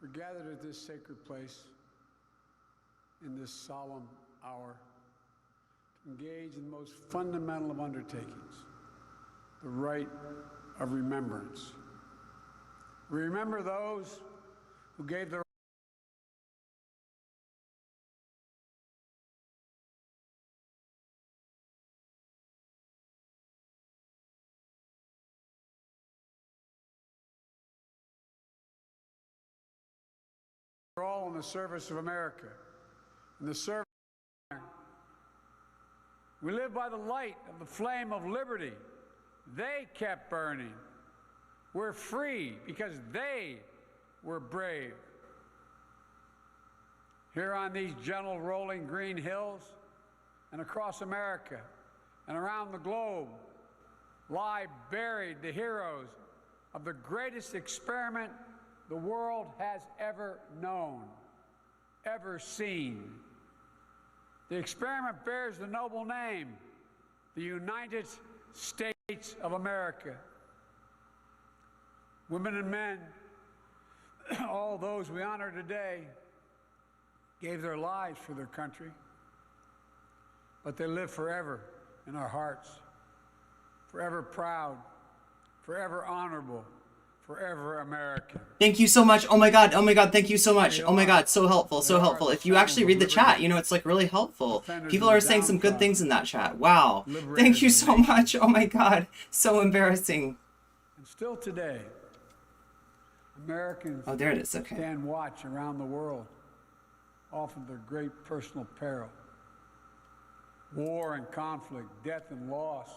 We're gathered at this sacred place in this solemn hour to engage in the most fundamental of undertakings, the rite of remembrance. We remember those who gave their all in the service of America, in the service of honor. We live by the light of the flame of liberty they kept burning. We're free because they were brave. Here on these gentle rolling green hills and across America and around the globe lie buried the heroes of the greatest experiment the world has ever known, ever seen. The experiment bears the noble name, the United States of America. Women and men, all those we honor today, gave their lives for their country, but they live forever in our hearts, forever proud, forever honorable, forever American. Thank you so much. Oh my God, thank you so much. Oh my God, so helpful, so helpful. If you actually read the chat, you know, it's like really helpful. People are saying some good things in that chat. Wow. Thank you so much. Oh my God, so embarrassing. And still today, Americans there it is. Okay. stand watch around the world, often their great personal peril. War and conflict, death and loss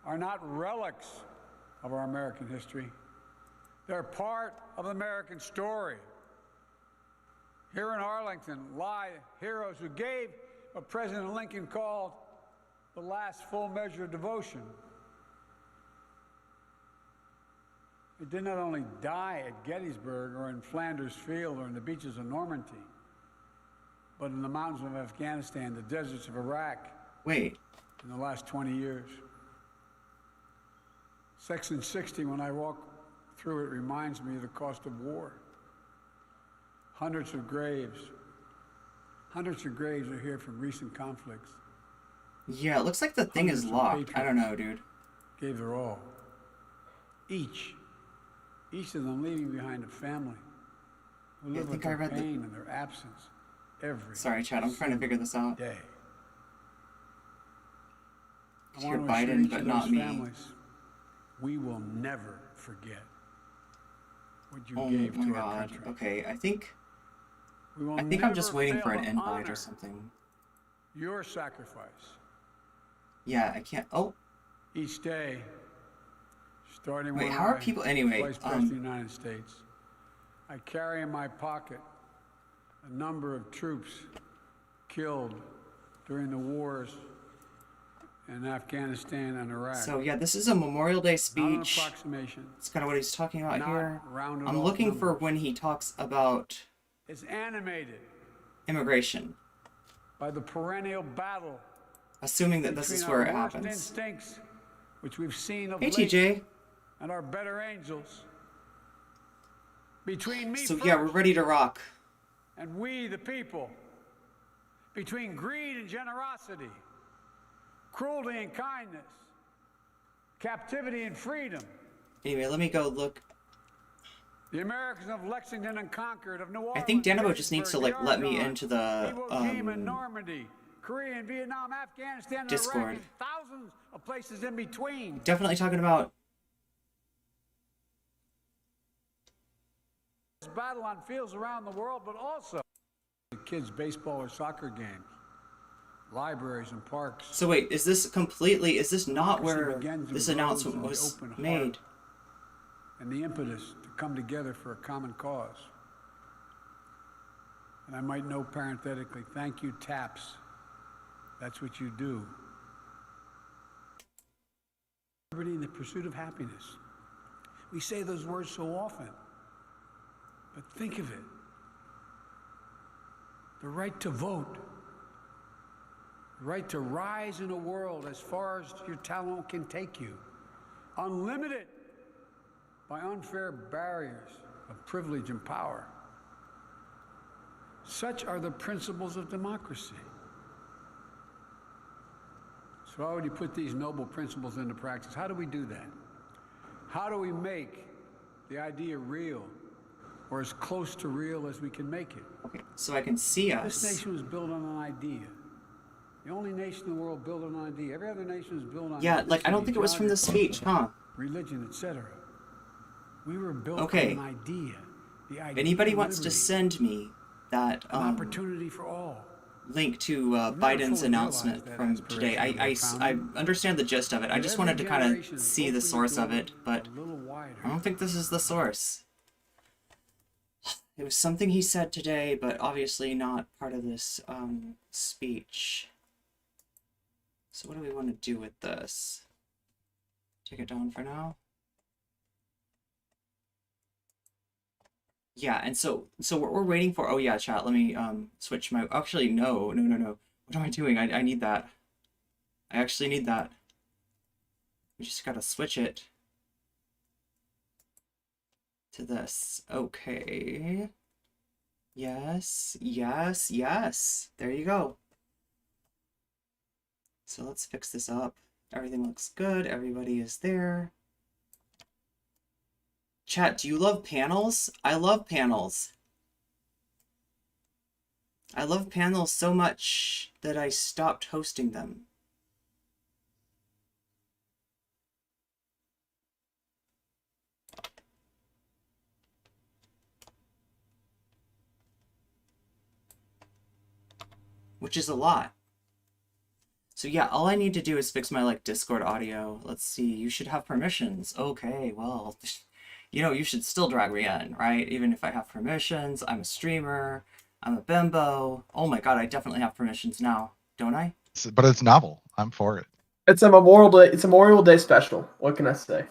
are not relics of our American history. They're part of the American story. Here in Arlington lie heroes who gave what President Lincoln called the last full measure of devotion. They did not only die at Gettysburg or in Flanders Field or in the beaches of Normandy, but in the mountains of Afghanistan, the deserts of Iraq. Wait. In the last 20 years. Section 60, when I walk through it, reminds me of the cost of war. Hundreds of graves are here from recent conflicts. Yeah, it looks like the thing is locked. I don't know, dude. Gave their all. Each of them leaving behind a family who live with their pain and their absence every Sorry, Chad, I'm trying to figure this out. day. You're Biden, but not me. Families, we will never forget what you gave to our country. Okay, I think I'm just waiting for an invite or something. Your sacrifice. Yeah, I can't. Oh. Each day, starting Wait, when how are people anyway? Vice President of the United States, I carry in my pocket a number of troops killed during the wars in Afghanistan and Iraq. So yeah, this is a Memorial Day speech. Not an approximation. It's kind of what he's talking about here. I'm looking numbers. for when he talks about It's animated immigration. By the perennial battle. Assuming that this is where it happens. Instincts, which we've seen of hey, late, TJ. And our better angels. Between me So first, yeah, we're ready to rock. And we, the people. Between greed and generosity. Cruelty and kindness. Captivity and freedom. Anyway, let me go look. The Americans of Lexington and Concord, of New Orleans. I think Danabo just needs to like let me into the Normandy, Korea and Vietnam, Afghanistan, and Discord. Iraq, and thousands of places in between. Definitely talking about this battle on fields around the world, but also kids' baseball or soccer games, libraries and parks. So wait, is this not where this announcement was made? And the impetus to come together for a common cause. And I might note parenthetically, thank you, TAPS. That's what you do. Liberty in the pursuit of happiness. We say those words so often, but think of it. The right to vote. The right to rise in a world as far as your talent can take you. Unlimited by unfair barriers of privilege and power. Such are the principles of democracy. So how would you put these noble principles into practice? How do we do that? How do we make the idea real, or as close to real as we can make it? Okay, so I can see us. This nation was built on an idea. The only nation in the world built on an idea. Every other nation is built on Yeah, like I don't think it was from the speech, huh? religion, etc. We were built Okay. on an idea. The idea If anybody of wants to liberty, send me that an opportunity for all. link to Biden's announcement from today, I understand the gist of it. I just wanted to kind of see the source of it, but I don't think this is the source. It was something he said today, but obviously not part of this speech. So what do we want to do with this? Take it down for now. Yeah, and so what we're waiting for. Oh yeah, chat. Let me switch my. Actually, no. What am I doing? I need that. I actually need that. We just gotta switch it to this. Okay. Yes. There you go. So let's fix this up. Everything looks good. Everybody is there. Chat, do you love panels? I love panels. I love panels so much that I stopped hosting them. Which is a lot. So yeah, all I need to do is fix my Discord audio. Let's see, you should have permissions. Okay, well, you know, you should still drag me in, right? Even if I have permissions, I'm a streamer, I'm a bimbo. Oh my god, I definitely have permissions now, don't I? But it's novel. I'm for it. It's a Memorial Day. It's a Memorial Day special. What can I say?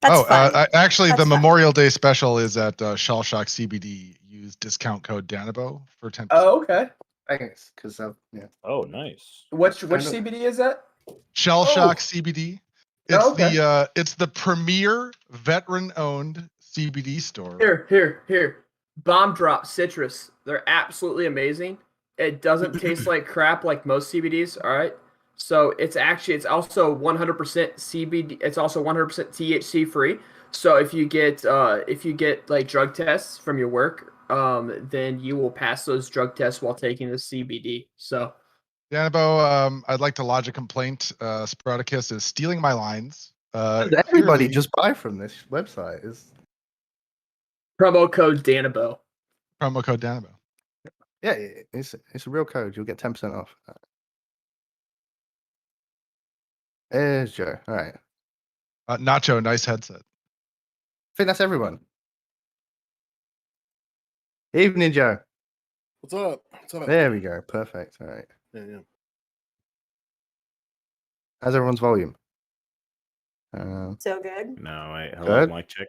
That's fun. Actually, That's the fun. Memorial Day special is at Shell Shock CBD. Use discount code danabo for 10%. Oh, okay. Thanks, because yeah. Oh, nice. Which kind of- CBD is that? Shell Oh. Shock CBD. It's Oh, okay. it's the premier veteran-owned CBD store. Here. Bomb Drop Citrus. They're absolutely amazing. It doesn't taste like crap like most CBDs. All right. So it's also 100% CBD. It's also 100% THC free. So if you get like drug tests from your work, then you will pass those drug tests while taking the CBD. So Danabo, I'd like to lodge a complaint. Sprouticus is stealing my lines. Everybody Clearly, just buy from this website. Is promo code Danabo. promo code Danabo. yeah, it's a real code. You'll get 10% off. There's Joe. All right. Nacho, nice headset. I think that's everyone. Evening, Joe. What's up? What's up? There we go. Perfect. All right. Yeah. How's everyone's volume? So good. No, wait. Hello, Good. mic check.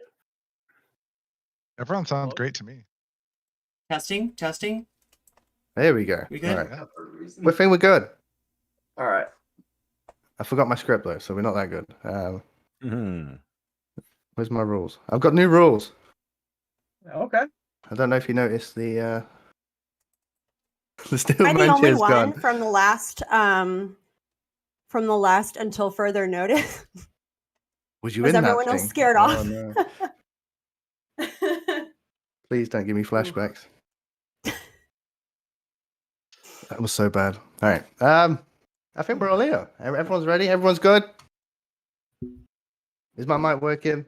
Everyone sounds great to me. Testing. There we go. We good? All right. We think we're good. All right. I forgot my script though, so we're not that good. Mm-hmm. Where's my rules? I've got new rules. Okay. I don't know if you noticed the steel Am I the only bench is one gone. from the last until further notice? Was you Was in that everyone else thing? scared Oh, off? no. Please don't give me flashbacks. That was so bad. All right. I think we're all here. Everyone's ready. Everyone's good. Is my mic working?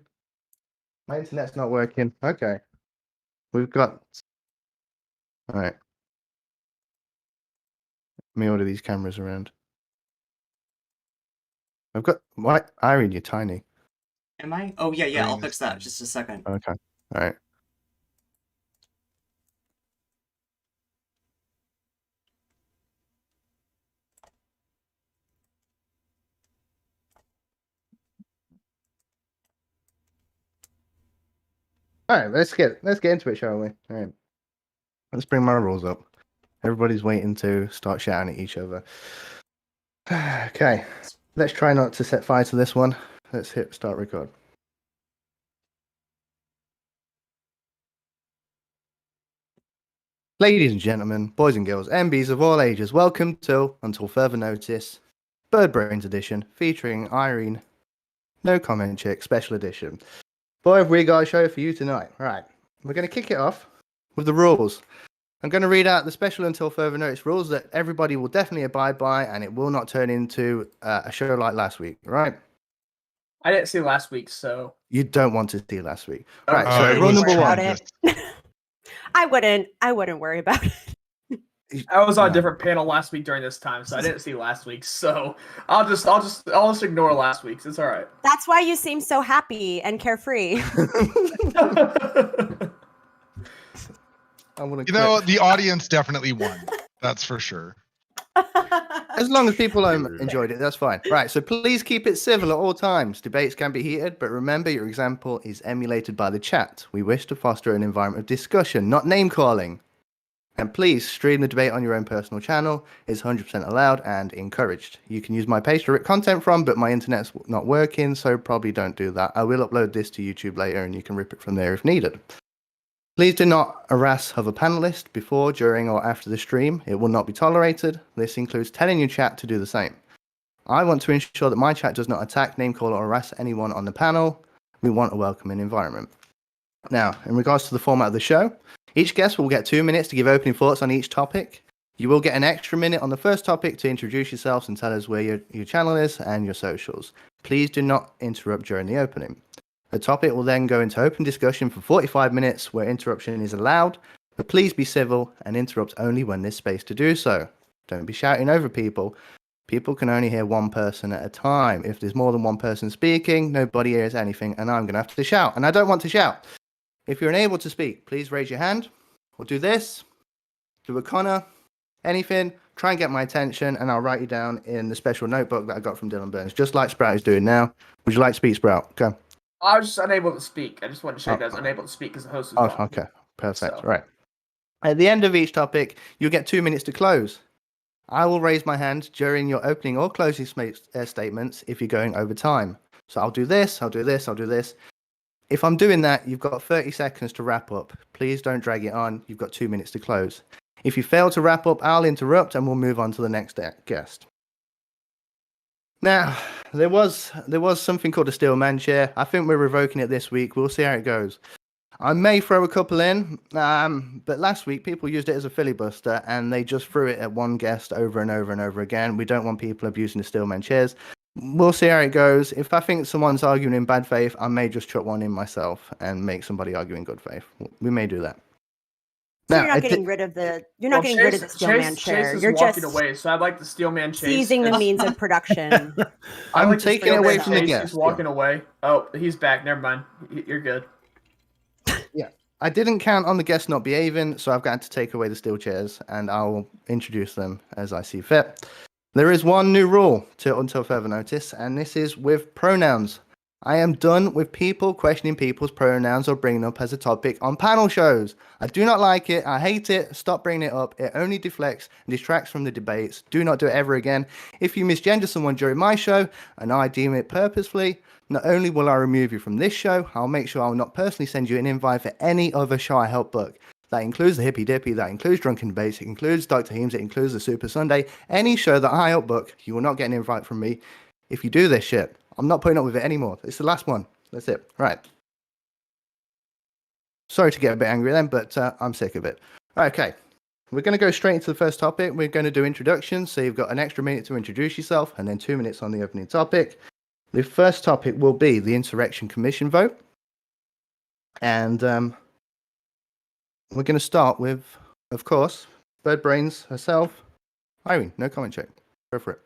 My internet's not working. Okay. We've got. All right. Let me order these cameras around. I've got. Why, Irene? You're tiny. Am I? Oh yeah, I'll Irene fix is that. fine. Just a second. Okay. All right. All right, let's get into it, shall we? All right, let's bring my rules up. Everybody's waiting to start shouting at each other. Okay, let's try not to set fire to this one. Let's hit start record. Ladies and gentlemen, boys and girls, MBs of all ages, welcome to Until Further Notice, Bird Brains Edition, featuring Irene, No Comment Chick Special Edition. Boy, have we got a show for you tonight. Right, we're going to kick it off with the rules. I'm going to read out the special Until Further Notice rules that everybody will definitely abide by, and it will not turn into a show like last week, right? I didn't see last week, so You don't want to see last week. Oh, Right, Oh, so it rule was number one. tremendous. tremendous. I wouldn't worry about it. I was on a No. different panel last week during this time, so I didn't see last week. So I'll just ignore last week's. It's all right. That's why you seem so happy and carefree. I want You know, the audience definitely won. That's for sure. As long as people enjoyed it, that's fine. Right, so please keep it civil at all times. Debates can be heated, but remember your example is emulated by the chat. We wish to foster an environment of discussion, not name-calling. And please stream the debate on your own personal channel. It's 100% allowed and encouraged. You can use my page to rip content from, but my internet's not working, so probably don't do that. I will upload this to YouTube later, and you can rip it from there if needed. Please do not harass other panelists before, during, or after the stream. It will not be tolerated. This includes telling your chat to do the same. I want to ensure that my chat does not attack, name call, or harass anyone on the panel. We want a welcoming environment. Now, in regards to the format of the show, each guest will get 2 minutes to give opening thoughts on each topic. You will get an extra minute on the first topic to introduce yourselves and tell us where your channel is and your socials. Please do not interrupt during the opening. The topic will then go into open discussion for 45 minutes where interruption is allowed, but please be civil and interrupt only when there's space to do so. Don't be shouting over people. People can only hear one person at a time. If there's more than one person speaking, nobody hears anything, and I'm going to have to shout. And I don't want to shout. If you're unable to speak, please raise your hand or do this, do a Connor, anything. Try and get my attention, and I'll write you down in the special notebook that I got from Dylan Burns, just like Sprout is doing now. Would you like to speak, Sprout? Go. I was just unable to speak. I just wanted to show you guys unable to speak because the host was Oh, talking. okay. Perfect. So. Right. At the end of each topic, you'll get 2 minutes to close. I will raise my hand during your opening or closing statements if you're going over time. So I'll do this, I'll do this, I'll do this. If I'm doing that, you've got 30 seconds to wrap up. Please don't drag it on. You've got 2 minutes to close. If you fail to wrap up, I'll interrupt and we'll move on to the next guest. Now, there was something called a steel man chair. I think we're revoking it this week. We'll see how it goes. I may throw a couple in, but last week people used it as a filibuster and they just threw it at one guest over and over and over again. We don't want people abusing the steel man chairs. We'll see how it goes. If I think someone's arguing in bad faith, I may just chuck one in myself and make somebody argue in good faith. We may do that. So Now, you're not getting rid of the steel man chair. Chase You're is just walking away, so I'd like the steel man Chase. seizing the means of production. I'm taking it away from the Chase. guest. He's walking away. Oh, he's back. Never mind. You're good. Yeah. I didn't count on the guests not behaving, so I've got to take away the steel chairs, and I'll introduce them as I see fit. There is one new rule until further notice, and this is with pronouns. I am done with people questioning people's pronouns or bringing up as a topic on panel shows. I do not like it. I hate it. Stop bringing it up. It only deflects and distracts from the debates. Do not do it ever again. If you misgender someone during my show, and I deem it purposefully, not only will I remove you from this show, I'll make sure I will not personally send you an invite for any other show I help book. That includes the Hippy Dippy, that includes Drunken Debates, it includes Dr. Heems, it includes the Super Sunday. Any show that I help book, you will not get an invite from me. If you do this shit, I'm not putting up with it anymore. It's the last one. That's it. Right. Sorry to get a bit angry then, but I'm sick of it. Okay. We're going to go straight into the first topic. We're going to do introductions. So you've got an extra minute to introduce yourself and then 2 minutes on the opening topic. The first topic will be the Insurrection Commission vote. And we're going to start with, of course, Bird Brains herself. Irene, no comment check. Go for it.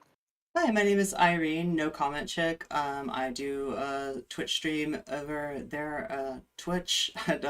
Hi, my name is Irene, no comment chick. I do a Twitch stream over there, Twitch at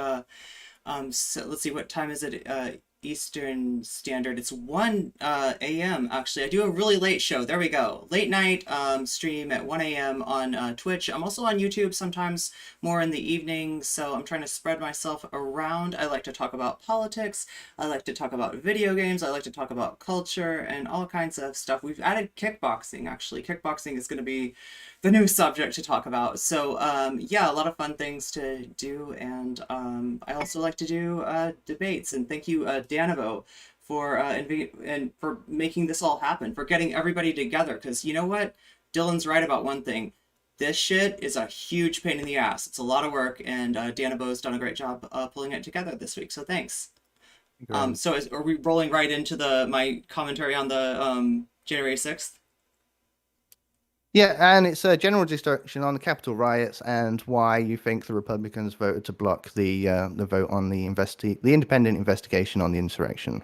so let's see, what time is it? Eastern Standard. It's 1 a.m. actually. I do a really late show. There we go. Late night stream at 1 a.m. on Twitch. I'm also on YouTube sometimes more in the evening, so I'm trying to spread myself around. I like to talk about politics. I like to talk about video games. I like to talk about culture and all kinds of stuff. We've added kickboxing, actually. Kickboxing is going to be the new subject to talk about. So yeah, a lot of fun things to do, and I also like to do debates. And thank you, danabo for and for making this all happen, for getting everybody together. Because you know what, Dylan's right about one thing. This shit is a huge pain in the ass. It's a lot of work, and Danabo's done a great job pulling it together this week. So thanks. So are we rolling right into my commentary on the January 6th? Yeah, and it's a general discussion on the Capitol Riots and why you think the Republicans voted to block the vote on the independent investigation on the insurrection.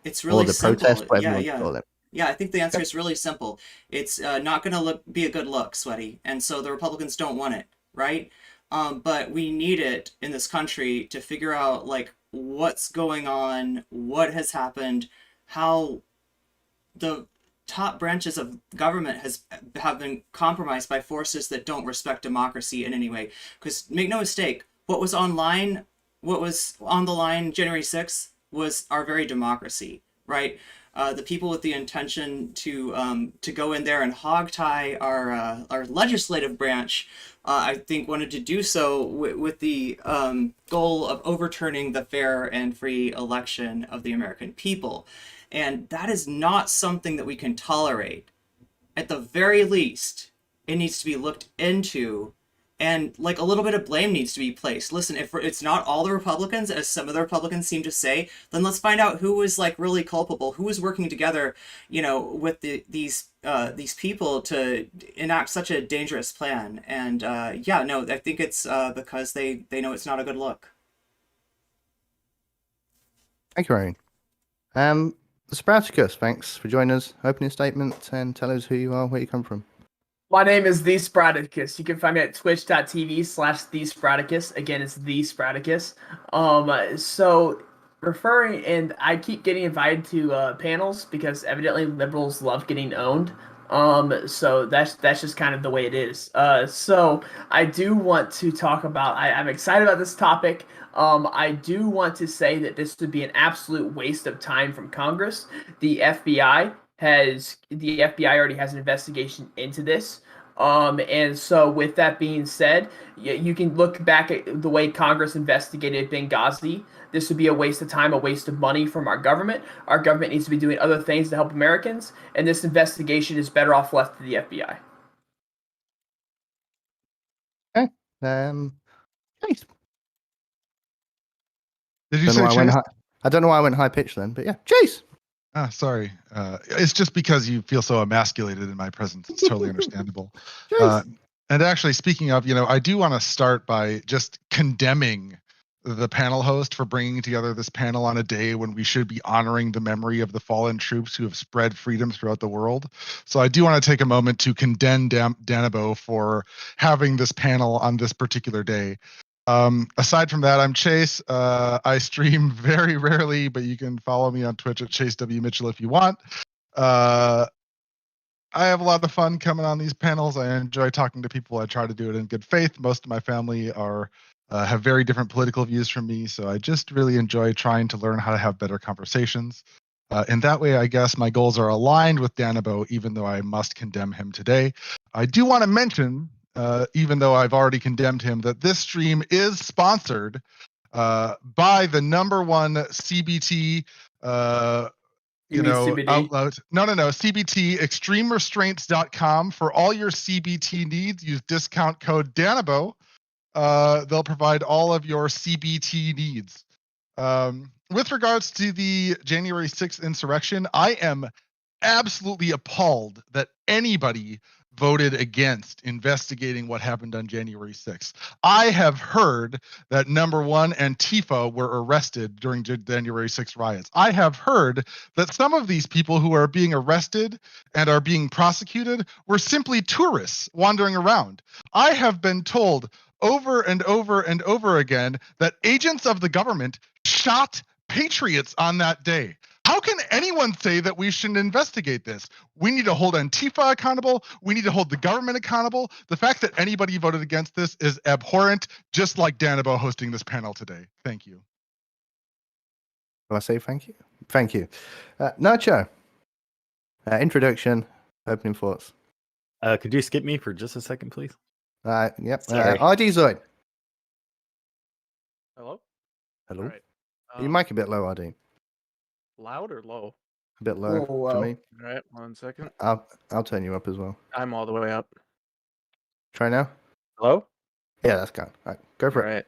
It's really or the simple. protest, whatever you want to call it. Yeah, I think the answer is really simple. It's not going to be a good look, Sweaty, and so the Republicans don't want it, right? But we need it in this country to figure out like what's going on, what has happened, how the top branches of government have been compromised by forces that don't respect democracy in any way. Because make no mistake, what was on the line January 6th was our very democracy, right? The people with the intention to go in there and hogtie our legislative branch, I think wanted to do so with the goal of overturning the fair and free election of the American people. And that is not something that we can tolerate. At the very least, it needs to be looked into, and like a little bit of blame needs to be placed. Listen, if it's not all the Republicans, as some of the Republicans seem to say, then let's find out who was like really culpable, who was working together, with these people to enact such a dangerous plan. And I think it's because they know it's not a good look. Thank you, Ryan. Sprouticus, thanks for joining us. Opening statement and tell us who you are, where you come from. My name is the Sprouticus. You can find me at twitch.tv/thesprouticus. Again, it's the Sprouticus. So referring, and I keep getting invited to panels because evidently liberals love getting owned. So that's just kind of the way it is. So I do want to talk about, I'm excited about this topic. I do want to say that this would be an absolute waste of time from Congress. The FBI already has an investigation into this. And so with that being said, you can look back at the way Congress investigated Benghazi. This would be a waste of time, a waste of money from our government. Our government needs to be doing other things to help Americans, and this investigation is better off left to the FBI. Okay. Chase. Did you say Chase? I don't know why I went high pitch then, but yeah, Chase. Sorry. It's just because you feel so emasculated in my presence. It's totally understandable. And actually, speaking of, I do want to start by just condemning the panel host for bringing together this panel on a day when we should be honoring the memory of the fallen troops who have spread freedom throughout the world. So I do want to take a moment to condemn Danabo for having this panel on this particular day. Aside from that, I'm Chase. I stream very rarely, but you can follow me on Twitch at J0e Mitchell if you want. I have a lot of fun coming on these panels. I enjoy talking to people. I try to do it in good faith. Most of my family have very different political views from me, so I just really enjoy trying to learn how to have better conversations. In that way, I guess my goals are aligned with Danabo, even though I must condemn him today. I do want to mention, even though I've already condemned him, that this stream is sponsored by the #1 CBT CBD? outlet. No, CBT, extremerestraints.com. For all your CBT needs, use discount code Danabo. They'll provide all of your CBT needs. With regards to the January 6th insurrection, I am absolutely appalled that anybody voted against investigating what happened on January 6th. I have heard that #1 Antifa were arrested during January 6th riots. I have heard that some of these people who are being arrested and are being prosecuted were simply tourists wandering around. I have been told over and over and over again that agents of the government shot patriots on that day. How can anyone say that we shouldn't investigate this? We need to hold Antifa accountable. We need to hold the government accountable. The fact that anybody voted against this is abhorrent, just like Danabo hosting this panel today. Thank you. Do I say thank you? Thank you. Nacho, introduction, opening thoughts. Could you skip me for just a second, please? Yep. Sorry. RD Zoid. Hello? Hello. All right. Your mic a bit low, RD. loud or low? A bit low Whoa. to me. All right, 1 second. I'll turn you up as well. I'm all the way up. Try now. Hello? Yeah, that's good. All right, go for All it. right.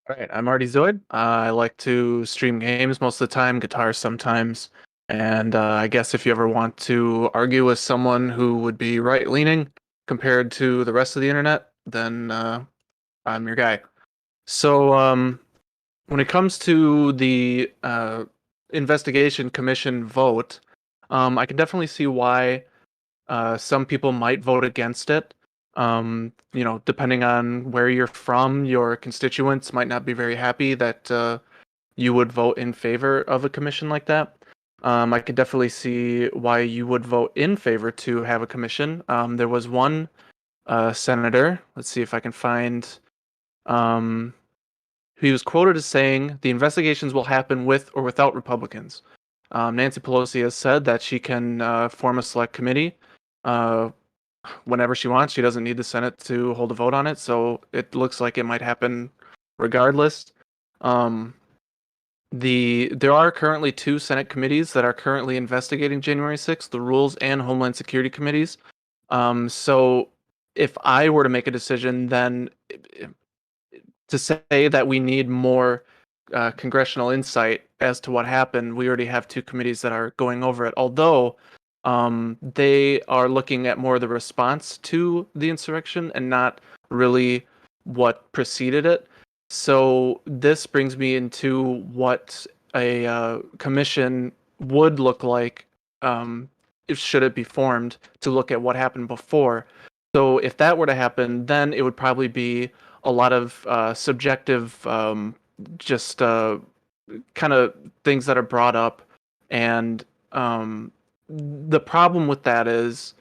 All right, I'm Artie Zoid. I like to stream games most of the time, guitar sometimes. And I guess if you ever want to argue with someone who would be right-leaning compared to the rest of the internet, then I'm your guy. So when it comes to the investigation commission vote, I can definitely see why some people might vote against it. Depending on where you're from, your constituents might not be very happy that you would vote in favor of a commission like that. I could definitely see why you would vote in favor to have a commission. There was one senator. Let's see if I can find. He was quoted as saying, "The investigations will happen with or without Republicans." Nancy Pelosi has said that she can form a select committee whenever she wants. She doesn't need the Senate to hold a vote on it, so it looks like it might happen regardless. There are currently 2 Senate committees that are currently investigating January 6th, the Rules and Homeland Security committees. So if I were to make a decision, then to say that we need more congressional insight as to what happened, we already have 2 committees that are going over it. Although they are looking at more of the response to the insurrection and not really what preceded it. So this brings me into what a commission would look like if should it be formed to look at what happened before. So if that were to happen, then it would probably be a lot of subjective, just kind of things that are brought up. And the problem with that is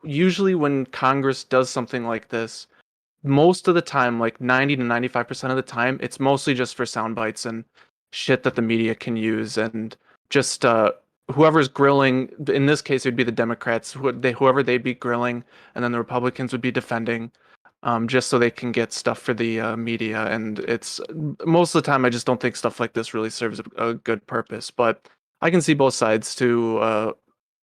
usually when Congress does something like this, most of the time, like 90 to 95% of the time, it's mostly just for sound bites and shit that the media can use. And just whoever's grilling, in this case, it would be the Democrats, whoever they'd be grilling, and then the Republicans would be defending. Just so they can get stuff for the media. And it's most of the time, I just don't think stuff like this really serves a good purpose. But I can see both sides to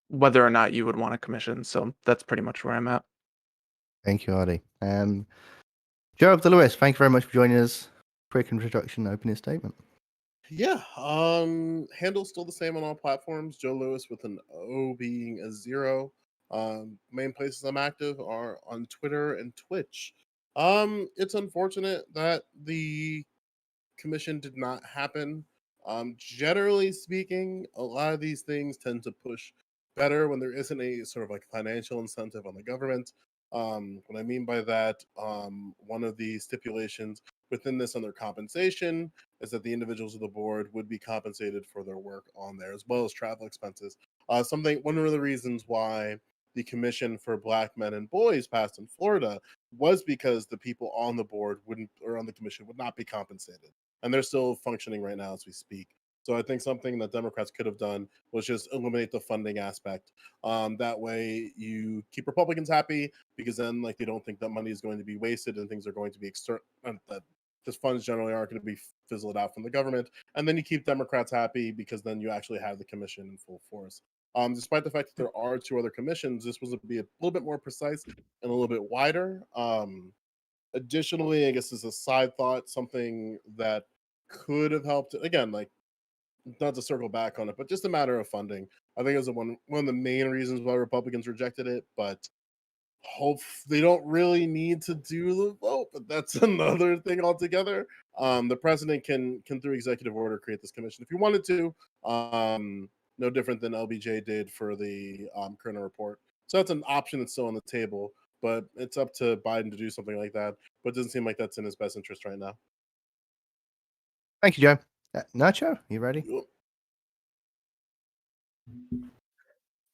whether or not you would want a commission. So that's pretty much where I'm at. Thank you, Artie. J0e Lewis, thank you very much for joining us. Quick introduction, opening statement. Yeah. Handle's still the same on all platforms. J0e Lewis with an O being a 0. Main places I'm active are on Twitter and Twitch. It's unfortunate that the commission did not happen. Generally speaking, a lot of these things tend to push better when there isn't a sort of like financial incentive on the government. What I mean by that, one of the stipulations within this under compensation is that the individuals of the board would be compensated for their work on there, as well as travel expenses. One of the reasons why the Commission for Black Men and Boys passed in Florida was because the people on the board on the commission would not be compensated. And they're still functioning right now as we speak. So I think something that Democrats could have done was just eliminate the funding aspect. That way you keep Republicans happy, because then they don't think that money is going to be wasted and things are going to be that just funds generally aren't going to be fizzled out from the government. And then you keep Democrats happy, because then you actually have the commission in full force. Despite the fact that there are 2 other commissions, this was to be a little bit more precise and a little bit wider. Additionally, I guess as a side thought, something that could have helped, again, not to circle back on it, but just a matter of funding. I think it was one of the main reasons why Republicans rejected it, but they don't really need to do the vote, but that's another thing altogether. The president can through executive order create this commission if he wanted to. No different than LBJ did for the Kerner report. So that's an option that's still on the table, but it's up to Biden to do something like that. But it doesn't seem like that's in his best interest right now. Thank you, Joe. Nacho, you ready?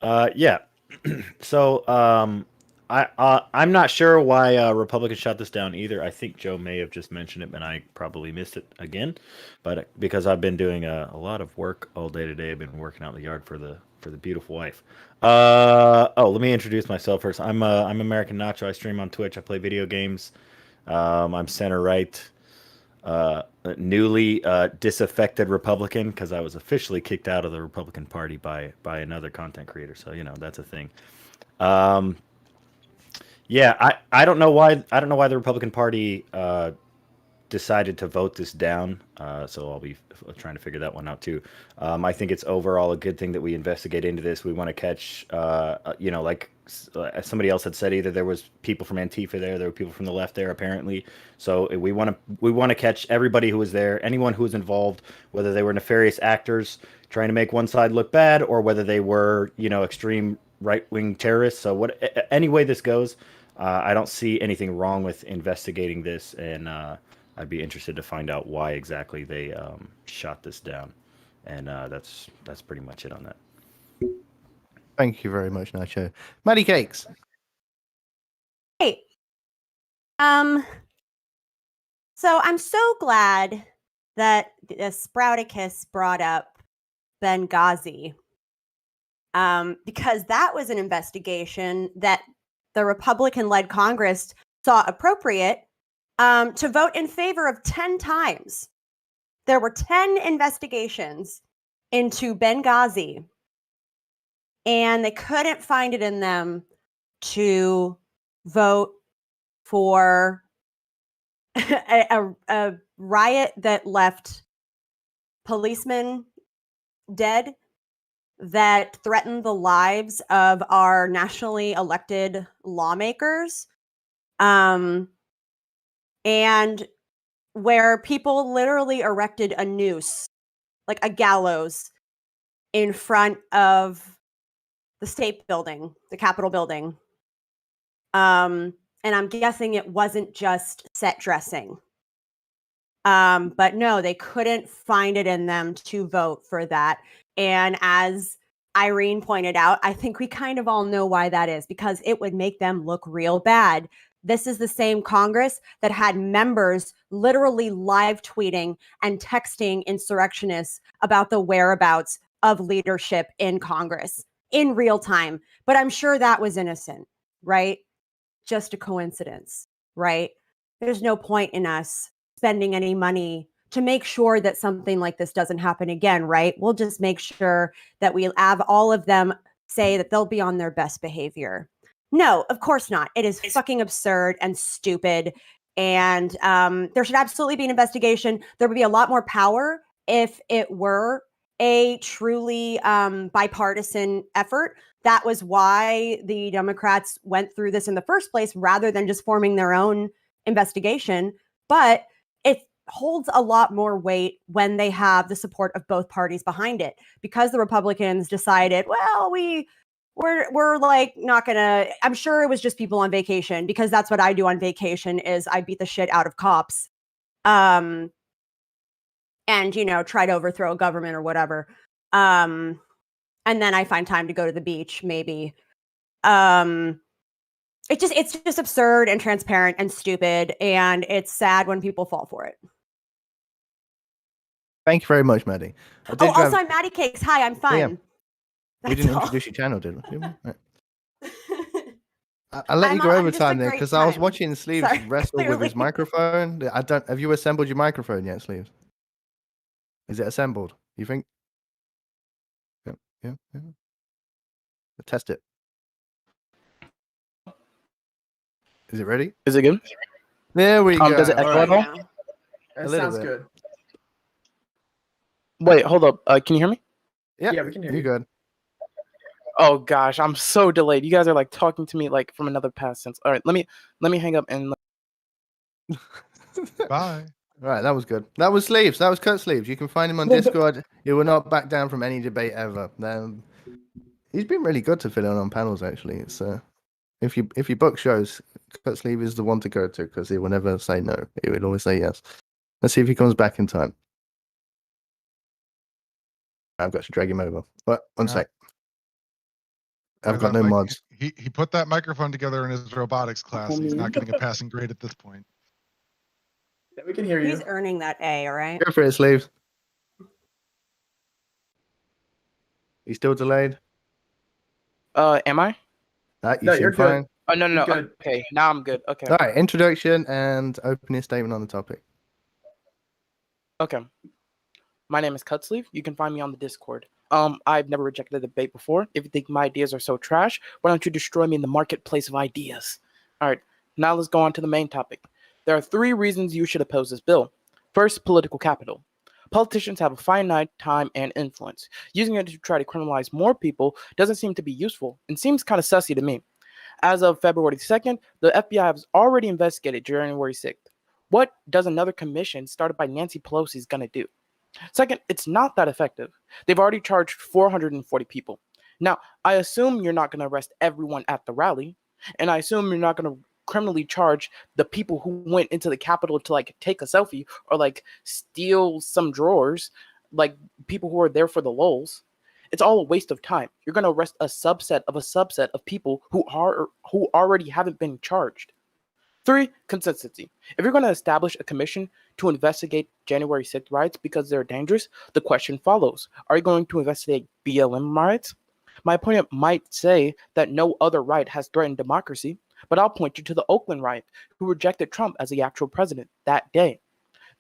Yeah. So I'm not sure why Republicans shot this down either. I think Joe may have just mentioned it, and I probably missed it again. But because I've been doing a lot of work all day today, I've been working out in the yard for the beautiful wife. Let me introduce myself first. I'm American Nacho. I stream on Twitch. I play video games. I'm center right. newly disaffected Republican, because I was officially kicked out of the Republican Party by another content creator. So that's a thing. Yeah, I don't know why the Republican Party decided to vote this down. So I'll be trying to figure that one out too. I think it's overall a good thing that we investigate into this. We want to catch, like somebody else had said, either there was people from Antifa there were people from the left there apparently. So we want to catch everybody who was there, anyone who was involved, whether they were nefarious actors trying to make one side look bad, or whether they were extreme right-wing terrorists. So any way this goes, I don't see anything wrong with investigating this, and I'd be interested to find out why exactly they shot this down. And that's pretty much it on that. Thank you very much, Nacho. Maddie Cakes. Hey. So I'm so glad that Sprouticus brought up Benghazi. Because that was an investigation that the Republican-led Congress saw appropriate to vote in favor of 10 times. There were 10 investigations into Benghazi, and they couldn't find it in them to vote for a riot that left policemen dead, that threatened the lives of our nationally elected lawmakers, and where people literally erected a noose, like a gallows, in front of the state building, the Capitol building. And I'm guessing it wasn't just set dressing. But no, they couldn't find it in them to vote for that. And as Irene pointed out, I think we kind of all know why that is, because it would make them look real bad. This is the same Congress that had members literally live tweeting and texting insurrectionists about the whereabouts of leadership in Congress in real time. But I'm sure that was innocent, right? Just a coincidence, right? There's no point in us spending any money to make sure that something like this doesn't happen again, right? We'll just make sure that we have all of them say that they'll be on their best behavior. No, of course not. It is fucking absurd and stupid. And there should absolutely be an investigation. There would be a lot more power if it were a truly bipartisan effort. That was why the Democrats went through this in the first place, rather than just forming their own investigation. But it holds a lot more weight when they have the support of both parties behind it, because the Republicans decided, well, we're like not gonna. I'm sure it was just people on vacation, because that's what I do on vacation, is I beat the shit out of cops, and try to overthrow a government or whatever, and then I find time to go to the beach, maybe. It's just absurd and transparent and stupid, and it's sad when people fall for it. Thank you very much, Maddie. Also, I'm Maddie Cakes. Hi, I'm fun. Yeah. We didn't introduce your channel, did we? Right. I'll let you go over time then, because I was watching Sleeves wrestle with his microphone. Have you assembled your microphone yet, Sleeves? Is it assembled? You think? Yeah. Test it. Is it ready? Is it good? There we go. Does it echo at all? That sounds good. Wait, hold up. Can you hear me? Yeah, we can hear you. You're good. Oh gosh, I'm so delayed. You guys are like talking to me like from another past tense. All right, let me hang up and. Bye. All right, that was good. That was Sleeves. That was Cut Sleeves. You can find him on Discord. He will not back down from any debate ever. He's been really good to fill in on panels. Actually, it's if you book shows, Cut Sleeve is the one to go to, because he will never say no. He will always say yes. Let's see if he comes back in time. I've got to drag him over. But one sec. I've got no mods. He put that microphone together in his robotics class. He's not getting a passing grade at this point. Yeah, we can hear you. He's earning that A, all right? Go for it, Sleeves. He's still delayed? Am I? No, you're fine. Oh, no. Good. Okay, now I'm good. Okay. All right, introduction and opening statement on the topic. Okay. My name is Cutsleeve. You can find me on the Discord. I've never rejected a debate before. If you think my ideas are so trash, why don't you destroy me in the marketplace of ideas? All right, now let's go on to the main topic. There are 3 reasons you should oppose this bill. First, political capital. Politicians have a finite time and influence. Using it to try to criminalize more people doesn't seem to be useful and seems kind of sussy to me. As of February 2nd, the FBI has already investigated January 6th. What does another commission started by Nancy Pelosi gonna do? Second, it's not that effective. They've already charged 440 people. Now, I assume you're not going to arrest everyone at the rally, and I assume you're not going to criminally charge the people who went into the Capitol to like take a selfie or like steal some drawers, like people who are there for the lulz. It's all a waste of time. You're going to arrest a subset of people who already haven't been charged. 3, consistency. If you're going to establish a commission to investigate January 6th riots because they're dangerous, the question follows. Are you going to investigate BLM riots? My opponent might say that no other riot has threatened democracy, but I'll point you to the Oakland riot, who rejected Trump as the actual president that day.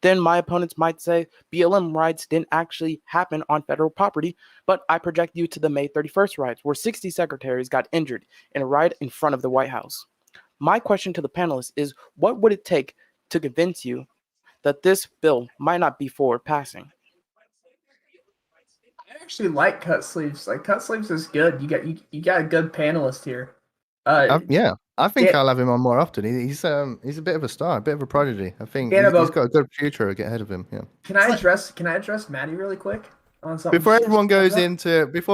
Then my opponents might say BLM riots didn't actually happen on federal property, but I project you to the May 31st riots, where 60 secretaries got injured in a riot in front of the White House. My question to the panelists is, what would it take to convince you that this bill might not be for passing? I actually like Cut Sleeves. Like Cut Sleeves is good. You got a good panelist here. Yeah, I think Dan- I'll have him on more often. He's a bit of a star, a bit of a prodigy. I think Dan, he's got a good future ahead of him. Yeah. Can I address Maddie really quick on something? Before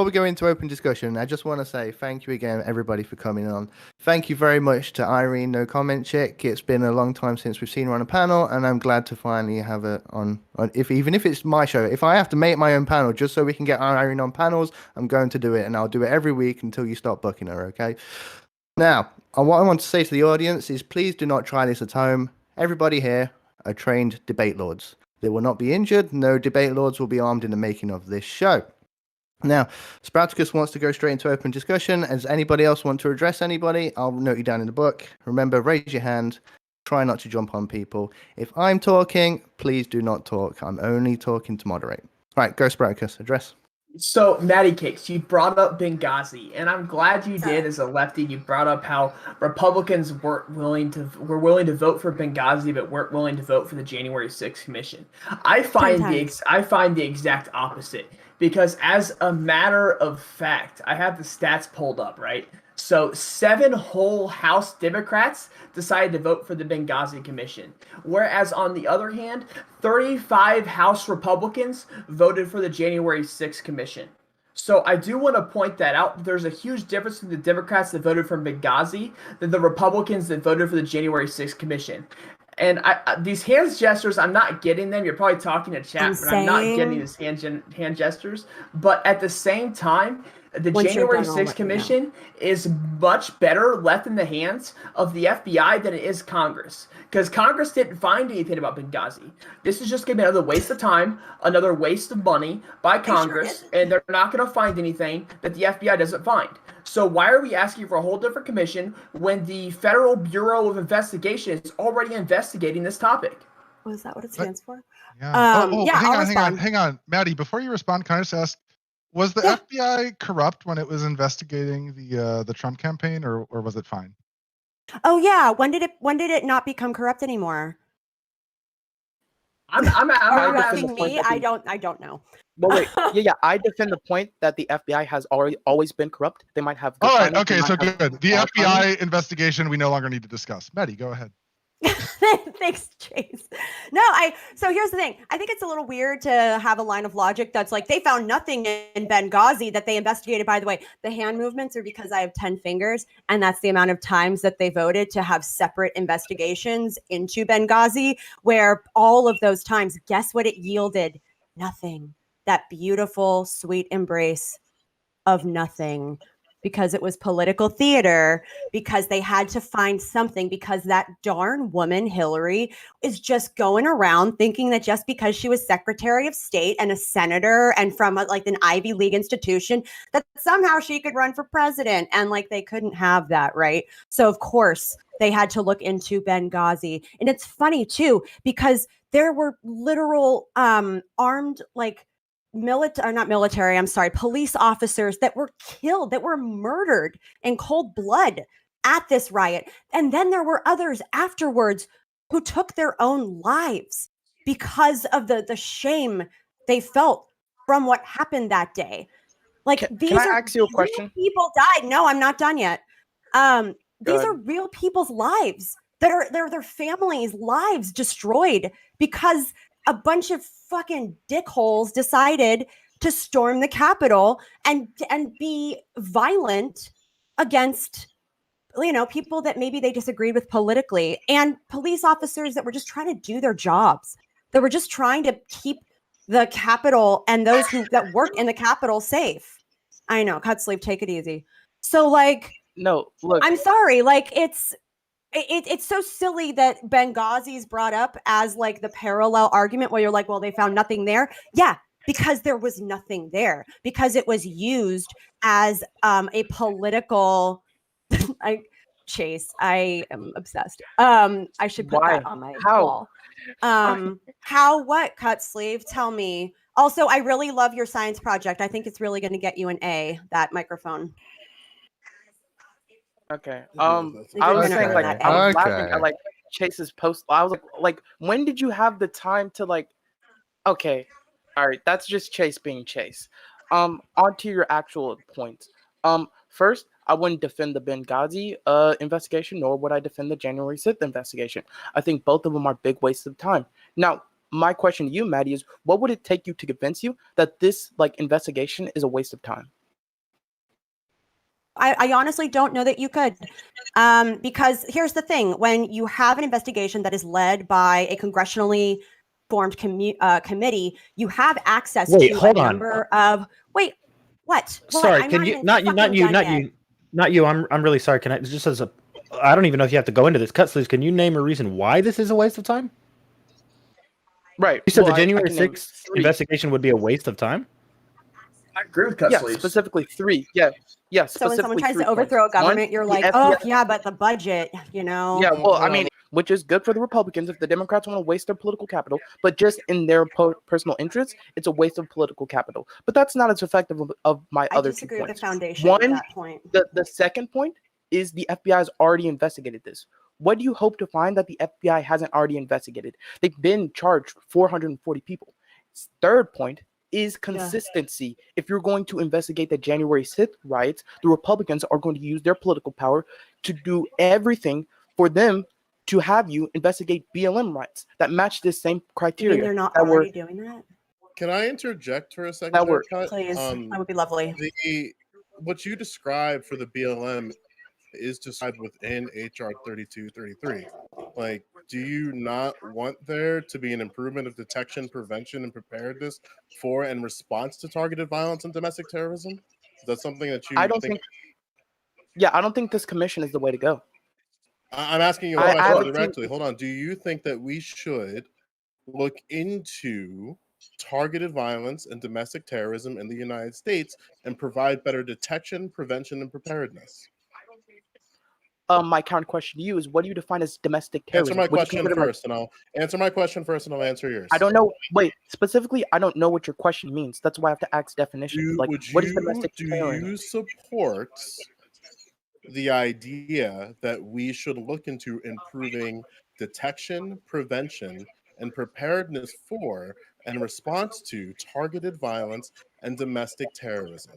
we go into open discussion, I just want to say thank you again, everybody, for coming on. Thank you very much to Irene, nocommentchick. It's been a long time since we've seen her on a panel, and I'm glad to finally have her on. Even if it's my show, if I have to make my own panel just so we can get Irene on panels, I'm going to do it, and I'll do it every week until you stop booking her. Okay. Now, what I want to say to the audience is, please do not try this at home. Everybody here are trained debate lords. They will not be injured. No debate lords will be armed in the making of this show. Now, Sprouticus wants to go straight into open discussion. Does anybody else want to address anybody? I'll note you down in the book. Remember, raise your hand. Try not to jump on people. If I'm talking, please do not talk. I'm only talking to moderate. All right, go Sprouticus. Address. So, Maddie Cakes, you brought up Benghazi, and I'm glad you did. As a lefty, you brought up how Republicans were willing to vote for Benghazi, but weren't willing to vote for the January 6th commission. I find the exact opposite, because as a matter of fact, I have the stats pulled up, right? So 7 whole House Democrats decided to vote for the Benghazi Commission, whereas on the other hand, 35 House Republicans voted for the January 6th Commission. So I do want to point that out. There's a huge difference in the Democrats that voted for Benghazi than the Republicans that voted for the January 6th Commission. And these hand gestures, I'm not getting them. You're probably talking to chat, but I'm not getting these hand gestures. But at the same time, the January 6th Commission is much better left in the hands of the FBI than it is Congress. Because Congress didn't find anything about Benghazi. This is just going to be another waste of time, another waste of money by Congress, and they're not going to find anything that the FBI doesn't find. So why are we asking for a whole different commission when the Federal Bureau of Investigation is already investigating this topic? Oh, is that what it stands for? Yeah. Yeah, hang on. Maddie, before you respond, can I just ask, was the FBI corrupt when it was investigating the Trump campaign, or was it fine? Oh yeah, when did it not become corrupt anymore? I'm asking me. I don't know. Well, wait, yeah. I defend the point that the FBI has always been corrupt. They might have. All right, okay, so good. The FBI investigation we no longer need to discuss. Maddie, go ahead. Thanks, Chase. No, so here's the thing. I think it's a little weird to have a line of logic that's like they found nothing in Benghazi that they investigated. By the way, the hand movements are because I have 10 fingers, and that's the amount of times that they voted to have separate investigations into Benghazi, where all of those times, guess what it yielded? Nothing. That beautiful, sweet embrace of nothing. Because it was political theater, because they had to find something, because that darn woman, Hillary, is just going around thinking that just because she was Secretary of State and a senator and from like an Ivy League institution, that somehow she could run for president. And like they couldn't have that, right? So of course they had to look into Benghazi. And it's funny too, because there were literal armed police officers that were killed, that were murdered in cold blood at this riot. And then there were others afterwards who took their own lives because of the shame they felt from what happened that day. Like, can I ask you a question? People died. No, I'm not done yet. These are real people's lives that are their families' lives destroyed because a bunch of fucking dickholes decided to storm the Capitol and be violent against, you know, people that maybe they disagreed with politically, and police officers that were just trying to do their jobs. They were just trying to keep the Capitol and those that work in the Capitol safe. I know, cut sleeve, take it easy. So, like, no, look, I'm sorry, like, it's so silly that Benghazi's brought up as like the parallel argument where you're like, well, they found nothing there. Yeah, because there was nothing there, because it was used as a political. Chase, I am obsessed. I should put that on my wall. How? What? Cut sleeve? Tell me. Also, I really love your science project. I think it's really going to get you an A. That microphone. Okay. I was saying, like, I was laughing at like Chase's post. I was like, when did you have the time to like? Okay, all right, that's just Chase being Chase. Onto your actual points. First, I wouldn't defend the Benghazi investigation, nor would I defend the January 6th investigation. I think both of them are big wastes of time. Now, my question to you, Maddie, is what would it take you to convince you that this like investigation is a waste of time? I honestly don't know that you could, because here's the thing: when you have an investigation that is led by a congressionally formed committee, you have access to a number of. Wait, what? Sorry, can you? Not you. I'm really sorry. Can I just as a? I don't even know if you have to go into this. Cut sleeves. Can you name a reason why this is a waste of time? Right. You said the January 6th investigation would be a waste of time. I agree with cut sleeves. Specifically 3. Yeah. So when someone tries to overthrow a government, you're like, oh, yeah, but the budget, you know? Yeah, well, I mean, which is good for the Republicans if the Democrats want to waste their political capital, but just in their personal interests, it's a waste of political capital. But that's not as effective of my other 2 points. I disagree with the foundation at that point. The second point is the FBI has already investigated this. What do you hope to find that the FBI hasn't already investigated? They've been charged 440 people. Third point is consistency. Yeah. If you're going to investigate the January 6th riots, the Republicans are going to use their political power to do everything for them to have you investigate BLM riots that match this same criteria. You mean they're not already doing that? Can I interject for a second? Please, that would be lovely. What you described for the BLM is described within HR 3233. Like, do you not want there to be an improvement of detection, prevention, and preparedness for and response to targeted violence and domestic terrorism? Is that something that you I don't think this commission is the way to go. I'm asking you directly. Hold on. Do you think that we should look into targeted violence and domestic terrorism in the United States and provide better detection, prevention, and preparedness? My counter question to you is, what do you define as domestic terrorism? Answer my question first, and I'll answer my question first, and I'll answer yours. I don't know. Wait, specifically, I don't know what your question means. That's why I have to ask definitions. What is domestic terrorism? Do you support the idea that we should look into improving detection, prevention, and preparedness for and response to targeted violence and domestic terrorism?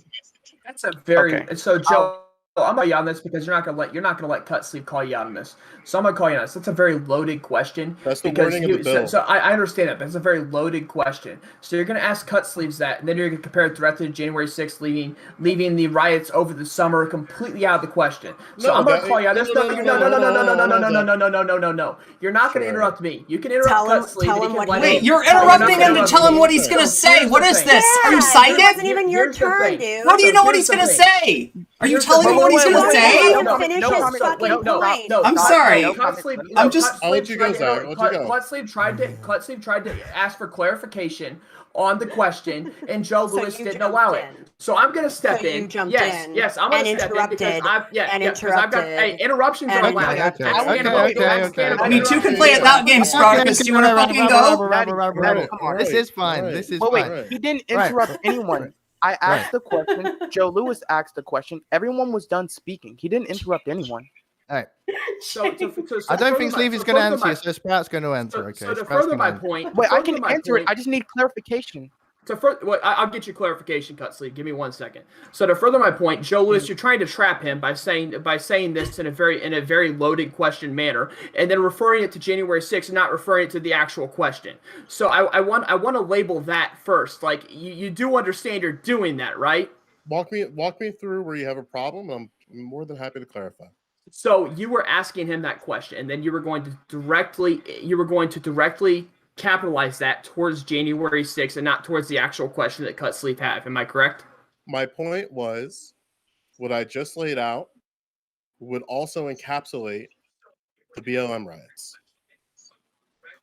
That's a very so Joe. I'm gonna call you on this because you're not gonna let cut sleeve call you out on this. So I'm gonna call you on this. That's a very loaded question. That's the wording of the bill. So I understand that. That's a very loaded question. So you're gonna ask cut sleeves that, and then you're gonna compare it directly to January 6th, leaving the riots over the summer completely out of the question. So I'm gonna call you on this. No. You're not gonna interrupt me. You can interrupt cut sleeve. Wait, you're interrupting him to tell him what he's gonna say. What is this? Are you psychic? It wasn't even your turn, dude. How do you know what he's gonna say? Are you Here's the- telling me what he's wait, gonna wait, say? wait, no, Finish no his comment, fucking wait, no, point. no, I'm no, sorry. no Cut comment. sleeve. I'm No, just- I'll let you go, Zach. I'll let you go. Cut sleeve tried to ask for clarification on the question, and Joe So Lewis you didn't jumped allow it. in. So I'm gonna step So you in. jumped Yes, in yes, I'm gonna and step in because interrupted and because I've got interruptions and are allowed. interrupted. I stand above- I stand above You two can play at interruptions. that game, Spartacus. Do you want to fucking go? This is fine. Right. This is Wait, fine. he didn't Right. interrupt anyone. I asked the question. Joe Lewis asked the question. Everyone was done speaking. He didn't interrupt anyone. All right. So I don't think Sleeve is going to answer you, so Sprout's going to answer. Okay. So to Sprout's further gonna my answer. point, Wait, I further can my answer it. point- I just need clarification. I'll get you clarification, Cutsleeve. Give me 1 second. So to further my point, Joe Lewis, you're trying to trap him by saying this in a very loaded question manner, and then referring it to January 6th and not referring it to the actual question. So I want to label that first. Like you do understand you're doing that, right? Walk me through where you have a problem. I'm more than happy to clarify. So you were asking him that question, and then you were going to directly capitalize that towards January 6th and not towards the actual question that Cutsleeve had. Am I correct? My point was, what I just laid out would also encapsulate the BLM riots.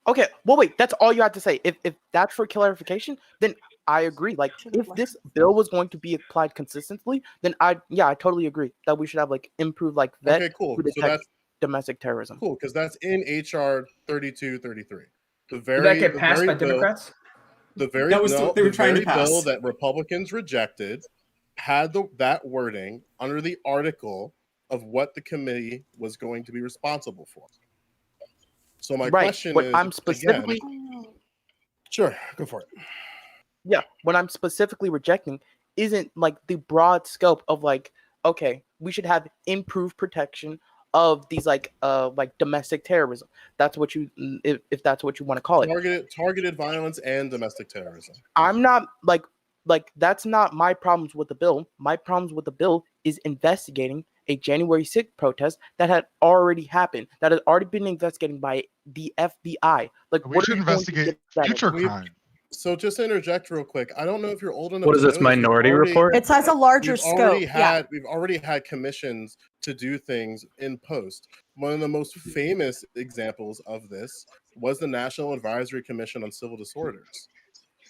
Okay, well, wait, that's all you have to say. If that's for clarification, then I agree. Like, if this bill was going to be applied consistently, then I totally agree that we should have like improved like vet Okay, cool. to So detect that's domestic terrorism. cool because that's in HR 3233. Did that get passed by Democrats? That was what they were trying to pass. bill that Republicans rejected had that wording under the article of what the committee was going to be responsible for. So my question what is, I'm specifically sure, go for it. Yeah, what I'm specifically rejecting isn't like the broad scope of like, okay, we should have improved protection of these like domestic terrorism. That's what you, if that's what you want to call it. Targeted violence and domestic terrorism. I'm not like that's not my problems with the bill. My problems with the bill is investigating a January 6th protest that had already happened, that had already been investigated by the FBI. Like, We should investigate future crime. So just to interject real quick, I don't know if you're old enough. What is to this, know Minority Report? It has a larger we've scope. already Yeah. had, We've already had commissions to do things in post. One of the most famous examples of this was the National Advisory Commission on Civil Disorders.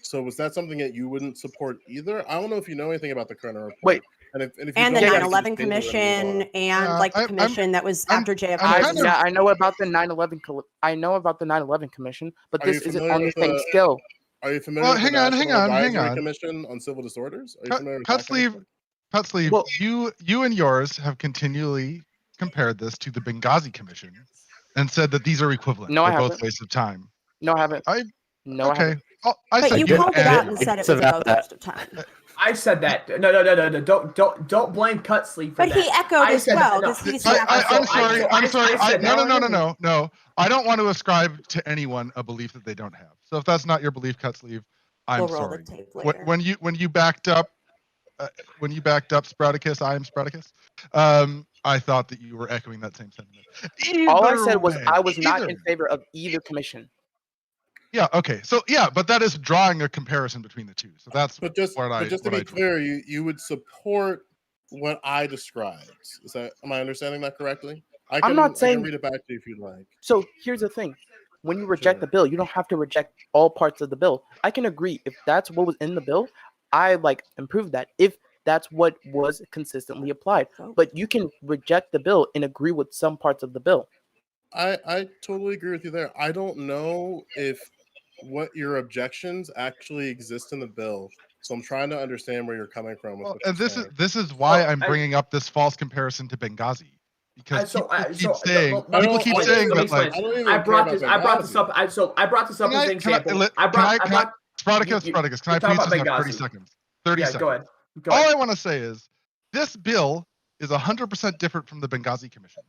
So was that something that you wouldn't support either? I don't know if you know anything about the Kerner report. Wait. And if you And the don't, 9/11 Commission and like the commission that was after JFK. I know about the 9/11. I know about the 9/11 Commission, but this isn't on the same scale. Are you familiar with the National Advisory Commission on Civil Disorders? Are you familiar with Cutsleeve, you and yours have continually compared this to the Benghazi Commission and said that these are equivalent. No, I They're both haven't. waste of time. No, I haven't. I haven't. I But said you good called it and- out and said it was both waste of time. I said that. No. Don't blame Cutsleeve for But that. he echoed I as said well that. because he's I'm sorry. I said that. No. I don't want to ascribe to anyone a belief that they don't have. So if that's not your belief, Cutsleeve, I'm We'll roll the sorry. tape later. When you backed up, Sprouticus, iamsprouticus, I thought that you were echoing that same sentiment. All I said was way, I was not either. in favor of either commission. Yeah. Okay. So yeah, but that is drawing a comparison between the two. So that's But just to be clear, you would support what I described. Am I understanding that correctly? I'm not saying. I can read it back to you if you'd like. So here's the thing: when you reject the bill, you don't have to reject all parts of the bill. I can agree if that's what was in the bill. I like improve that if that's what was consistently applied. But you can reject the bill and agree with some parts of the bill. I totally agree with you there. I don't know if what your objections actually exist in the bill. So I'm trying to understand where you're coming from. With and this is why I'm bringing up this false comparison to Benghazi, because people keep saying that like I brought this up as an example. Spartacus, can I please just have 30 seconds? 30 seconds. Go ahead. All I want to say is this bill is 100% different from the Benghazi Commission.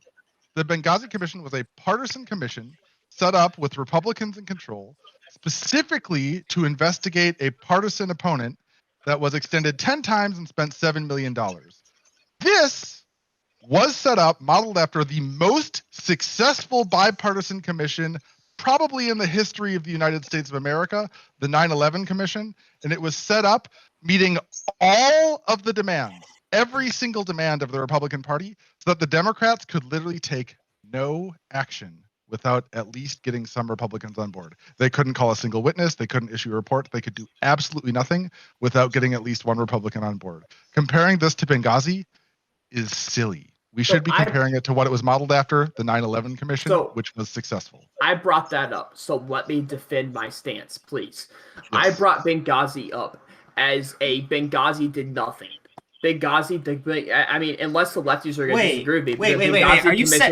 The Benghazi Commission was a partisan commission set up with Republicans in control, specifically to investigate a partisan opponent that was extended 10 times and spent $7 million. This was set up, modeled after the most successful bipartisan commission probably in the history of the United States of America, the 9/11 Commission, and it was set up meeting all of the demands every single demand of the Republican Party so that the Democrats could literally take no action without at least getting some Republicans on board. They couldn't call a single witness. They couldn't issue a report. They could do absolutely nothing without getting at least one Republican on board. Comparing this to Benghazi is silly. We should be comparing it to what it was modeled after, the 9/11 Commission, which was successful. I brought that up, so let me defend my stance, please. Yes. I brought Benghazi up as a Benghazi did nothing. Benghazi did, I mean, unless the lefties are going to disagree with me. Wait.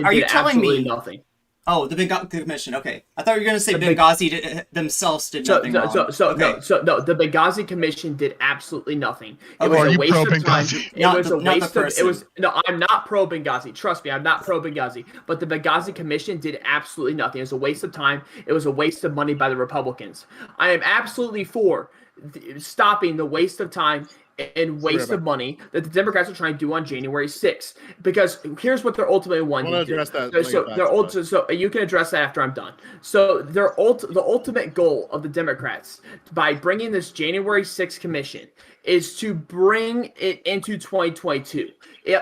Are you telling me nothing? Oh, the Benghazi Commission. Okay, I thought you were going to say Benghazi themselves did nothing wrong. No, the Benghazi Commission did absolutely nothing. It was a waste of time. No, I'm not pro Benghazi. Trust me, I'm not pro Benghazi. But the Benghazi Commission did absolutely nothing. It was a waste of time. It was a waste of money by the Republicans. I am absolutely for stopping the waste of time and waste of money that the Democrats are trying to do on January 6th. Because here's what they're ultimately wanting to do. So you can address that after I'm done. So the ultimate goal of the Democrats by bringing this January 6th commission is to bring it into 2022.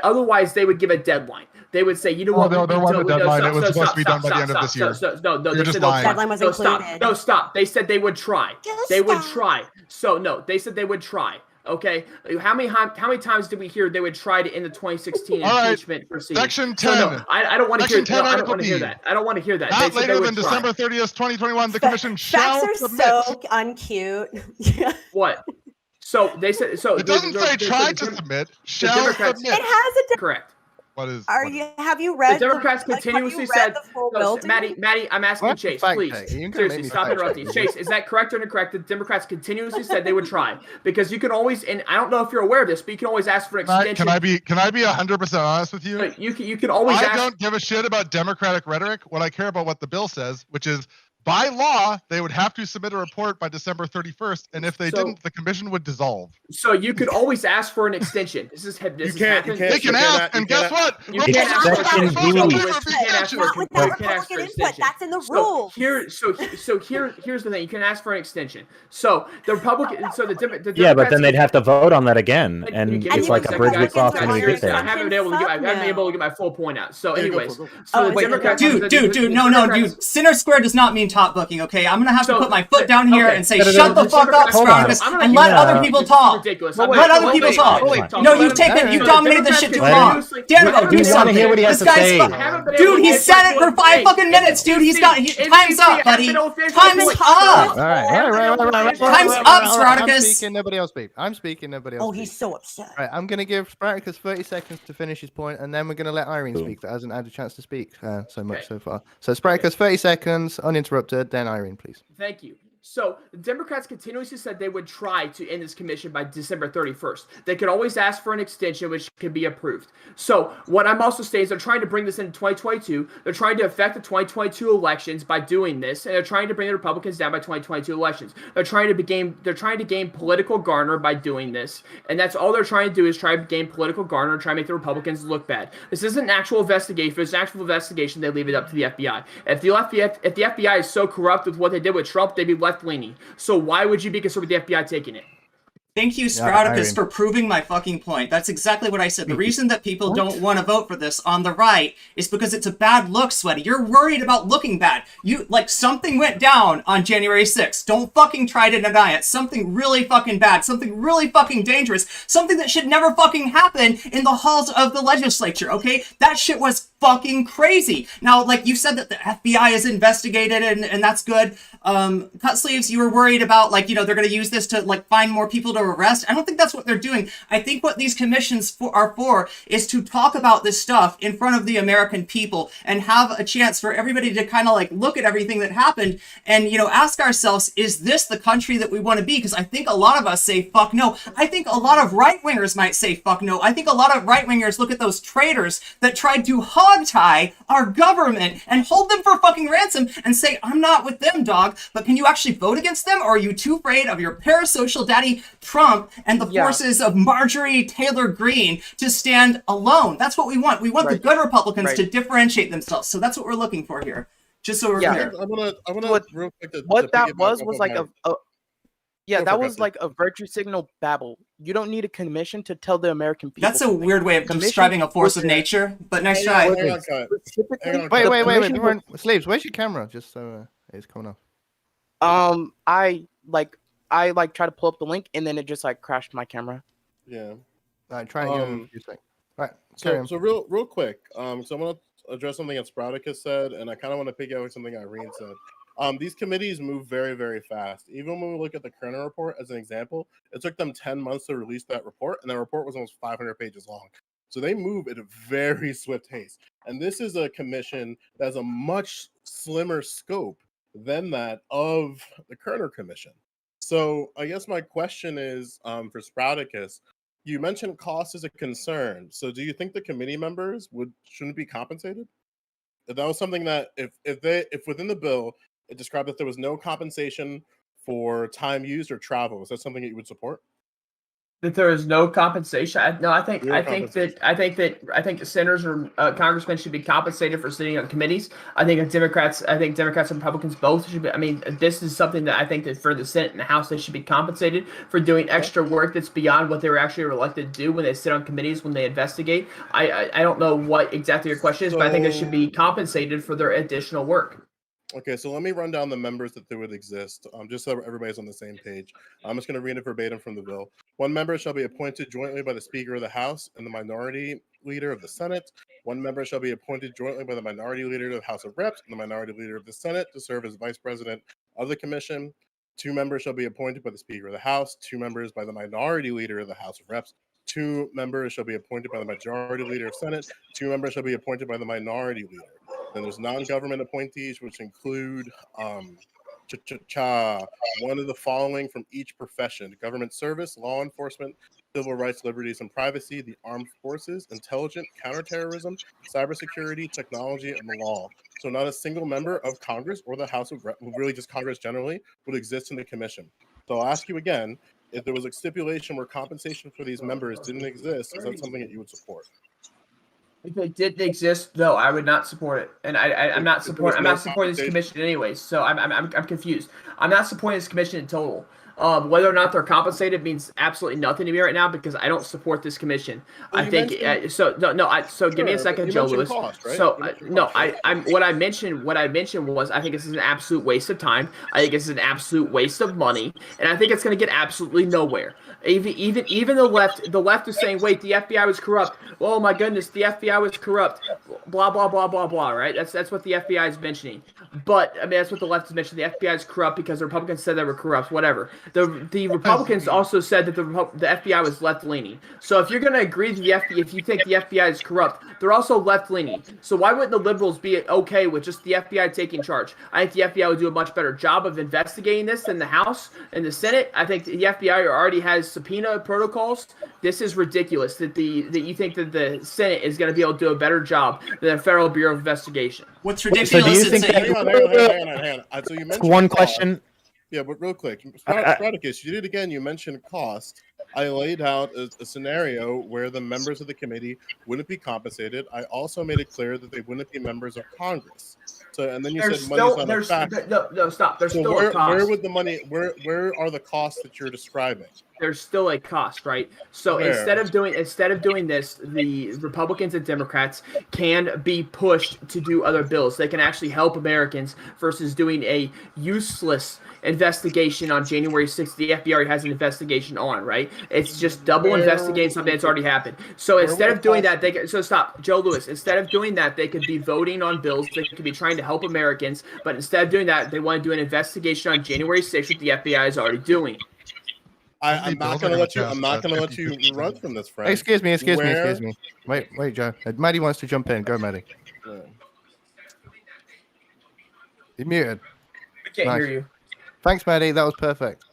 Otherwise, they would give a deadline. They would say, you know what? There was a deadline. It was supposed to be done by the end of this year. You're just lying. Deadline was included. Stop. They said they would try. Would try. So no, they said they would try. Okay, how many times did we hear they would try to end the 2016 impeachment proceedings? Section 10. So no, I don't want to hear that. I don't want to hear that. I don't want to hear that. Not later than December 30th, 2021, the commission shall submit. Facts are so uncute. What? So they said. So it doesn't say try to submit. Shall submit. It has a correct. Have you read? The Democrats continuously said, Maddie, I'm asking Chase, please. Seriously, stop interrupting. Chase, is that correct or incorrect? The Democrats continuously said they would try. Because you can always, and I don't know if you're aware of this, but you can always ask for extension. Can I be 100% honest with you? You can always ask. I don't give a shit about Democratic rhetoric. What I care about what the bill says, which is, by law, they would have to submit a report by December 31st, and if they didn't, the commission would dissolve. So you could always ask for an extension. This is happened. They can ask, and guess what? You can't ask for an extension. That's in the rules. Here's the thing. You can ask for an extension. So the Republican, the Democrats. Yeah, but then they'd have to vote on that again, and it's like a bridge we cross when we get there. I haven't been able to get my full point out. So, anyways, so the Democrats. Dude, no, dude. Center square does not mean top booking, okay? I'm gonna have to put my foot down here and say, shut the fuck up, Sprouticus, and let other people talk. Let other people talk. No, you've dominated this shit too long. Danabo, do something. Hear what he has to say. Dude, he said it for 5 fucking minutes, dude. Time's up, buddy. Time's up. All right. Time's up, Sprouticus. Nobody else speak. I'm speaking. Nobody else. Oh, he's so upset. All right, I'm gonna give Sprouticus 30 seconds to finish his point, and then we're gonna let Irene speak. That hasn't had a chance to speak so much so far. So Sprouticus, 30 seconds, uninterrupted. Then Irene, please. Thank you. So the Democrats continuously said they would try to end this commission by December 31st. They could always ask for an extension, which could be approved. So what I'm also saying is they're trying to bring this into 2022. They're trying to affect the 2022 elections by doing this, and they're trying to bring the Republicans down by 2022 elections. They're trying to gain political garner by doing this, and that's all they're trying to do is try to gain political garner and try to make the Republicans look bad. This isn't an actual investigation. If it's an actual investigation, they leave it up to the FBI. If the FBI is so corrupt with what they did with Trump, they'd be left-leaning. So why would you be concerned with the FBI taking it? Thank you, Sprouticus, for proving my fucking point. That's exactly what I said. The reason that people don't want to vote for this on the right is because it's a bad look, Sweaty. You're worried about looking bad. Something went down on January 6th. Don't fucking try to deny it. Something really fucking bad. Something really fucking dangerous. Something that should never fucking happen in the halls of the legislature, okay? That shit was fucking crazy. Now, like you said that the FBI is investigated and that's good. Cut Sleeves, you were worried about, they're going to use this to, find more people to arrest. I don't think that's what they're doing. I think what these commissions are for is to talk about this stuff in front of the American people and have a chance for everybody to kind of look at everything that happened and, ask ourselves, is this the country that we want to be? Because I think a lot of us say fuck no. I think a lot of right-wingers might say fuck no. I think a lot of right-wingers look at those traitors that tried to hogtie our government and hold them for fucking ransom and say, I'm not with them, dog. But can you actually vote against them? Or are you too afraid of your parasocial daddy Trump and the forces of Marjorie Taylor Greene to stand alone? That's what we want. We want the good Republicans to differentiate themselves. So that's what we're looking for here. Just so we're clear. I want to real quick. What that was like Yeah, Go that for it, was Gutsy. like a virtue signal babble. You don't need a commission to tell the American people. That's a something. weird way of Commission describing a force of was- nature, but nice Hang try. on, hang on, cut. Specifically, Hang on, Wait, the wait, wait, wait. commission Everyone, Sleeves, where's your camera? Just so it's coming off. I try to pull up the link and then it just like crashed my camera. Yeah. All right, try it again in a few seconds. Right, carry So, on. so real quick. So I'm gonna address something that Sprouticus said, and I kind of want to pick out something Irene said. These committees move very, very fast. Even when we look at the Kerner report as an example, it took them 10 months to release that report, and that report was almost 500 pages long. So they move at a very swift pace. And this is a commission that has a much slimmer scope than that of the Kerner Commission. So I guess my question is for Sprouticus, you mentioned cost is a concern. So do you think the committee members shouldn't be compensated? If that was something that if within the bill it described that there was no compensation for time used or travel, is that something that you would support? That there is no compensation. I think Zero compensation. the senators or congressmen should be compensated for sitting on committees. I think Democrats and Republicans both should be. I mean, this is something that I think that for the Senate and the House they should be compensated for doing extra work that's beyond what they were actually elected to do when they sit on committees when they investigate. I don't know what exactly your question is, but I think they should be compensated for their additional work. Okay, so let me run down the members that there would exist, just so everybody's on the same page. I'm just going to read it verbatim from the bill. One member shall be appointed jointly by the Speaker of the House and the Minority Leader of the Senate. One member shall be appointed jointly by the Minority Leader of the House of Reps and the Minority Leader of the Senate to serve as Vice President of the Commission. Two members shall be appointed by the Speaker of the House. Two members by the Minority Leader of the House of Reps. Two members shall be appointed by the Majority Leader of Senate. Two members shall be appointed by the Minority Leader. Then there's non-government appointees, which include one of the following from each profession: government service, law enforcement, civil rights, liberties, and privacy, the armed forces, intelligence, counterterrorism, cybersecurity, technology, and the law. So not a single member of Congress or the House of Reps, really just Congress generally, would exist in the commission. So I'll ask you again, if there was a stipulation where compensation for these members didn't exist, is that something that you would support? If it didn't exist, no, I would not support it, and I'm not supporting this commission anyways. So I'm confused. I'm not supporting this commission in total. Whether or not they're compensated means absolutely nothing to me right now because I don't support this commission. Well, I think so. Give me a second, J0e Lewis. Cost, right? So what I mentioned was I think this is an absolute waste of time. I think this is an absolute waste of money, and I think it's going to get absolutely nowhere. Even the left is saying, wait, the FBI was corrupt. Oh my goodness, the FBI was corrupt. Blah blah blah blah blah. Right? That's what the FBI is mentioning. But I mean, that's what the left is mentioning. The FBI is corrupt because the Republicans said they were corrupt. Whatever. The Republicans also said that the FBI was left leaning. So if you're going to agree to the FBI, if you think the FBI is corrupt, they're also left leaning. So why wouldn't the liberals be okay with just the FBI taking charge? I think the FBI would do a much better job of investigating this than the House and the Senate. I think the FBI already has subpoena protocols. This is ridiculous that you think that the Senate is going to be able to do a better job than the Federal Bureau of Investigation. What's So ridiculous do you is think that Hang on. So you mentioned one cost. question? Yeah, but real quick, Spartacus, you did again. You mentioned cost. I laid out a scenario where the members of the committee wouldn't be compensated. I also made it clear that they wouldn't be members of Congress. So, and then you said money's not a factor. No, stop. There's So still a cost. where would the money? Where are the costs that you're describing? There's still a cost, right? So Where? instead of doing this, the Republicans and Democrats can be pushed to do other bills. They can actually help Americans versus doing a useless investigation on January 6th. The FBI already has an investigation on, right? It's just double investigating something that's already happened. So instead of doing that, stop, J0e Lewis. Instead of doing that, they could be voting on bills. They could be trying to help Americans. But instead of doing that, they want to do an investigation on January 6th, which the FBI is already doing. I'm not going to let you. I'm not going to let you run from this, friend. Excuse me. Wait, Joe. Maddie wants to jump in. Go, Maddie. Yeah. You're muted. I can't Nice. hear you. Thanks, Maddie. That was perfect.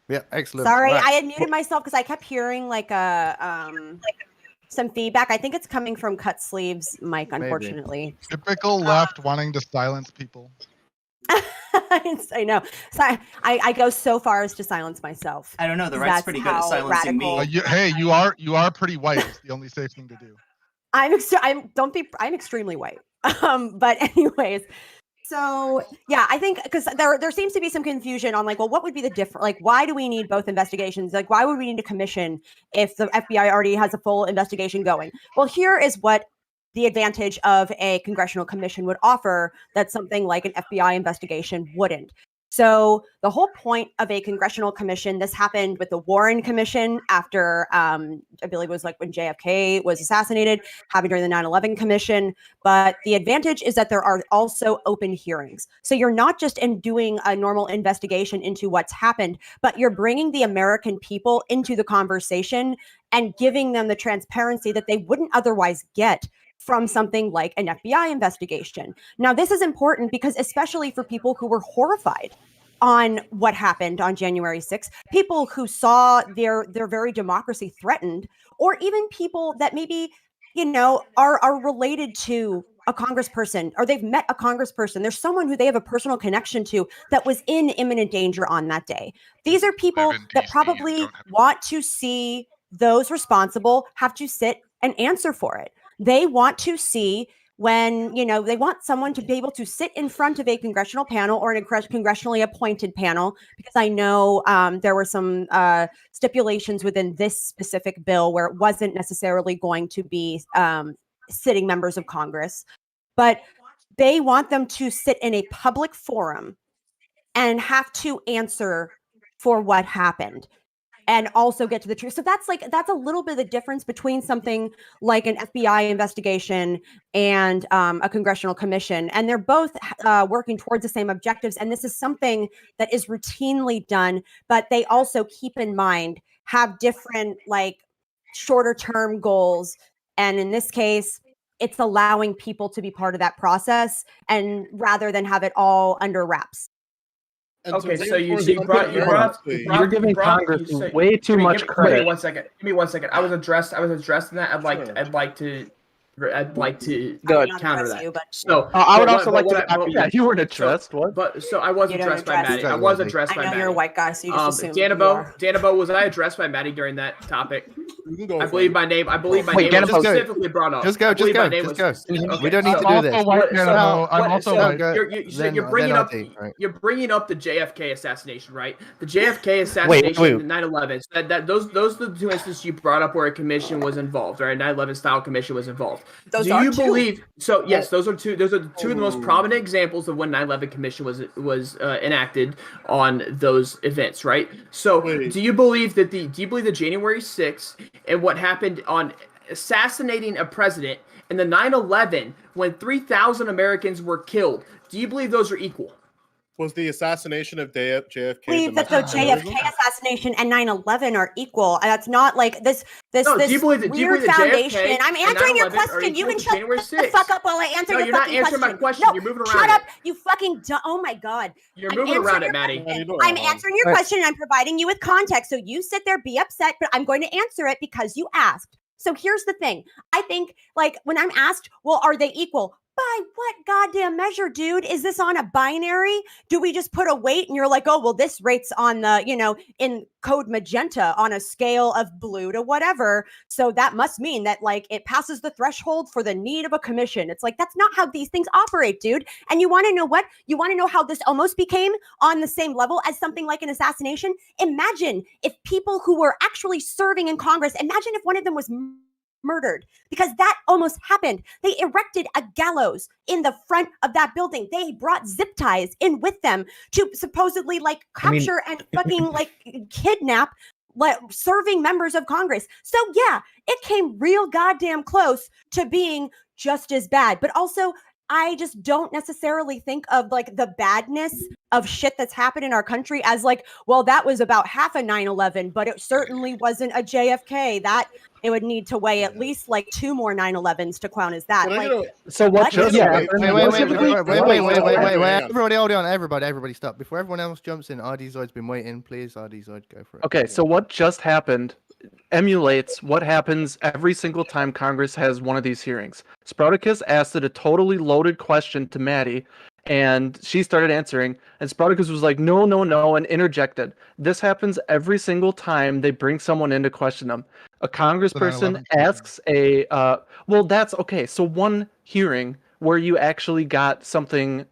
Yeah, excellent. Sorry, Right. I had muted myself because I kept hearing like some feedback. I think it's coming from Cut Sleeves' mic, unfortunately. Typical left wanting to silence people. I know. So I go so far as to silence myself. I don't know. The right's That's pretty good at how silencing me. radical- You are pretty white. It's the only safe thing to do. I'm extremely white. But anyways, So yeah, I think because there seems to be some confusion on like, well, what would be the difference? Like, why do we need both investigations? Like, why would we need a commission if the FBI already has a full investigation going? Well, here is what the advantage of a congressional commission would offer that something like an FBI investigation wouldn't. So the whole point of a congressional commission, this happened with the Warren Commission after, I believe it was like when JFK was assassinated, happened during the 9/11 Commission. But the advantage is that there are also open hearings. So you're not just doing a normal investigation into what's happened, but you're bringing the American people into the conversation and giving them the transparency that they wouldn't otherwise get from something like an FBI investigation. Now, this is important because especially for people who were horrified on what happened on January 6th, people who saw their very democracy threatened, or even people that maybe, you know, are related to a congressperson, or they've met a congressperson. There's someone who they have a personal connection to that was in imminent danger on that day. These are people that probably want to see those responsible have to sit and answer for it. They want to see when, you know, they want someone to be able to sit in front of a congressional panel or a congressionally appointed panel, because I know there were some stipulations within this specific bill where it wasn't necessarily going to be sitting members of Congress, but they want them to sit in a public forum and have to answer for what happened and also get to the truth. So that's a little bit of the difference between something like an FBI investigation and a congressional commission. And they're both working towards the same objectives. And this is something that is routinely done, but they also keep in mind, have different like shorter term goals. And in this case, it's allowing people to be part of that process and rather than have it all under wraps. Okay, so you're giving Congress way too much credit. Give me one second. I was addressed in that. I'd like to counter that. So I would also like to. Yeah, you weren't addressed. What? But so I was addressed by Maddie. I was addressed by Maddie. You're a white guy, so you just assume. Danabo, was I addressed by Maddie during that topic? I believe my name was specifically brought up. Just go. We don't need to do this. I'm also white. You're bringing up the JFK assassination, right? The JFK assassination, 9/11. So those are the two instances you brought up where a commission was involved, or a 9/11 style commission was involved. Those are two of the most prominent examples of when 9/11 commission was enacted on those events, right? So do you believe the January 6th and what happened on assassinating a president and the 9/11 when 3,000 Americans were killed, do you believe those are equal? Was the assassination of JFK? I believe that the JFK assassination and 9/11 are equal. And that's not like this weird foundation. I'm answering your question. You can shut the fuck up while I answer your fucking question. No, you're not answering my question. You're moving around. Shut up, you fucking oh my God. You're moving around it, Maddie. I'm answering your question and I'm providing you with context. So you sit there, be upset, but I'm going to answer it because you asked. So here's the thing. I think like when I'm asked, well, are they equal? By what goddamn measure, dude? Is this on a binary? Do we just put a weight and you're like, oh, well, this rate's on the, in code magenta on a scale of blue to whatever. So that must mean that like it passes the threshold for the need of a commission. It's like, that's not how these things operate, dude. And you want to know what? You want to know how this almost became on the same level as something like an assassination? Imagine if people who were actually serving in Congress, imagine if one of them was murdered, because that almost happened. They erected a gallows in the front of that building. They brought zip ties in with them to supposedly like capture and fucking like kidnap like serving members of Congress. So yeah, it came real goddamn close to being just as bad. But also, I just don't necessarily think of like the badness of shit that's happened in our country as like, well, that was about half a 9/11, but it certainly wasn't a JFK. That it would need to weigh at least like 2 more 9/11s to count as that. So what? Wait. Everybody hold on. Everybody stop. Before everyone else jumps in, RD-Zoid's been waiting. Please, RD-Zoid, go for it. Okay, so what just happened emulates what happens every single time Congress has one of these hearings. Sprouticus asked it a totally loaded question to Maddie, and she started answering, and Sprouticus was like, no, and interjected. This happens every single time they bring someone in to question them. A congressperson asks well, that's okay. So one hearing where you actually got something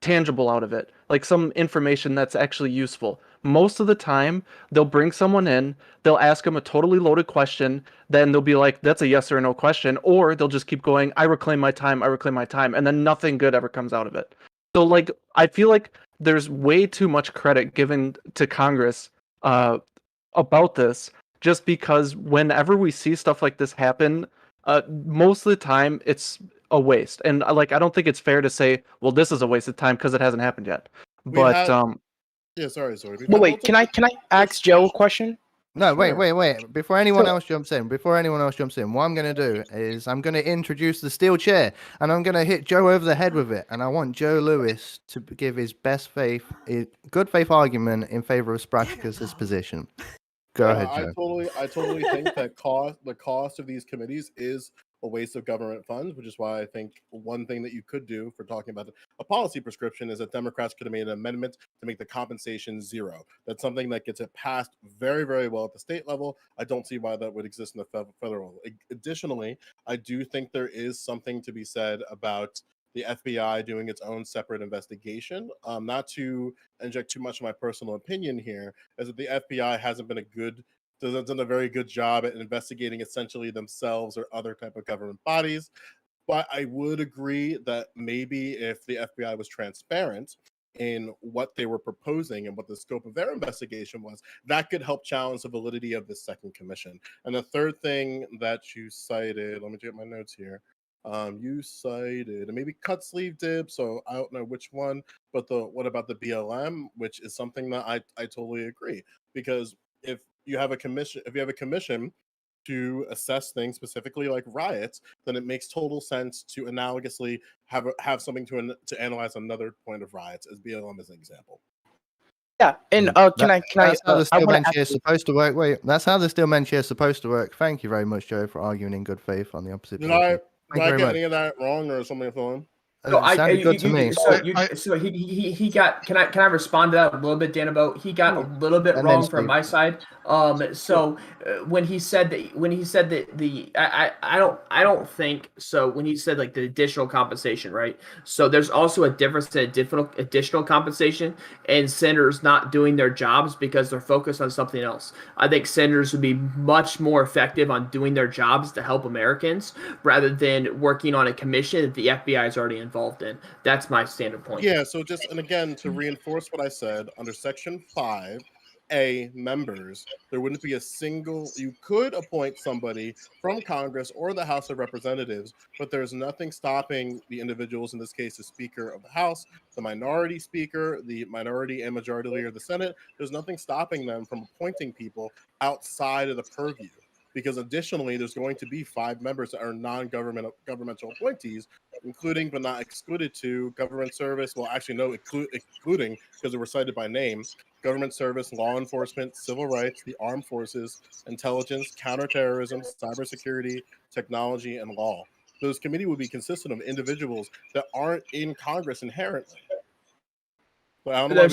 tangible out of it, like some information that's actually useful. Most of the time, they'll bring someone in, they'll ask them a totally loaded question, then they'll be like, that's a yes or no question, or they'll just keep going, I reclaim my time, and then nothing good ever comes out of it. So, like, I feel like there's way too much credit given to Congress about this, just because whenever we see stuff like this happen, most of the time it's a waste. And like, I don't think it's fair to say, well, this is a waste of time because it hasn't happened yet. But yeah, sorry. But wait, can I ask Joe a question? No, Sure. wait. Before anyone else jumps in, what I'm going to do is I'm going to introduce the steel chair, and I'm going to hit Joe over the head with it. And I want J0e Lewis to give his good faith argument in favor of Sprouticus' position. Go ahead, Joe. I totally think that the cost of these committees is a waste of government funds, which is why I think one thing that you could do for talking about a policy prescription is that Democrats could have made an amendment to make the compensation zero. That's something that gets it passed very, very well at the state level. I don't see why that would exist in the federal level. Additionally, I do think there is something to be said about the FBI doing its own separate investigation. Not to inject too much of my personal opinion here, is that the FBI hasn't done a very good job at investigating essentially themselves or other type of government bodies. But I would agree that maybe if the FBI was transparent in what they were proposing and what the scope of their investigation was, that could help challenge the validity of this second commission. And the third thing that you cited, let me get my notes here. You cited, and maybe Cutsleeve did, so I don't know which one, but what about the BLM, which is something that I totally agree, because if you have a commission to assess things specifically like riots, then it makes total sense to analogously have something to analyze another point of riots, as BLM as an example. Yeah, and That's how the steel bench is supposed to work. Wait, that's how the steel bench is supposed to work. Thank you very much, Joe, for arguing in good faith on the opposite. Did I get any of that wrong or something wrong? No, sounded good to me. So he got. Can I respond to that a little bit, Danabo? He got a little bit wrong from my side. So when he said that I don't think so. When he said like the additional compensation, right? So there's also a difference in additional compensation and senators not doing their jobs because they're focused on something else. I think senators would be much more effective on doing their jobs to help Americans rather than working on a commission that the FBI is already involved in. That's my standard point. Yeah, so and again, to reinforce what I said, under Section 5A members, there wouldn't be you could appoint somebody from Congress or the House of Representatives, but there's nothing stopping the individuals, in this case, the Speaker of the House, the minority Speaker, the minority and majority leader of the Senate, there's nothing stopping them from appointing people outside of the purview. Because additionally, there's going to be 5 members that are non-governmental appointees, including but not excluded to government service. Well, actually, no, including because they were cited by name: government service, law enforcement, civil rights, the armed forces, intelligence, counterterrorism, cybersecurity, technology, and law. Those committee would be consistent of individuals that aren't in Congress inherently. But I don't know.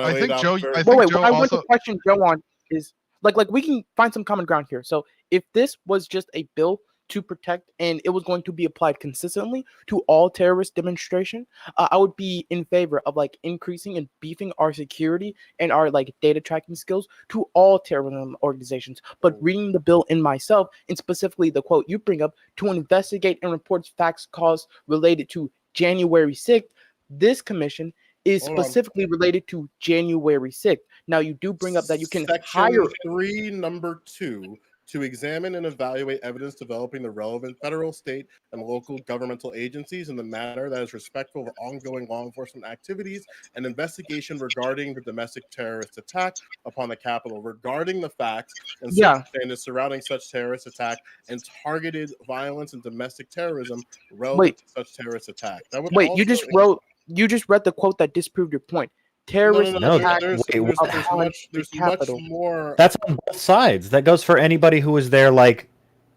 I think Joe I want also to question Joe on is like we can find some common ground here. So if this was just a bill to protect and it was going to be applied consistently to all terrorist demonstration, I would be in favor of like increasing and beefing our security and our like data tracking skills to all terrorism organizations. But reading the bill in myself, and specifically the quote you bring up, to investigate and report facts cause related to January 6th, this commission is specifically related to January 6th. Now, you do bring up that you can hire 3, number 2, to examine and evaluate evidence developing the relevant federal, state, and local governmental agencies in the manner that is respectful of ongoing law enforcement activities and investigation regarding the domestic terrorist attack upon the Capitol, regarding the facts and circumstances surrounding such terrorist attack and targeted violence and domestic terrorism relevant to such terrorist attack. That would you just read the quote that disproved your point. Terrorist attack. There's much more. That's on both sides. That goes for anybody who was there, like,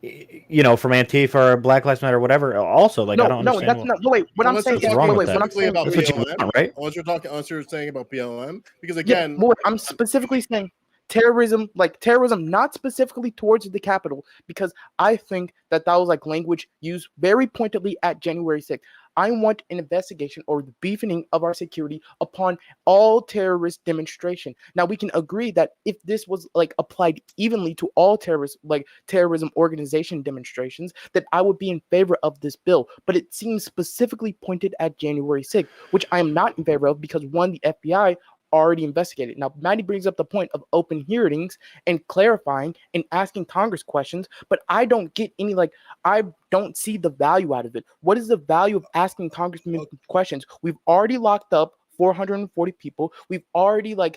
you know, from Antifa or Black Lives Matter or whatever. Also, like, I don't understand. That's not. No, wait. What I'm saying is wrong wait. What I'm saying about BLM, right? Unless you're saying about BLM, because again, I'm specifically saying terrorism, not specifically towards the Capitol, because I think that was like language used very pointedly at January 6th. I want an investigation or the beefing of our security upon all terrorist demonstration. Now we can agree that if this was like applied evenly to all terrorism organization demonstrations, that I would be in favor of this bill. But it seems specifically pointed at January 6th, which I am not in favor of because one, the FBI already investigated. Now, Maddie brings up the point of open hearings and clarifying and asking Congress questions, but I don't get any, I don't see the value out of it. What is the value of asking congressmen questions? We've already locked up 440 people. We've already I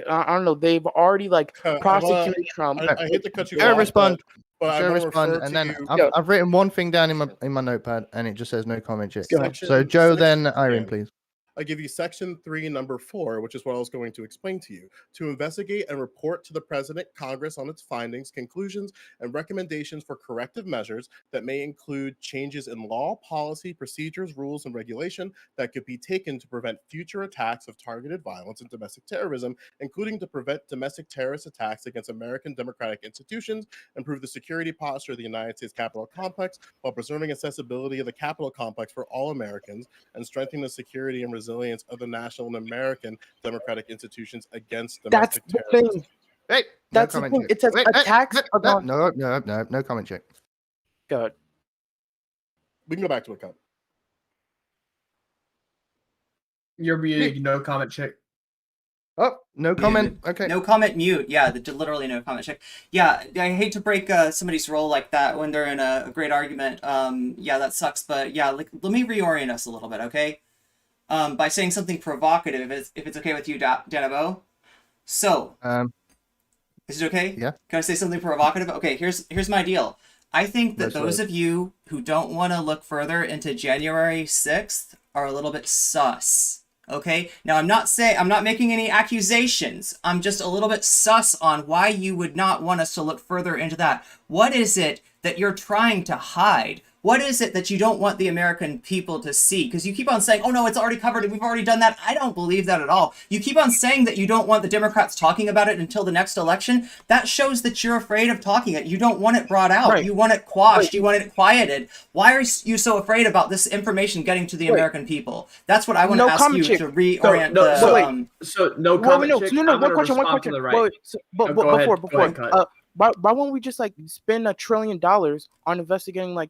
don't know, they've already prosecuted Trump. I hate to cut you Joe, off, respond. but Joe, I respond, and then I've written one thing down in my notepad, and it just says no comment check. So Joe, then Irene, please. I give you section 3, number 4, which is what I was going to explain to you, to investigate and report to the President, Congress on its findings, conclusions, and recommendations for corrective measures that may include changes in law, policy, procedures, rules, and regulation that could be taken to prevent future attacks of targeted violence and domestic terrorism, including to prevent domestic terrorist attacks against American democratic institutions, improve the security posture of the United States Capitol complex while preserving accessibility of the Capitol complex for all Americans, and strengthening the security and resilience of the national and American democratic institutions against domestic terrorism. Hey, that's the thing. It says attacks. No comment check. Go ahead. We can go back to a cut. You're muted. No comment check. Oh, no comment. Okay. No comment mute. Yeah, literally no comment check. Yeah, I hate to break somebody's role like that when they're in a great argument. Yeah, that sucks. But yeah, let me reorient us a little bit, okay? By saying something provocative, if it's okay with you, Danabo. So, is it okay? Yeah. Can I say something provocative? Okay, here's my deal. I think that those of you who don't want to look further into January 6th are a little bit sus. Okay? Now, I'm not making any accusations. I'm just a little bit sus on why you would not want us to look further into that. What is it that you're trying to hide? What is it that you don't want the American people to see? Because you keep on saying, oh no, it's already covered and we've already done that. I don't believe that at all. You keep on saying that you don't want the Democrats talking about it until the next election. That shows that you're afraid of talking it. You don't want it brought out. Right. You want it quashed. Right. You want it quieted. Why are you so afraid about this information getting to the American people? That's what I want to ask you to reorient no comment. One question. Before. Why won't we just spend $1 trillion on investigating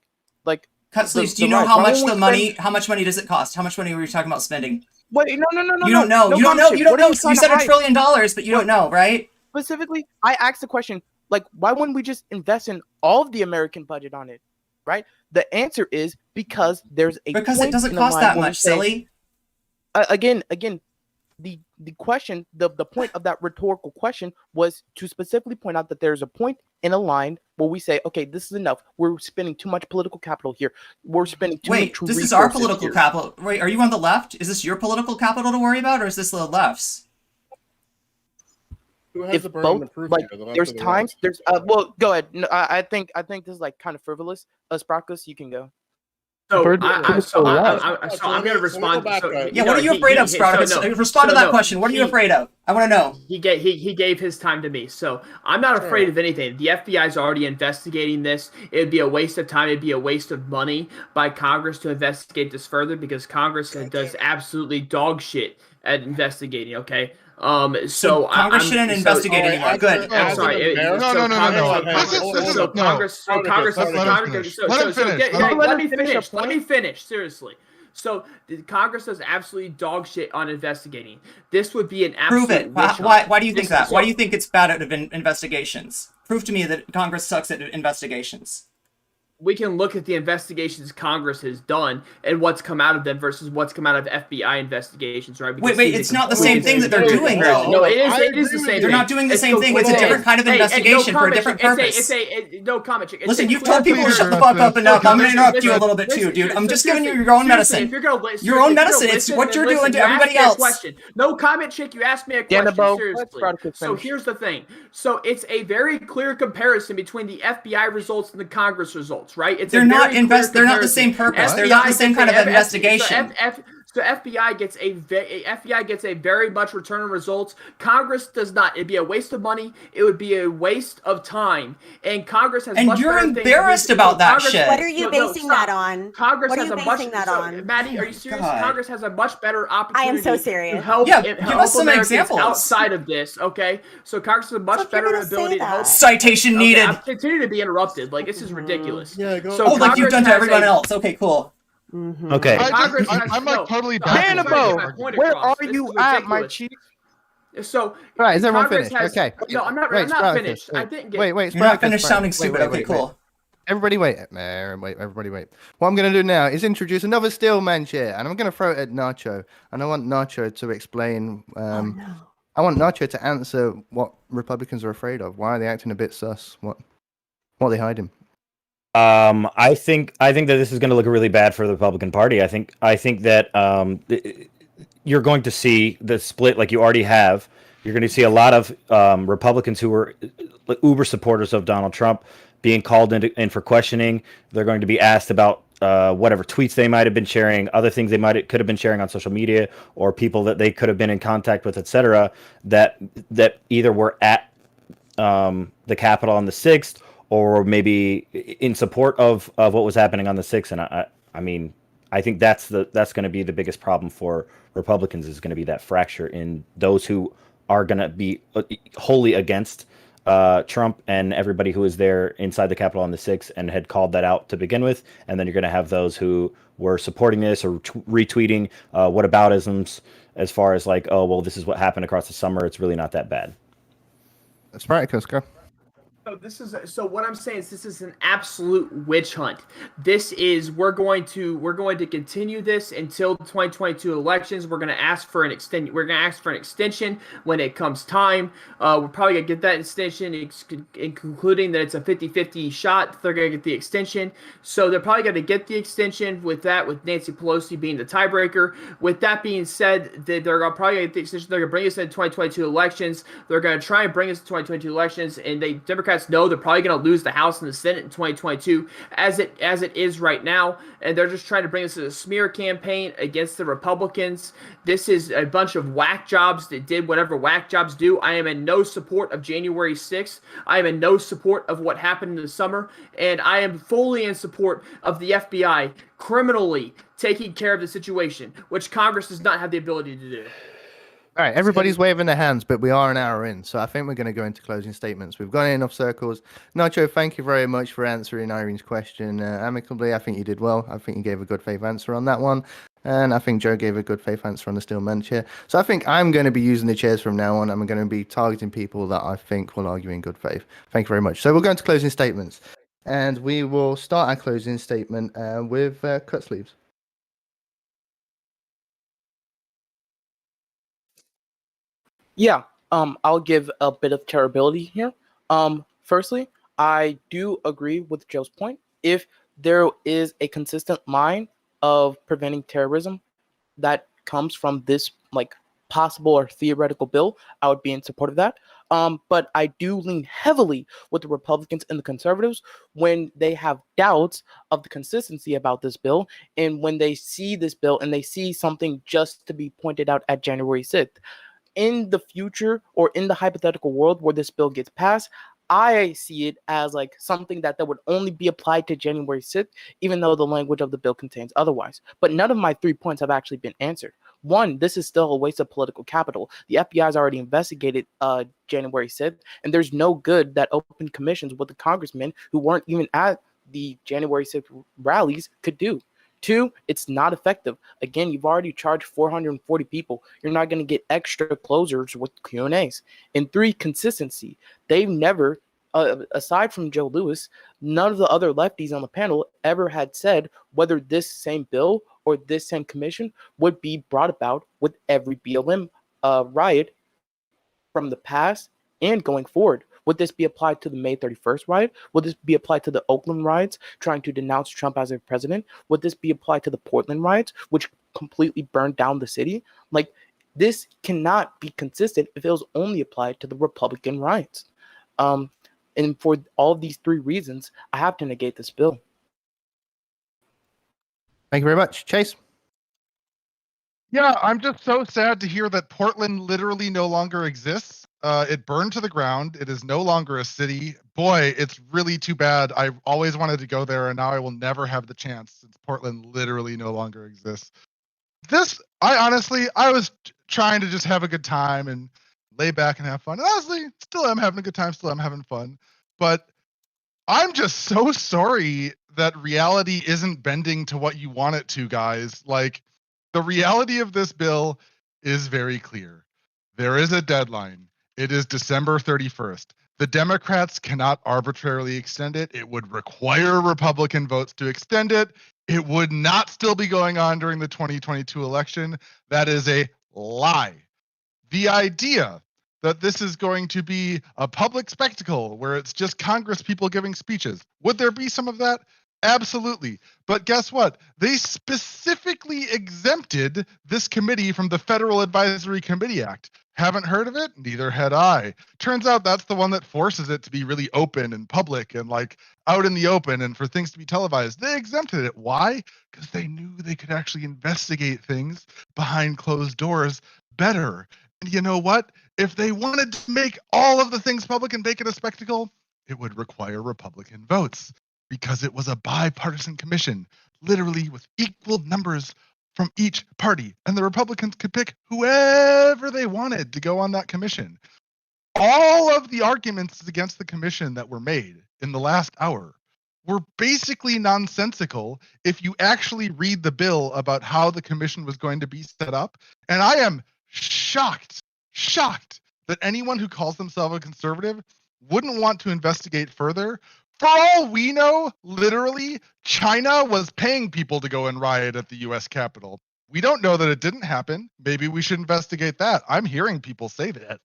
Cut sleeves, do you know how much money does it cost? How much money were you talking about spending? Wait, no. You don't know. You don't know. You said $1 trillion, but you don't know, right? Specifically, I asked the question, why wouldn't we just invest in all of the American budget on it, right? The answer is because there's a because it doesn't cost that much, silly. Again, the question, the point of that rhetorical question was to specifically point out that there's a point in a line where we say, okay, this is enough. We're spending too much political capital here. We're spending too much resources. Wait, this is our political capital. Wait, are you on the left? Is this your political capital to worry about, or is this the left's? Who has if the burden both, of proof like, here? there's times, there's well, go ahead. No, I think this is kind of frivolous. Sproutkus, you can go. So I'm going to respond. What are you afraid of, Sproutkus? Respond to that question. What are you afraid of? I want to know. He gave his time to me, so I'm not afraid of anything. The FBI is already investigating this. It'd be a waste of time. It'd be a waste of money by Congress to investigate this further because Congress does absolutely dog shit at investigating. Okay. So Congress shouldn't investigate anymore. Good. I'm sorry. No. Let me finish. Seriously. So the Congress does absolutely dog shit on investigating. This would be an absolute. Prove it. Why do you think that? Why do you think it's bad at investigations? Prove to me that Congress sucks at investigations. We can look at the investigations Congress has done and what's come out of them versus what's come out of FBI investigations, right? Wait, it's not the same thing that they're doing, though. No, it is the same thing. They're not doing the same thing. It's a different kind of investigation for a different purpose. No comment. Listen, you've told people to shut the fuck up enough. I'm going to interrupt you a little bit too, dude. I'm just giving you your own medicine. Your own medicine. It's what you're doing to everybody else. No comment, chick. You asked me a question. Seriously. So here's the thing. So it's a very clear comparison between the FBI results and the Congress results. Right? They're not the same purpose. They're not the same kind of investigation. So FBI gets FBI gets a very much return on results. Congress does not. It'd be a waste of money. It would be a waste of time. And Congress has And much you're better things to do. embarrassed about that Congress- shit. What are you No, basing stop. that on? Congress What are has you a much. basing that so, on? Maddie, Oh are you my serious? God. Congress has a much better I opportunity. am so serious. To help, Yeah, help give us some Americans examples. outside of this. Okay, so Congress has a much So if you're better gonna say ability to help. that- Citation Okay, needed. I'm continuing to be interrupted. Like this is ridiculous. Yeah, go. So Oh, like you've Congress done to has everyone a- else. Okay, cool. Mhm. Okay. Congress has, I'm like totally no, I'm baffled trying to by get this Danabo, my argument. point where across. are This you is at, my ridiculous. chief? So Right, is everyone Congress finished? has, Okay. No, I'm not. Wait, I'm not Spartacus, finished. I didn't get. Wait, You're not Spartacus, finished sounding Spartacus. stupid. Okay, cool. Everybody wait. Everybody wait. What I'm going to do now is introduce another Steelman chair, and I'm going to throw it at Nacho. And I want Nacho to explain. Oh no. I want Nacho to answer what Republicans are afraid of. Why are they acting a bit sus? What are they hiding? I think that this is going to look really bad for the Republican Party. I think that you're going to see the split like you already have. You're going to see a lot of Republicans who were uber supporters of Donald Trump being called in for questioning. They're going to be asked about whatever tweets they might have been sharing, other things they could have been sharing on social media, or people that they could have been in contact with, etc. That either were at the Capitol on the 6th, or maybe in support of what was happening on the 6th. And I mean, I think that's going to be the biggest problem for Republicans, is going to be that fracture in those who are going to be wholly against Trump and everybody who was there inside the Capitol on the 6th and had called that out to begin with. And then you're going to have those who were supporting this or retweeting whataboutisms as far as like, oh, well, this is what happened across the summer. It's really not that bad. Spartacus, go. So what I'm saying is this is an absolute witch hunt. We're going to continue this until the 2022 elections. We're going to ask for an extension when it comes time. We're probably going to get that extension, including that it's a 50-50 shot. They're going to get the extension. So they're probably going to get the extension with Nancy Pelosi being the tiebreaker. With that being said, they're probably going to get the extension. They're going to bring us in 2022 elections. They're going to try and bring us to 2022 elections, and Democrats know they're probably going to lose the House and the Senate in 2022 as it is right now, and they're just trying to bring us to a smear campaign against the Republicans. This is a bunch of whack jobs that did whatever whack jobs do. I am in no support of January 6th. I am in no support of what happened in the summer, and I am fully in support of the FBI criminally taking care of the situation, which Congress does not have the ability to do. All right, everybody's waving their hands, but we are an hour in, so I think we're going to go into closing statements. We've gone in enough circles. Nacho, thank you very much for answering Irene's question amicably. I think you did well. I think you gave a good faith answer on that one. And I think Joe gave a good faith answer on the Steelman chair. So I think I'm going to be using the chairs from now on. I'm going to be targeting people that I think will argue in good faith. Thank you very much. So we'll go into closing statements. And we will start our closing statement with cut sleeves. Yeah, I'll give a bit of terribility here. Firstly, I do agree with Joe's point. If there is a consistent line of preventing terrorism that comes from this like possible or theoretical bill, I would be in support of that. But I do lean heavily with the Republicans and the conservatives when they have doubts of the consistency about this bill, and when they see this bill and they see something just to be pointed out at January 6th. In the future, or in the hypothetical world where this bill gets passed, I see it as like something that would only be applied to January 6th, even though the language of the bill contains otherwise. But none of my 3 points have actually been answered. One, this is still a waste of political capital. The FBI has already investigated January 6th, and there's no good that open commissions with the congressmen who weren't even at the January 6th rallies could do. Two, it's not effective. Again, you've already charged 440 people. You're not going to get extra closers with Q&As. And three, consistency. They've never, aside from J0e Lewis, none of the other lefties on the panel ever had said whether this same bill or this same commission would be brought about with every BLM riot from the past and going forward. Would this be applied to the May 31st riot? Would this be applied to the Oakland riots trying to denounce Trump as a president? Would this be applied to the Portland riots, which completely burned down the city? Like, this cannot be consistent if it was only applied to the Republican riots. And for all of these three reasons, I have to negate this bill. Thank you very much. Chase? Yeah, I'm just so sad to hear that Portland literally no longer exists. It burned to the ground. It is no longer a city. Boy, it's really too bad. I always wanted to go there, and now I will never have the chance since Portland literally no longer exists. I was trying to just have a good time and lay back and have fun. And honestly, still am having a good time. Still am having fun. But I'm just so sorry that reality isn't bending to what you want it to, guys. Like, the reality of this bill is very clear. There is a deadline. It is December 31st. The Democrats cannot arbitrarily extend it. It would require Republican votes to extend it. It would not still be going on during the 2022 election. That is a lie. The idea that this is going to be a public spectacle where it's just Congress people giving speeches. Would there be some of that? Absolutely. But guess what? They specifically exempted this committee from the Federal Advisory Committee Act. Haven't heard of it? Neither had I. Turns out that's the one that forces it to be really open and public and like out in the open and for things to be televised. They exempted it. Why? Because they knew they could actually investigate things behind closed doors better. And you know what? If they wanted to make all of the things public and make it a spectacle, it would require Republican votes because it was a bipartisan commission, literally with equal numbers from each party. And the Republicans could pick whoever they wanted to go on that commission. All of the arguments against the commission that were made in the last hour were basically nonsensical if you actually read the bill about how the commission was going to be set up. And I am shocked that anyone who calls themselves a conservative wouldn't want to investigate further. For all we know, literally, China was paying people to go and riot at the US Capitol. We don't know that it didn't happen. Maybe we should investigate that. I'm hearing people say that,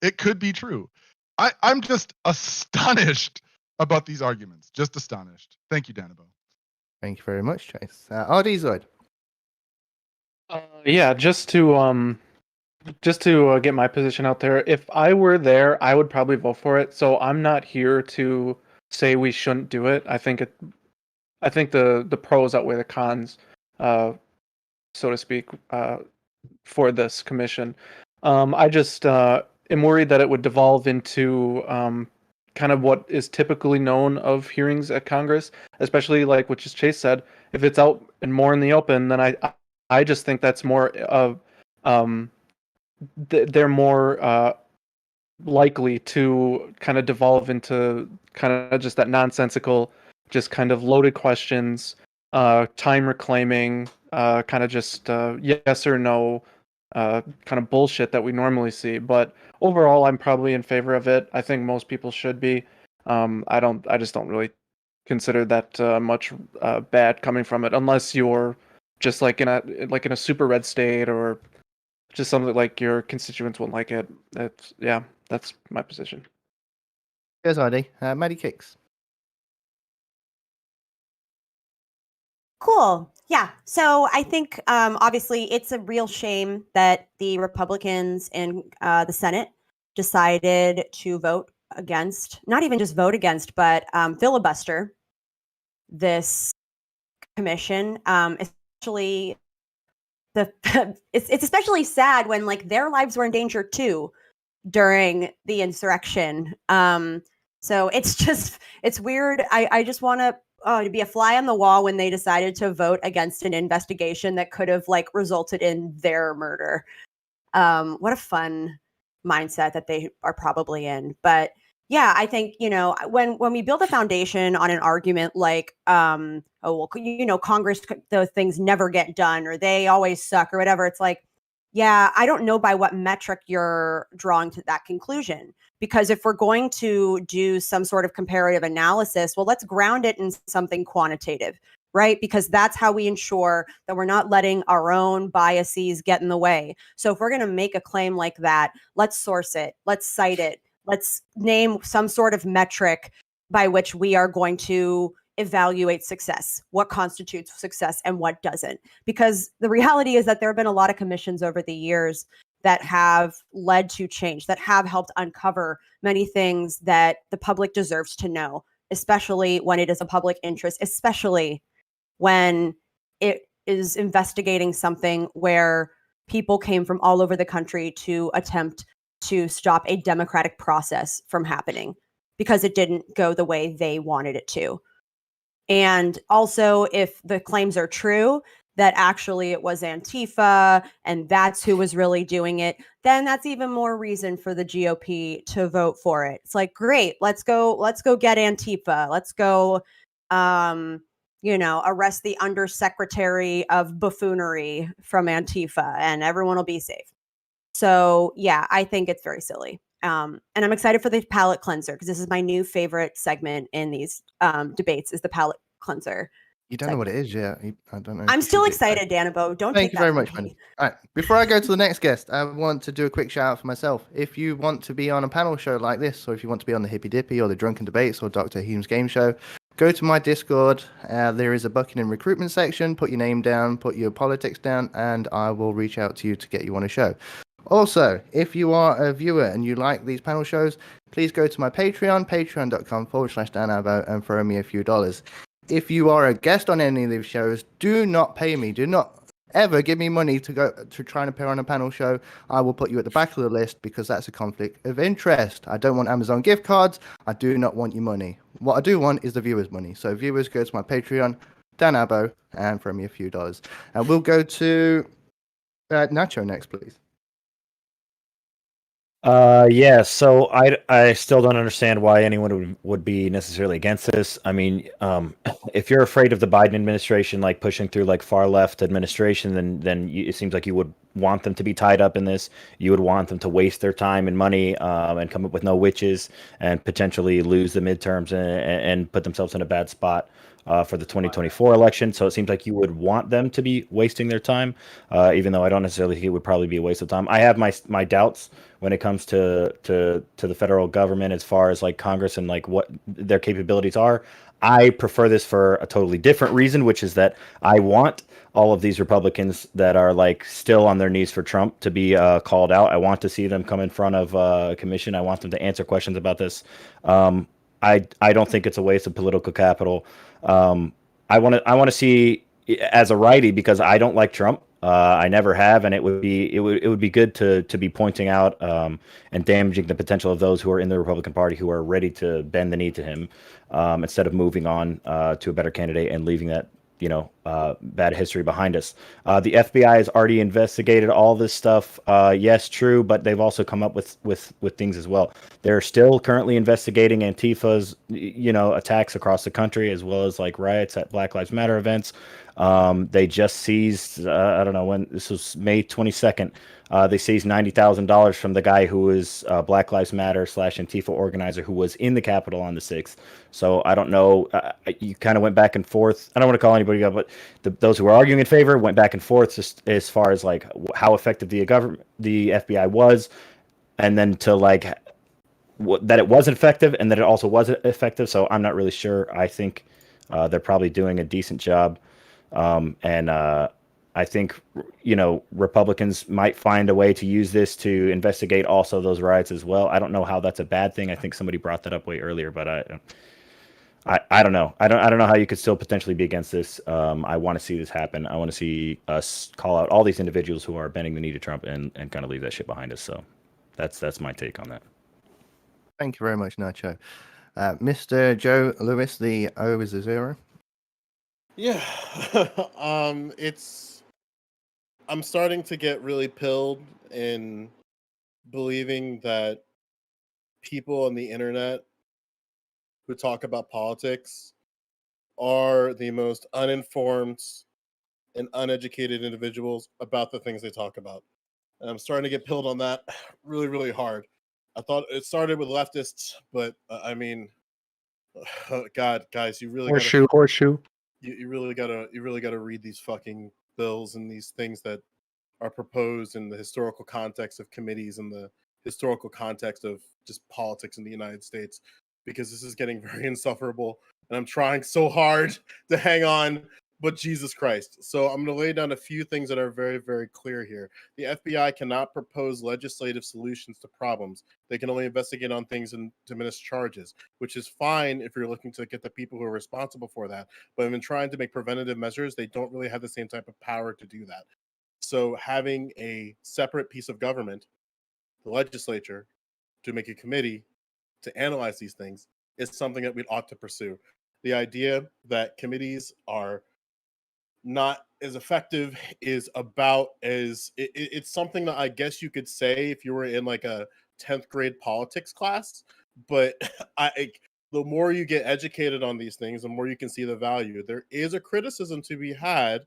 it could be true. I'm just astonished about these arguments. Just astonished. Thank you, Danabo. Thank you very much, Chase. RD Zoid. Yeah, just to get my position out there, if I were there, I would probably vote for it. So I'm not here to say we shouldn't do it. I think the pros outweigh the cons, so to speak, for this commission. I just am worried that it would devolve into kind of what is typically known of hearings at Congress, especially like what Chase said. If it's out and more in the open, then I just think that's more of they're more likely to kind of devolve into kind of just that nonsensical, just kind of loaded questions, time reclaiming, kind of just yes or no kind of bullshit that we normally see. But overall, I'm probably in favor of it. I think most people should be. I just don't really consider that much bad coming from it, unless you're just like in a super red state or just something like your constituents won't like it. That's my position. Here's RD. Maddie Kicks. Cool. Yeah. So I think obviously it's a real shame that the Republicans in the Senate decided to vote against, not even just vote against, but filibuster this commission. Especially it's especially sad when like their lives were in danger too during the insurrection. So it's weird. I just want to be a fly on the wall when they decided to vote against an investigation that could have like resulted in their murder. What a fun mindset that they are probably in. But yeah, I think, when we build a foundation on an argument like, Congress, those things never get done or they always suck or whatever. It's like, yeah, I don't know by what metric you're drawing to that conclusion. Because if we're going to do some sort of comparative analysis, well, let's ground it in something quantitative, right? Because that's how we ensure that we're not letting our own biases get in the way. So if we're going to make a claim like that, let's source it, let's cite it, let's name some sort of metric by which we are going to evaluate success, what constitutes success and what doesn't. Because the reality is that there have been a lot of commissions over the years that have led to change, that have helped uncover many things that the public deserves to know, especially when it is a public interest, especially when it is investigating something where people came from all over the country to attempt to stop a democratic process from happening because it didn't go the way they wanted it to. And also, if the claims are true that actually it was Antifa and that's who was really doing it, then that's even more reason for the GOP to vote for it. It's like, great, let's go get Antifa. Let's go, arrest the undersecretary of buffoonery from Antifa and everyone will be safe. So yeah, I think it's very silly. And I'm excited for the palate cleanser because this is my new favorite segment in these debates is the palate cleanser. You don't know what it is yet. I don't know. I'm still excited, Danabo. Don't Thank take you that very from much, me. man. All right. Before I go to the next guest, I want to do a quick shout out for myself. If you want to be on a panel show like this, or if you want to be on the Hippy Dippy or the Drunken Debates or Dr. Hume's game show, go to my Discord. There is a Buckingham recruitment section. Put your name down, put your politics down, and I will reach out to you to get you on a show. Also, if you are a viewer and you like these panel shows, please go to my Patreon, patreon.com/danabo, and throw me a few dollars. If you are a guest on any of these shows, do not pay me. Do not ever give me money to go to try and appear on a panel show. I will put you at the back of the list because that's a conflict of interest. I don't want Amazon gift cards. I do not want your money. What I do want is the viewers' money. So viewers, go to my Patreon, danabo, and throw me a few dollars. And we'll go to Nacho next, please. Yeah, so I still don't understand why anyone would be necessarily against this. I mean, if you're afraid of the Biden administration like pushing through like far left administration, then it seems like you would want them to be tied up in this. You would want them to waste their time and money and come up with no witches and potentially lose the midterms and put themselves in a bad spot for the 2024 election. So it seems like you would want them to be wasting their time, even though I don't necessarily think it would probably be a waste of time. I have my doubts when it comes to the federal government as far as like Congress and like what their capabilities are. I prefer this for a totally different reason, which is that I want all of these Republicans that are like still on their knees for Trump to be called out. I want to see them come in front of a commission. I want them to answer questions about this. I don't think it's a waste of political capital. I want to see as a righty because I don't like Trump. I never have, and it would be good to be pointing out and damaging the potential of those who are in the Republican Party who are ready to bend the knee to him instead of moving on to a better candidate and leaving that bad history behind us. The FBI has already investigated all this stuff. Yes, true, but they've also come up with things as well. They're still currently investigating Antifa's attacks across the country as well as like riots at Black Lives Matter events. They just seized, I don't know when, this was May 22nd. They seized $90,000 from the guy who was Black Lives Matter / Antifa organizer who was in the Capitol on the 6th. So I don't know. You kind of went back and forth. I don't want to call anybody up, but those who were arguing in favor went back and forth just as far as like how effective the FBI was, and then to like that it wasn't effective and that it also wasn't effective. So I'm not really sure. I think they're probably doing a decent job. I think, Republicans might find a way to use this to investigate also those riots as well. I don't know how that's a bad thing. I think somebody brought that up way earlier, but I don't know. I don't know how you could still potentially be against this. I want to see this happen. I want to see us call out all these individuals who are bending the knee to Trump and kind of leave that shit behind us. So that's my take on that. Thank you very much, Nacho. Mr. J0e Lewis, the O is a 0. Yeah. I'm starting to get really pilled in believing that people on the internet who talk about politics are the most uninformed and uneducated individuals about the things they talk about. And I'm starting to get pilled on that really, really hard. I thought it started with leftists, but I mean, God, guys, you really Horseshoe. You really gotta read these fucking bills and these things that are proposed in the historical context of committees and the historical context of just politics in the United States, because this is getting very insufferable. And I'm trying so hard to hang on But Jesus Christ. So I'm going to lay down a few things that are very, very clear here. The FBI cannot propose legislative solutions to problems. They can only investigate on things and diminish charges, which is fine if you're looking to get the people who are responsible for that. But in trying to make preventative measures, they don't really have the same type of power to do that. So having a separate piece of government, the legislature, to make a committee to analyze these things is something that we ought to pursue. The idea that committees are not as effective is about as it's something that I guess you could say if you were in like a 10th grade politics class, but the more you get educated on these things, the more you can see the value. There is a criticism to be had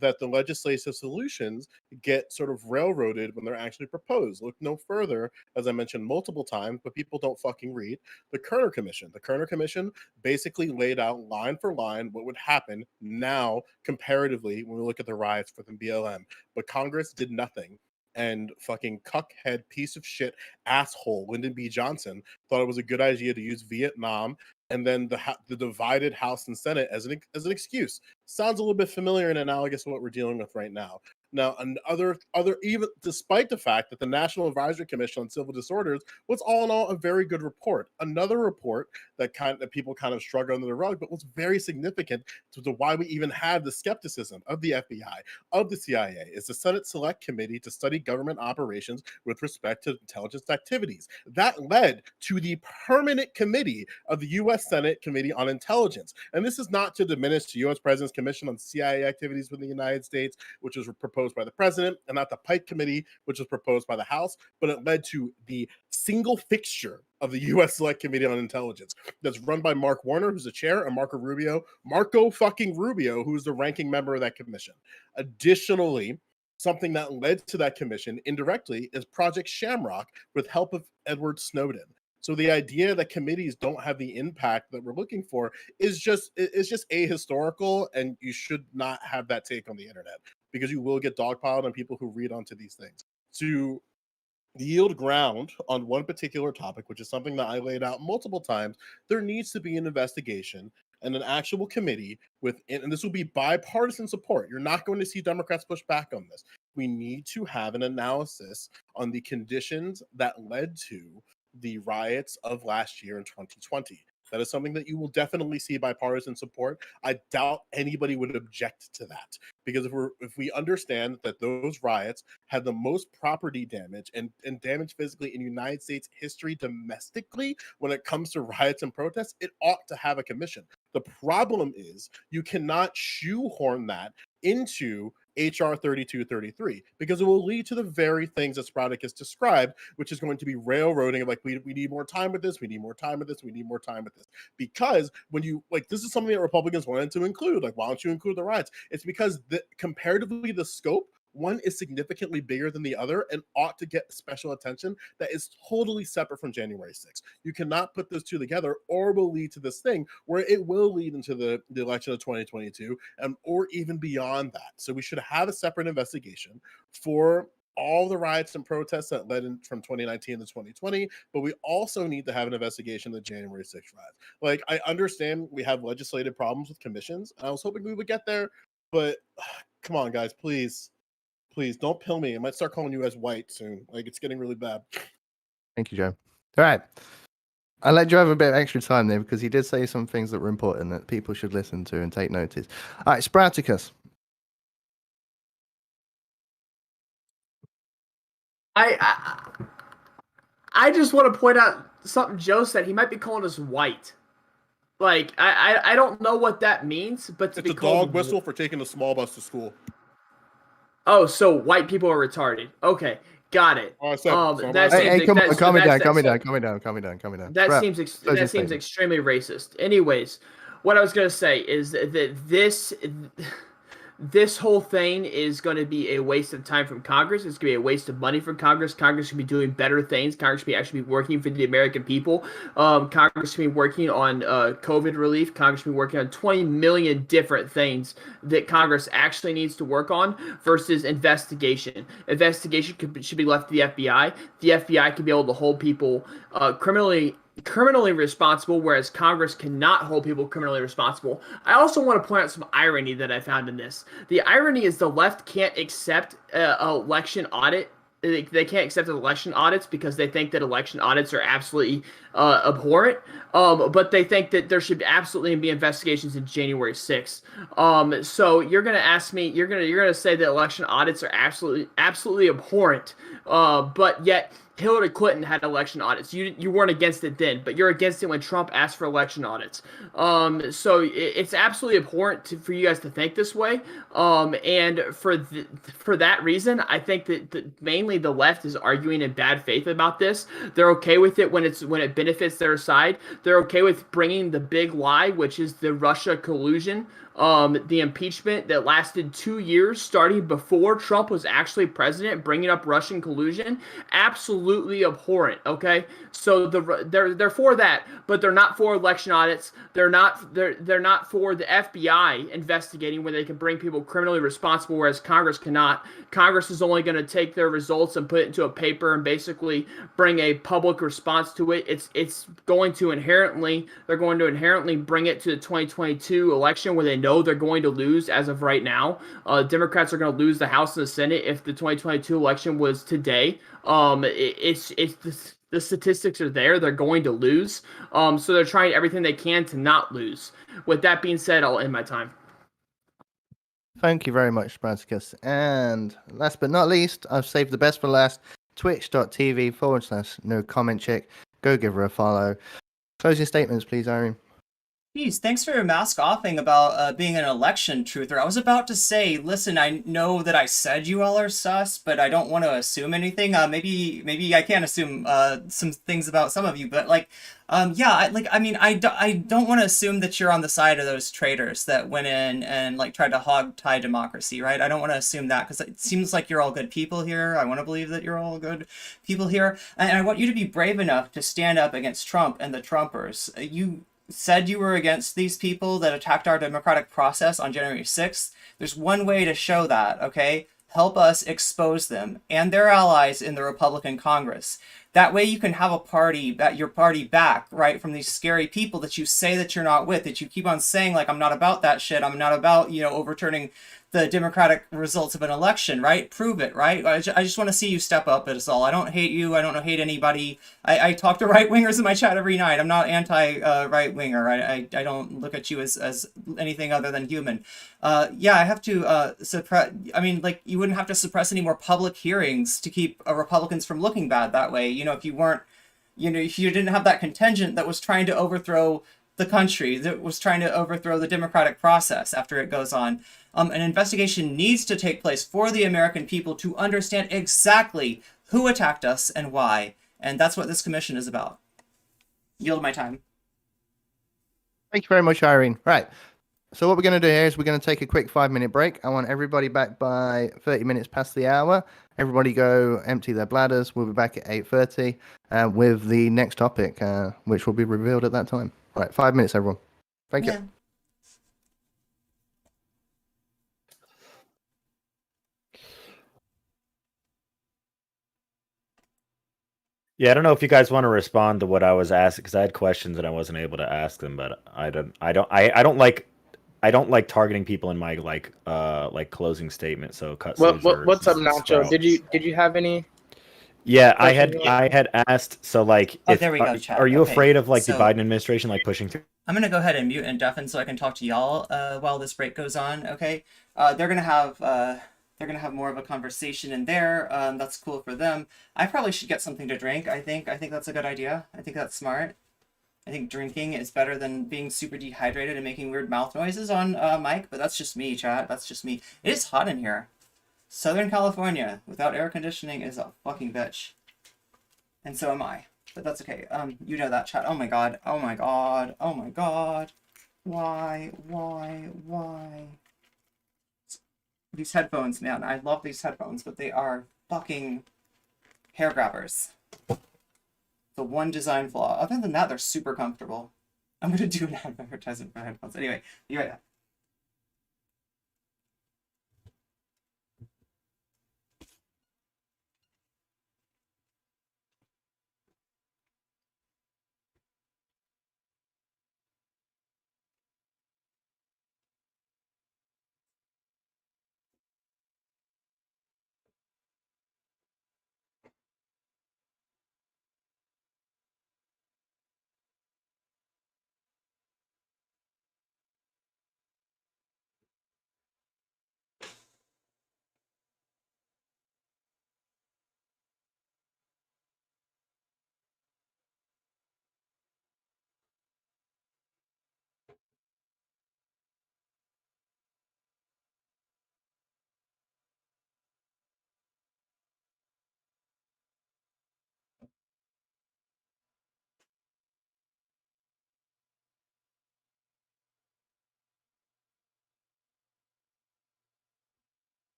that the legislative solutions get sort of railroaded when they're actually proposed. Look no further, as I mentioned multiple times, but people don't fucking read, the Kerner Commission. The Kerner Commission basically laid out line for line what would happen now comparatively when we look at the riots for the BLM. But Congress did nothing. And fucking cuckhead piece of shit asshole Lyndon B. Johnson thought it was a good idea to use Vietnam and then the divided House and Senate as an excuse. Sounds a little bit familiar and analogous to what we're dealing with right now. Now, other even despite the fact that the National Advisory Commission on Civil Disorders was all in all a very good report. Another report that people kind of shrug under the rug, but was very significant to why we even had the skepticism of the FBI, of the CIA, is the Senate Select Committee to study government operations with respect to intelligence activities. That led to the Permanent Committee of the U.S. Senate Committee on Intelligence. And this is not to diminish the U.S. President's Commission on CIA activities within the United States, which was proposed by the president, and not the Pike Committee, which was proposed by the House, but it led to the single fixture of the U.S. Select Committee on Intelligence that's run by Mark Warner, who's the chair, and Marco fucking Rubio, who's the ranking member of that commission. Additionally, something that led to that commission indirectly is Project Shamrock with help of Edward Snowden. So the idea that committees don't have the impact that we're looking for is just ahistorical, and you should not have that take on the internet, because you will get dogpiled on people who read onto these things. To yield ground on one particular topic, which is something that I laid out multiple times, there needs to be an investigation and an actual committee and this will be bipartisan support. You're not going to see Democrats push back on this. We need to have an analysis on the conditions that led to the riots of last year in 2020. That is something that you will definitely see bipartisan support. I doubt anybody would object to that, because if we understand that those riots had the most property damage and damage physically in United States history domestically when it comes to riots and protests, it ought to have a commission. The problem is you cannot shoehorn that into HR 3233, because it will lead to the very things that Sprouticus described, which is going to be railroading, like we need more time with this, we need more time with this, we need more time with this. Because when you, like, this is something that Republicans wanted to include, like, why don't you include the riots? It's because comparatively the scope, one is significantly bigger than the other and ought to get special attention that is totally separate from January 6th. You cannot put those two together, or will lead to this thing where it will lead into the election of 2022 or even beyond that. So we should have a separate investigation for all the riots and protests that led in from 2019 to 2020, but we also need to have an investigation of the January 6th riots. Like, I understand we have legislative problems with commissions, and I was hoping we would get there, but come on, guys, please don't pill me. I might start calling you as white soon. Like, it's getting really bad. Thank you, Joe. All right. I let Joe have a bit of extra time there because he did say some things that were important that people should listen to and take notice. All right, Sprouticus. I just want to point out something Joe said. He might be calling us white. Like, I don't know what that means, but to it's be a called dog whistle for taking a small bus to school. Oh, so white people are retarded. Okay, got it. Oh, calm down. That seems extremely racist. Anyways, what I was gonna say is that this whole thing is going to be a waste of time from Congress. It's going to be a waste of money from Congress. Congress should be doing better things. Congress should be actually be working for the American people. Congress should be working on COVID relief. Congress should be working on 20 million different things that Congress actually needs to work on versus investigation. Investigation should be left to the FBI. The FBI can be able to hold people criminally criminally responsible, whereas Congress cannot hold people criminally responsible. I also want to point out some irony that I found in this. The irony is the left can't accept election audit. They can't accept election audits because they think that election audits are absolutely abhorrent. But they think that there should absolutely be investigations in January 6th. So you're gonna ask me, you're gonna say that election audits are absolutely abhorrent. But yet Hillary Clinton had election audits. You weren't against it then, but you're against it when Trump asked for election audits. So it's absolutely abhorrent for you guys to think this way. And for that reason, I think that mainly the left is arguing in bad faith about this. They're okay with it when it benefits their side. They're okay with bringing the big lie, which is the Russia collusion. The impeachment that lasted 2 years, starting before Trump was actually president, bringing up Russian collusion, absolutely abhorrent. Okay, so they're for that, but they're not for election audits. They're not for the FBI investigating where they can bring people criminally responsible, whereas Congress cannot. Congress is only going to take their results and put it into a paper and basically bring a public response to it. They're going to inherently bring it to the 2022 election where they know they're going to lose as of right now. Democrats are going to lose the House and the Senate if the 2022 election was today. The statistics are there. They're going to lose. So they're trying everything they can to not lose. With that being said, I'll end my time. Thank you very much, Sprouticus. And last but not least, I've saved the best for last. Twitch.tv/nocommentchick. Go give her a follow. Closing statements, please, Irene. Geez, thanks for mask offing about being an election truther. I was about to say, listen, I know that I said you all are sus, but I don't want to assume anything. Maybe I can assume some things about some of you, but yeah, I don't want to assume that you're on the side of those traitors that went in and tried to hog tie democracy, right? I don't want to assume that because it seems like you're all good people here. I want to believe that you're all good people here, and I want you to be brave enough to stand up against Trump and the Trumpers. You said you were against these people that attacked our democratic process on January 6th. There's one way to show that, okay? Help us expose them and their allies in the Republican Congress. That way you can have your party back, right, from these scary people that you say that you're not with, that you keep on saying, I'm not about that shit. I'm not about, overturning the democratic results of an election, right? Prove it, right? I just want to see you step up, that's all. I don't hate you. I don't hate anybody. I talk to right-wingers in my chat every night. I'm not anti-right-winger. I don't look at you as anything other than human. Yeah, I have to suppress, you wouldn't have to suppress any more public hearings to keep Republicans from looking bad that way. If you weren't, if you didn't have that contingent that was trying to overthrow the country, that was trying to overthrow the democratic process after it goes on. An investigation needs to take place for the American people to understand exactly who attacked us and why. And that's what this commission is about. Yield my time. Thank you very much, Irene. Right. So what we're going to do here is we're going to take a quick 5-minute break. I want everybody back by 30 minutes past the hour. Everybody go empty their bladders. We'll be back at 8:30 with the next topic, which will be revealed at that time. All right, 5 minutes, everyone. Thank you. Yeah, I don't know if you guys want to respond to what I was asking because I had questions and I wasn't able to ask them. But I don't like targeting people in my closing statement. So cut. What's up, Nacho? Did you have any? Yeah, I had asked. So there we go, chat. Are you afraid of the so Biden administration pushing through? I'm gonna go ahead and mute and deafen so I can talk to y'all while this break goes on. Okay, they're gonna have more of a conversation in there. That's cool for them. I probably should get something to drink. I think that's a good idea. I think that's smart. I think drinking is better than being super dehydrated and making weird mouth noises on mic, but that's just me, chat. That's just me. It is hot in here. Southern California without air conditioning is a fucking bitch. And so am I. But that's okay. You know that, chat. Oh my god. Oh my god. Oh my god. Why? These headphones, man. I love these headphones, but they are fucking hair grabbers. The one design flaw. Other than that, they're super comfortable. I'm gonna do an advertisement for headphones. Anyway, be right back.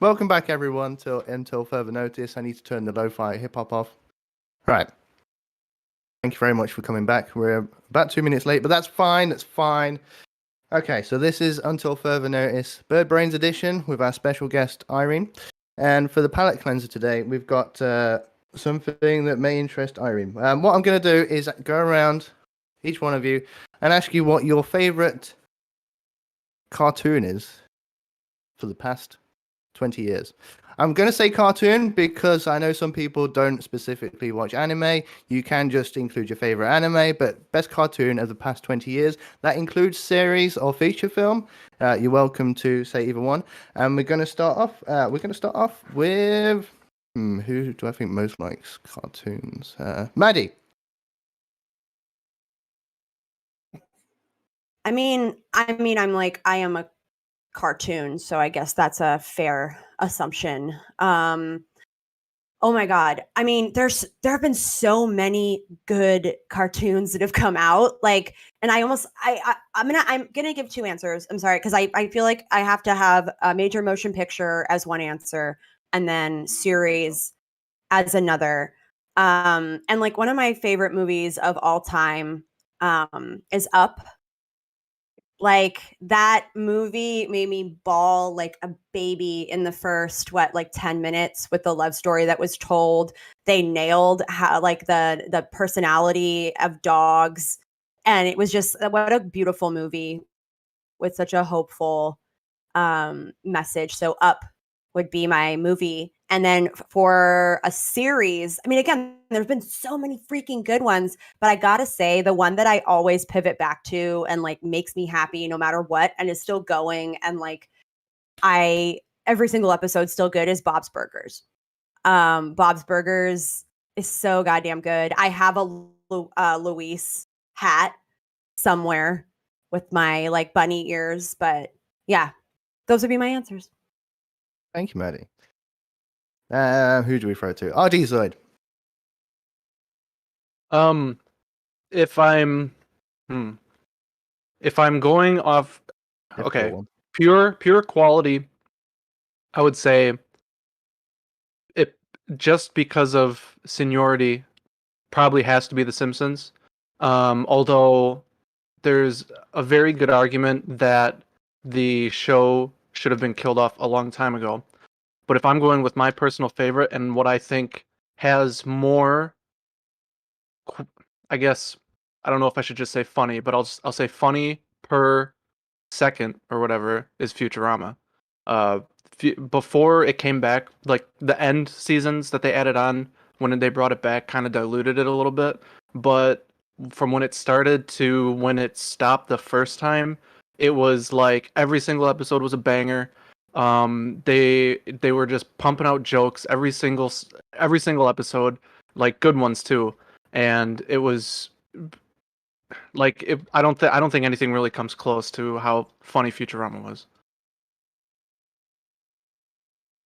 welcome back, everyone. Until further notice, I need to turn the lo-fi hip-hop off. Right. Thank you very much for coming back. We're about 2 minutes late, but that's fine. That's fine. Okay, so this is Until Further Notice, Bird Brains edition with our special guest, Irene. And for the palate cleanser today, we've got something that may interest Irene. What I'm going to do is go around each one of you and ask you what your favorite cartoon is for the past 20 years. I'm going to say cartoon because I know some people don't specifically watch anime. You can just include your favorite anime, but best cartoon of the past 20 years. That includes series or feature film. You're welcome to say either one. And we're going to start off. With who do I think most likes cartoons? Maddie. I mean, I am a cartoon, so I guess that's a fair assumption. Oh my god. I mean, there have been so many good cartoons that have come out. Like, and I'm gonna give two answers. I'm sorry, because I feel like I have to have a major motion picture as one answer and then series as another. And like one of my favorite movies of all time is Up. Like that movie made me bawl like a baby in the first 10 minutes with the love story that was told. They nailed how like the personality of dogs, and it was just what a beautiful movie with such a hopeful message. So Up would be my movie. And then for a series, I mean, again, there's been so many freaking good ones, but I gotta say the one that I always pivot back to and like makes me happy no matter what and is still going and like every single episode's still good is Bob's Burgers. Bob's Burgers is so goddamn good. I have a Luis hat somewhere with my like bunny ears, but yeah, those would be my answers. Thank you, Maddie. Who do we throw to? RD Zoid. If I'm going off, okay, pure quality, I would say it just because of seniority probably has to be The Simpsons. Although there's a very good argument that the show should have been killed off a long time ago. But if I'm going with my personal favorite and what I think has more, I guess, I don't know if I should just say funny, but I'll say funny per second or whatever is Futurama. Before it came back, like the end seasons that they added on when they brought it back kind of diluted it a little bit. But from when it started to when it stopped the first time, it was like every single episode was a banger. They were just pumping out jokes every single episode, like good ones too. And it was like I don't think anything really comes close to how funny Futurama was.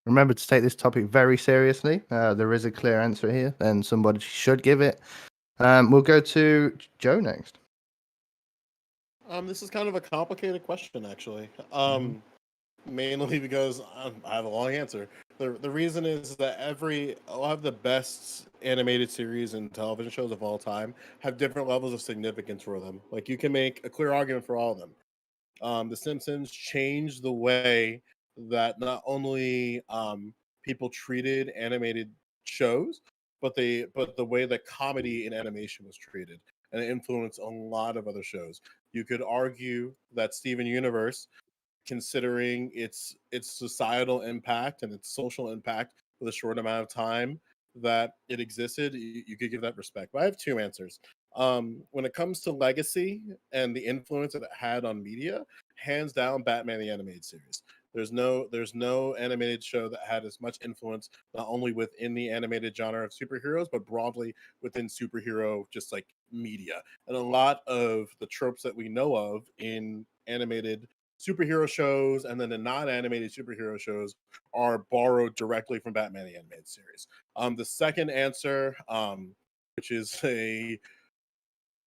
Remember to take this topic very seriously. There is a clear answer here, and somebody should give it. We'll go to Joe next. This is kind of a complicated question, actually. Mainly because I have a long answer. The reason is that a lot of the best animated series and television shows of all time have different levels of significance for them. Like you can make a clear argument for all of them. The Simpsons changed the way that not only people treated animated shows, but the way that comedy in animation was treated, and it influenced a lot of other shows. You could argue that Steven Universe, considering its societal impact and its social impact with a short amount of time that it existed, you could give that respect. But I have two answers. When it comes to legacy and the influence that it had on media, hands down, Batman the Animated Series. There's no animated show that had as much influence not only within the animated genre of superheroes, but broadly within superhero just like media. And a lot of the tropes that we know of in animated superhero shows and then the non-animated superhero shows are borrowed directly from Batman the Animated Series. The second answer, which is a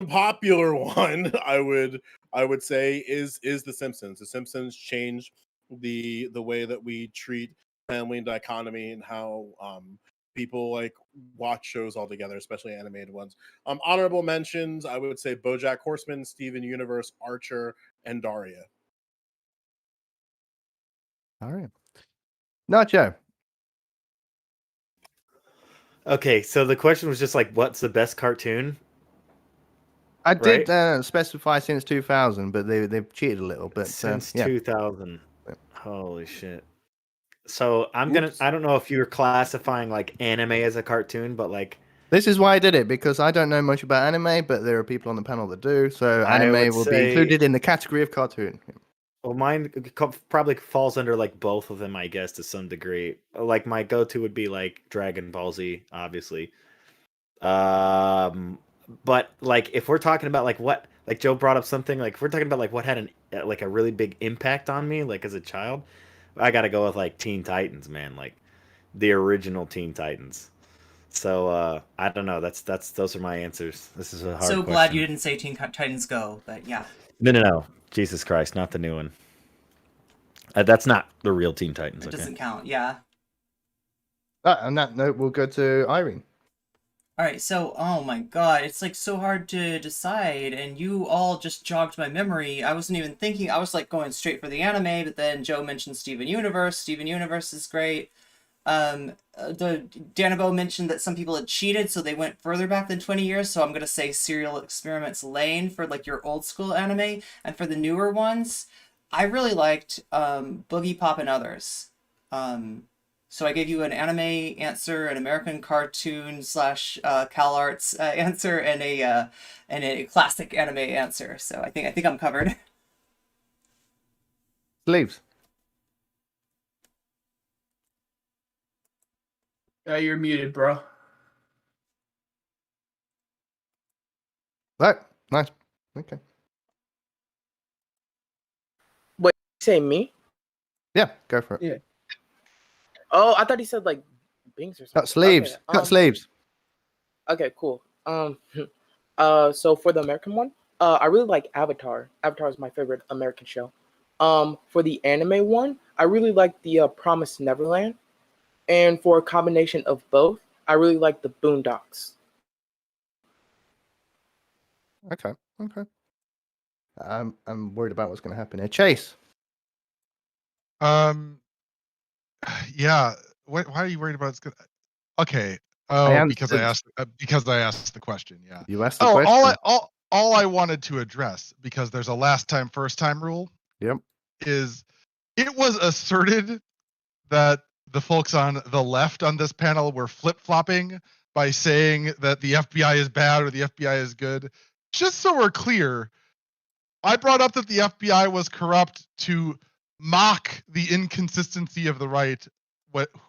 popular one, I would say is The Simpsons. The Simpsons changed the way that we treat family dichotomy and how people like watch shows all together, especially animated ones. Honorable mentions, I would say BoJack Horseman, Steven Universe, Archer, and Daria. All right. Nacho. Okay, so the question was just like, what's the best cartoon? I did specify since 2000, but they've cheated a little. But Since yeah. 2000. Holy shit. So I Oops. don't know if you're classifying like anime as a cartoon, but like This is why I did it, because I don't know much about anime, but there are people on the panel that do. So I anime would will be say- included in the category of cartoon. well, mine probably falls under like both of them, I guess, to some degree. Like my go-to would be like Dragon Ball Z, obviously. But like if we're talking about like what, like Joe brought up something, like if we're talking about like what had a really big impact on me, like as a child, I got to go with like Teen Titans, man, like the original Teen Titans. So I don't know. Those are my answers. This is a hard. So question. glad you didn't say Teen Titans Go, but yeah. No. Jesus Christ, not the new one. That's not the real Teen Titans. It Okay. doesn't count, yeah. On that note, we'll go to Irene. Alright, so, oh my god, it's like so hard to decide, and you all just jogged my memory. I wasn't even thinking, I was like going straight for the anime, but then Joe mentioned Steven Universe. Steven Universe is great. The Danabo mentioned that some people had cheated, so they went further back than 20 years, so I'm gonna say Serial Experiments Lane for like your old school anime, and for the newer ones, I really liked Boogie Pop and Others. So I gave you an anime answer, an American cartoon / CalArts answer, and a classic anime answer. So I think I'm covered. Sleeves. You're muted, bro. Right. Nice. Okay. Wait, you say me? Yeah, go for it. Yeah. Oh, I thought he said like Binks or something. Cut sleeves. Okay, Cut sleeves. Okay, cool. So for the American one, I really like Avatar. Avatar is my favorite American show. For the anime one, I really like the Promised Neverland, and for a combination of both, I really like the Boondocks. Okay. I'm worried about what's going to happen here. Chase. Yeah. Why are you worried about it's good? Okay. I Oh, because I asked the question. Yeah. You asked the question. All I wanted to address, because there's a last time, first time rule. Yep. Is it was asserted that the folks on the left on this panel were flip-flopping by saying that the FBI is bad or the FBI is good. Just so we're clear, I brought up that the FBI was corrupt to mock the inconsistency of the right,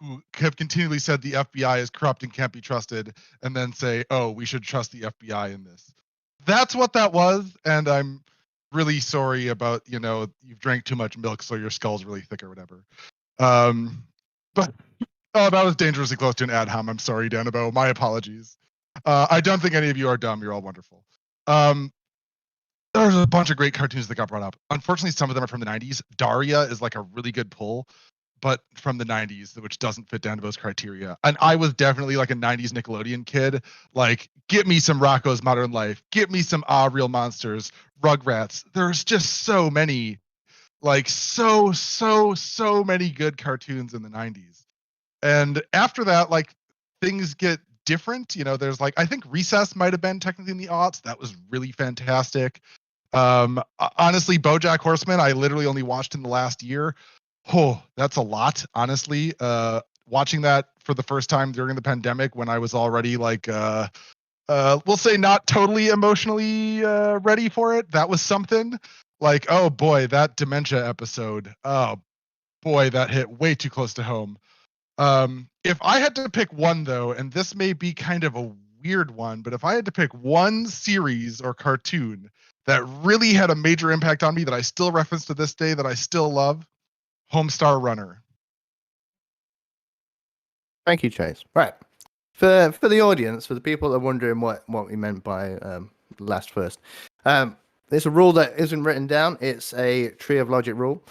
who have continually said the FBI is corrupt and can't be trusted, and then say, oh, we should trust the FBI in this. That's what that was, and I'm really sorry about, you've drank too much milk, so your skull's really thick or whatever. But that was dangerously close to an ad hom. I'm sorry, Danabo. My apologies. I don't think any of you are dumb. You're all wonderful. There's a bunch of great cartoons that got brought up. Unfortunately, some of them are from the 90s. Daria is like a really good pull, but from the 90s, which doesn't fit Danabo's criteria. And I was definitely like a 90s Nickelodeon kid. Like, get me some Rocko's Modern Life. Get me some Real Monsters, Rugrats. There's just so many, like so many good cartoons in the 90s. And after that, like, things get different. There's like, I think Recess might have been technically in the aughts. That was really fantastic. Honestly, BoJack Horseman, I literally only watched in the last year. Oh, that's a lot, honestly. Watching that for the first time during the pandemic when I was already like, we'll say not totally emotionally ready for it. That was something. Like, oh boy, that dementia episode. Oh boy, that hit way too close to home. If I had to pick one though, and this may be kind of a weird one, but if I had to pick one series or cartoon that really had a major impact on me that I still reference to this day, that I still love, Homestar Runner. Thank you, Chase. Right. For the audience, for the people that are wondering what we meant by last first, there's a rule that isn't written down. It's a tree of logic rule.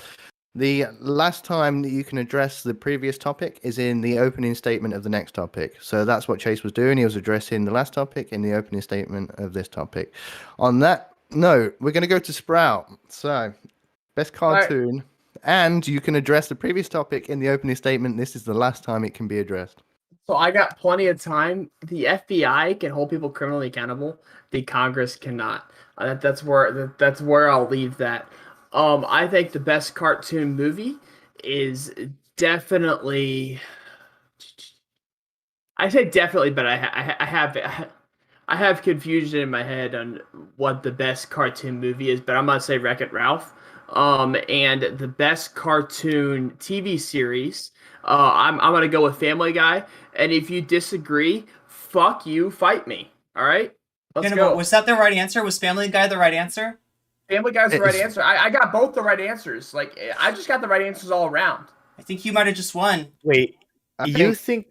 The last time that you can address the previous topic is in the opening statement of the next topic. So that's what Chase was doing. He was addressing the last topic in the opening statement of this topic. On that note, we're going to go to Sprout. So, best cartoon. And you can address the previous topic in the opening statement. This is the last time it can be addressed. So I got plenty of time. The FBI can hold people criminally accountable. The Congress cannot. That's where I'll leave that. I think the best cartoon movie is definitely. I say definitely, but I have confusion in my head on what the best cartoon movie is. But I'm gonna say Wreck-It Ralph. And the best cartoon TV series. I'm gonna go with Family Guy. And if you disagree, fuck you, fight me. All right, let's go. Was that the right answer? Was Family Guy the right answer? Family Guy's the right answer. I got both the right answers. Like, I just got the right answers all around. I think you might have just won. Wait, you think?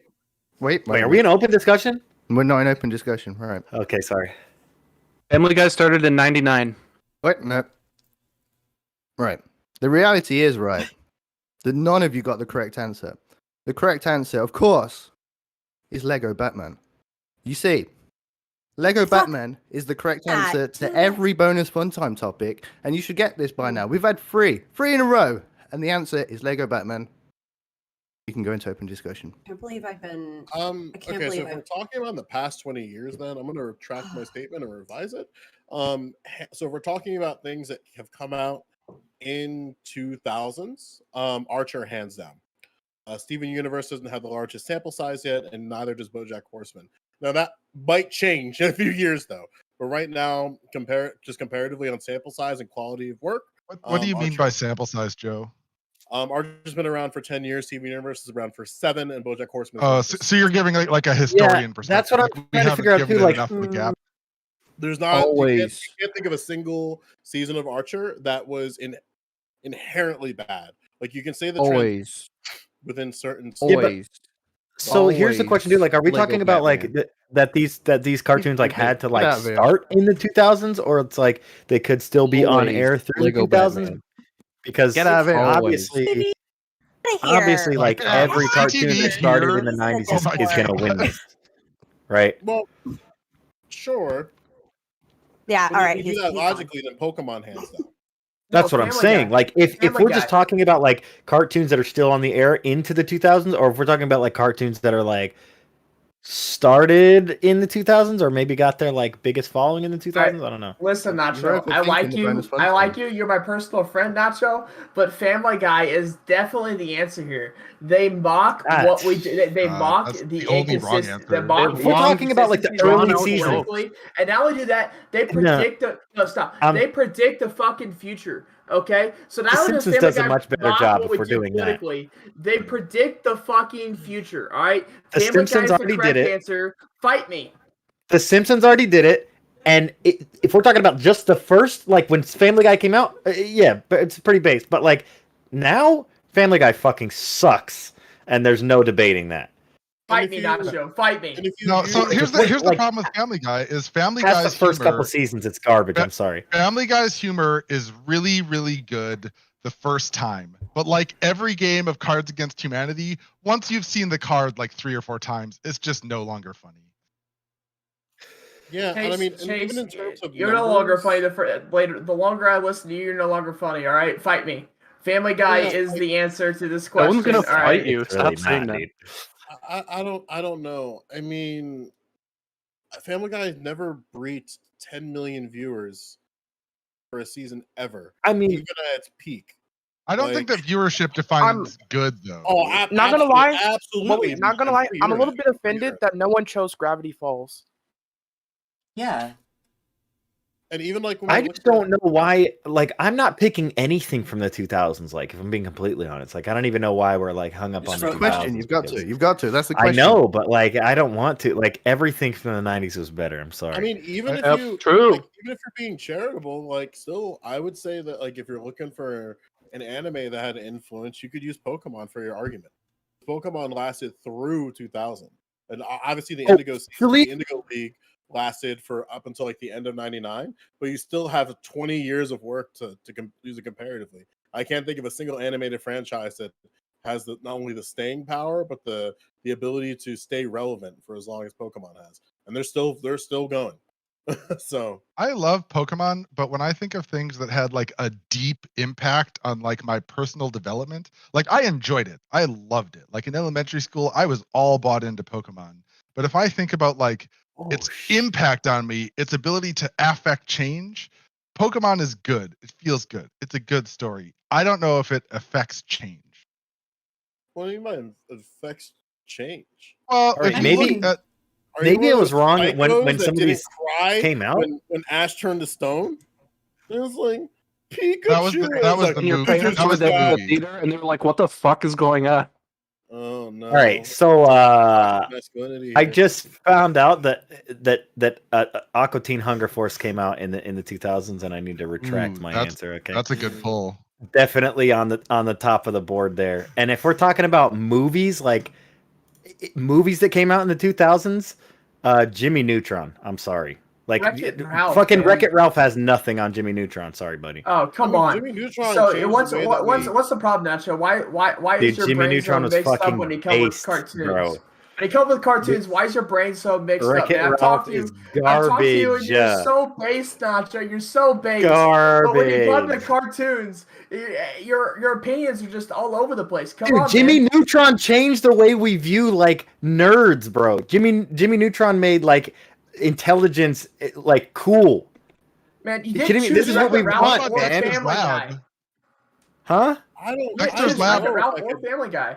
Wait, are we in open discussion? We're not in open discussion. All right. Okay, sorry. Family Guy started in '99. What? No. Right. The reality is, right, that none of you got the correct answer. The correct answer, of course, is Lego Batman. You see, Lego Batman is the correct answer to every bonus fun time topic, and you should get this by now. We've had three in a row, and the answer is Lego Batman. You can go into open discussion. I can't believe I've been. Okay, so if we're talking about the past 20 years, then I'm going to retract my statement and revise it. So if we're talking about things that have come out in 2000s, Archer hands down. Steven Universe doesn't have the largest sample size yet, and neither does BoJack Horseman. Now that might change in a few years, though. But right now, comparatively on sample size and quality of work. What do you mean by sample size, Joe? Archer's been around for 10 years. Steven Universe is around for 7, and BoJack Horseman. Oh, so you're giving like a historian perspective. That's what I'm trying to figure out too. Like, enough of a gap. There's not always. You can't think of a single season of Archer that was inherently bad. Like, you can say the Always. within certain. Always. So here's the question, dude. Like, are we Lego talking about Batman. like that these cartoons like had to like Get out of here. start in the 2000s, or it's like they could still be on Always air through Lego the 2000s? Batman. Because Get out of here. obviously, like every cartoon CTV that started here. in the 90s Oh my is gonna win this, right? Well, sure. Yeah, But all if right. you do he's that fine. logically, then Pokemon hands down. That's what I'm Family saying. Guy. Like, if Family we're Guy. just talking about like cartoons that are still on the air into the 2000s, or if we're talking about like cartoons that are like started in the 2000s, or maybe got their like biggest following in the 2000s, I don't know. Listen, You're Nacho, I overthinking like the you. bonus fun I like time. you. You're my personal friend, Nacho. But Family Guy is definitely the answer here. They mock what we do. They mock that's the the only wrong inconsistent. They answer. mock If we're talking about, like, the inconsistencies early seasons. politically. And not only do that, they predict they predict the fucking future. Okay, so not The only does Simpsons Family does a Guy much better mock job what if we we're do doing that. politically, they predict the fucking future. All right, The Family Simpsons Guy is the already correct did it. answer. Fight me. The Simpsons already did it, and if we're talking about just the first, like when Family Guy came out, yeah, but it's pretty base. But like now, Family Guy fucking sucks, and there's no debating that. Fight me, Nacho. Fight me. No, so here's the problem with Family Guy is Family Past Guy's the first humor. couple seasons, it's garbage. I'm sorry. Family Guy's humor is really, really good the first time, but like every game of Cards Against Humanity, once you've seen the card like 3 or 4 times, it's just no longer funny. Yeah, and I mean, and Chase, even in terms of you're no longer numbers- funny. The longer I listen to you, you're no longer funny. All right, fight me. Family Guy Yeah, is the answer to this No question. one's gonna all right. fight you. It's Stop really saying not, that. dude. I don't know. I mean, Family Guy never breached 10 million viewers for a season ever. I mean, Even at its peak. I don't think that viewership defines good though. Oh, Not gonna lie, absolutely. not gonna lie. I'm a little bit offended You're that no one chose Gravity Falls. Yeah. And even like when I we just look don't know why. Like, I'm not picking anything from the 2000s. Like, if I'm being completely honest, like I don't even know why we're like hung up on That's the the question. 2000s, You've got because- to. You've got to. That's the I question. know, but like I don't want to. Like everything from the 90s was better. I'm sorry. I mean, even if Yep, you true. like, even if you're being charitable, like still, I would say that like if you're looking for an anime that had influence, you could use Pokemon for your argument. Pokemon lasted through 2000, and obviously the Indigo League lasted for up until like the end of '99. But you still have 20 years of work to use it comparatively. I can't think of a single animated franchise that has not only the staying power, but the ability to stay relevant for as long as Pokemon has, and they're still going. So I love Pokemon, but when I think of things that had like a deep impact on like my personal development, like I enjoyed it. I loved it. Like in elementary school, I was all bought into Pokemon. But if I think about like its impact on me, its ability to affect change, Pokemon is good. It feels good. It's a good story. I don't know if it affects change. what do you mean affects change? Well, All right, if you maybe look at Are you maybe I one of was those wrong psychos when that some of didn't these cry came out. when Ash turned to stone. It was like Pikachu. that was the And your movie. parents That were was the there in the movie. theater, and they were like, "What the fuck is going on?" Oh no! All right, so Masculinity I here. just found out that Aqua Teen Hunger Force came out in the 2000s, and I need to retract Ooh, my that's answer. Okay, that's a good pull. definitely on the top of the board there. And if we're talking about movies, like movies that came out in the 2000s, Jimmy Neutron. I'm sorry, like Wreck-It Ralph, fucking man. Wreck-It Ralph has nothing on Jimmy Neutron. Sorry, buddy. Oh, come on. Jimmy Neutron So changed what's the way that what's the problem, Nacho? Why Dude, is your Jimmy brain Neutron so was mixed up fucking when you come with based, cartoons? bro. When you come with cartoons, why is your brain so mixed up, Wreck-It man? I've Ralph talked to is you. I've talked to you, and garbage. you're so based, Nacho. You're so based. But when you come to Garbage. cartoons, your opinions are just all over the place. Come Dude, on, Jimmy man. Neutron changed the way we view like nerds, bro. Jimmy Neutron made like intelligence like cool. Man, you You didn't kidding me? choose This is what we Wreck-It want, Ralph or man. Dexter's Family Lab. Guy. Huh? I don't. You didn't Dexter's choose Lab. Wreck-It Ralph I or Family Guy.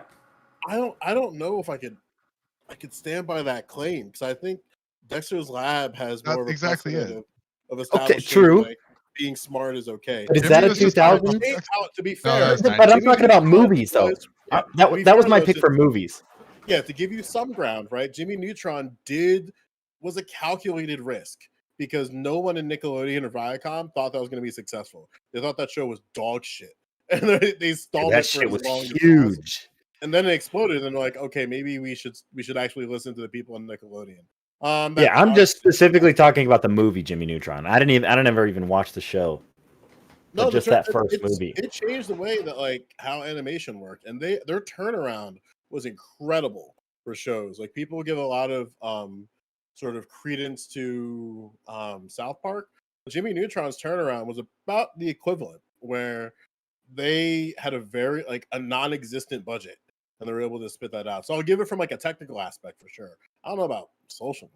don't know if I could stand by that claim because I think Dexter's Lab has That's more of a exactly it. precedent of establishing true. like being smart is okay. But is Jimmy that a was just talking 2000s? about Dexter. To be No, fair, that was But I'm 90s. talking about Neutron movies though. to That be that was fair, my though, pick for movies. Yeah, to give you some ground, right? Jimmy Neutron was a calculated risk because no one in Nickelodeon or Viacom thought that was going to be successful. They thought that show was dog shit, and they stalled That it for shit as was long as possible. huge. And then it exploded, and they're like, okay, maybe we should actually listen to the people in Nickelodeon. Yeah, I'm just specifically talking about the movie Jimmy Neutron. I don't ever even watch the show. But just that first movie. It changed the way that like how animation worked, and their turnaround was incredible for shows. Like people give a lot of sort of credence to South Park. Jimmy Neutron's turnaround was about the equivalent, where they had a non-existent budget, and they were able to spit that out. So I'll give it from like a technical aspect for sure. I don't know about social.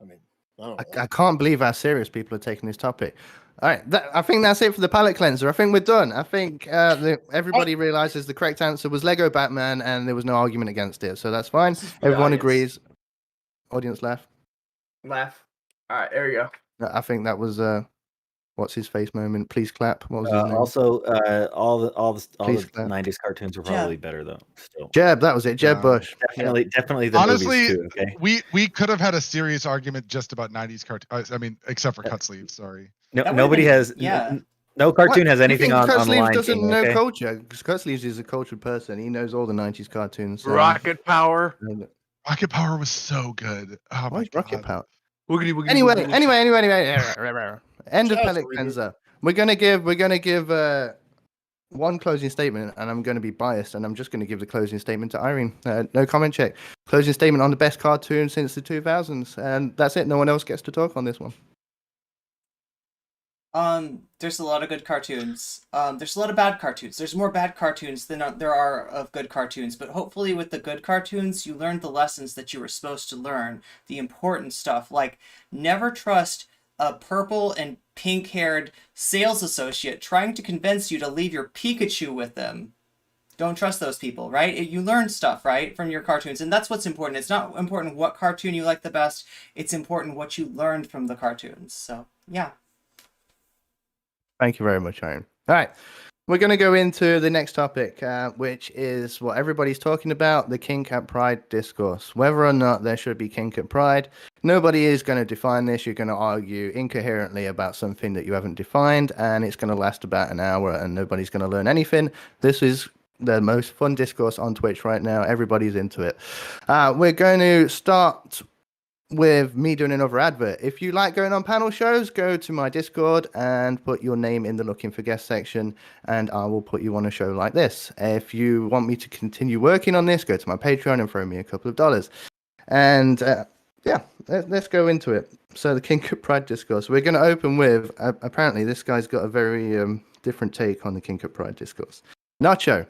I mean, I don't know. I can't believe how serious people are taking this topic. All right, I think that's it for the palate cleanser. I think we're done. I think everybody realizes the correct answer was Lego Batman, and there was no argument against it, so that's fine. Everyone agrees. Audience laugh. Laugh. All right, there you go. I think that was what's his face moment. Please clap. What was his name? Also, all the Please clap. 90s cartoons were probably better though. Still. Jeb, that was it. Jeb Bush. Definitely the Honestly, movies too. Okay. we could have had a serious argument just about 90s cartoons. I mean, except for Cut Sleeves. Sorry. No, That would've nobody been- has. yeah. No cartoon has anything on Cut Sleeves Lion doesn't King, know okay? culture. Because Cut Sleeves is a cultured person. He knows all the 90s cartoons. Rocket Power. Rocket Power was so good. Oh my Why is Rocket God. Power? Woogity, woogity, Anyway. woogity. End of Just palate read it. cleanser. We're gonna give one closing statement, and I'm going to be biased, and I'm just going to give the closing statement to Irene. No comment check. Closing statement on the best cartoon since the 2000s, and that's it. No one else gets to talk on this one. There's a lot of good cartoons. There's a lot of bad cartoons. There's more bad cartoons than there are of good cartoons, but hopefully with the good cartoons, you learned the lessons that you were supposed to learn, the important stuff, like never trust a purple and pink-haired sales associate trying to convince you to leave your Pikachu with them. Don't trust those people, right? You learn stuff, right, from your cartoons, and that's what's important. It's not important what cartoon you like the best. It's important what you learned from the cartoons. So, yeah. Thank you very much, Aaron. All right. We're going to go into the next topic, which is what everybody's talking about, the Kink at Pride discourse. Whether or not there should be Kink at Pride, nobody is going to define this. You're going to argue incoherently about something that you haven't defined, and it's going to last about an hour, and nobody's going to learn anything. This is the most fun discourse on Twitch right now. Everybody's into it. We're going to start with me doing another advert. If you like going on panel shows, go to my Discord and put your name in the looking for guest section, and I will put you on a show like this. If you want me to continue working on this, go to my Patreon and throw me a couple of dollars. And yeah, let's go into it. So the Kink at Pride discourse. We're going to open with, apparently this guy's got a very different take on the Kink at Pride discourse. Nacho.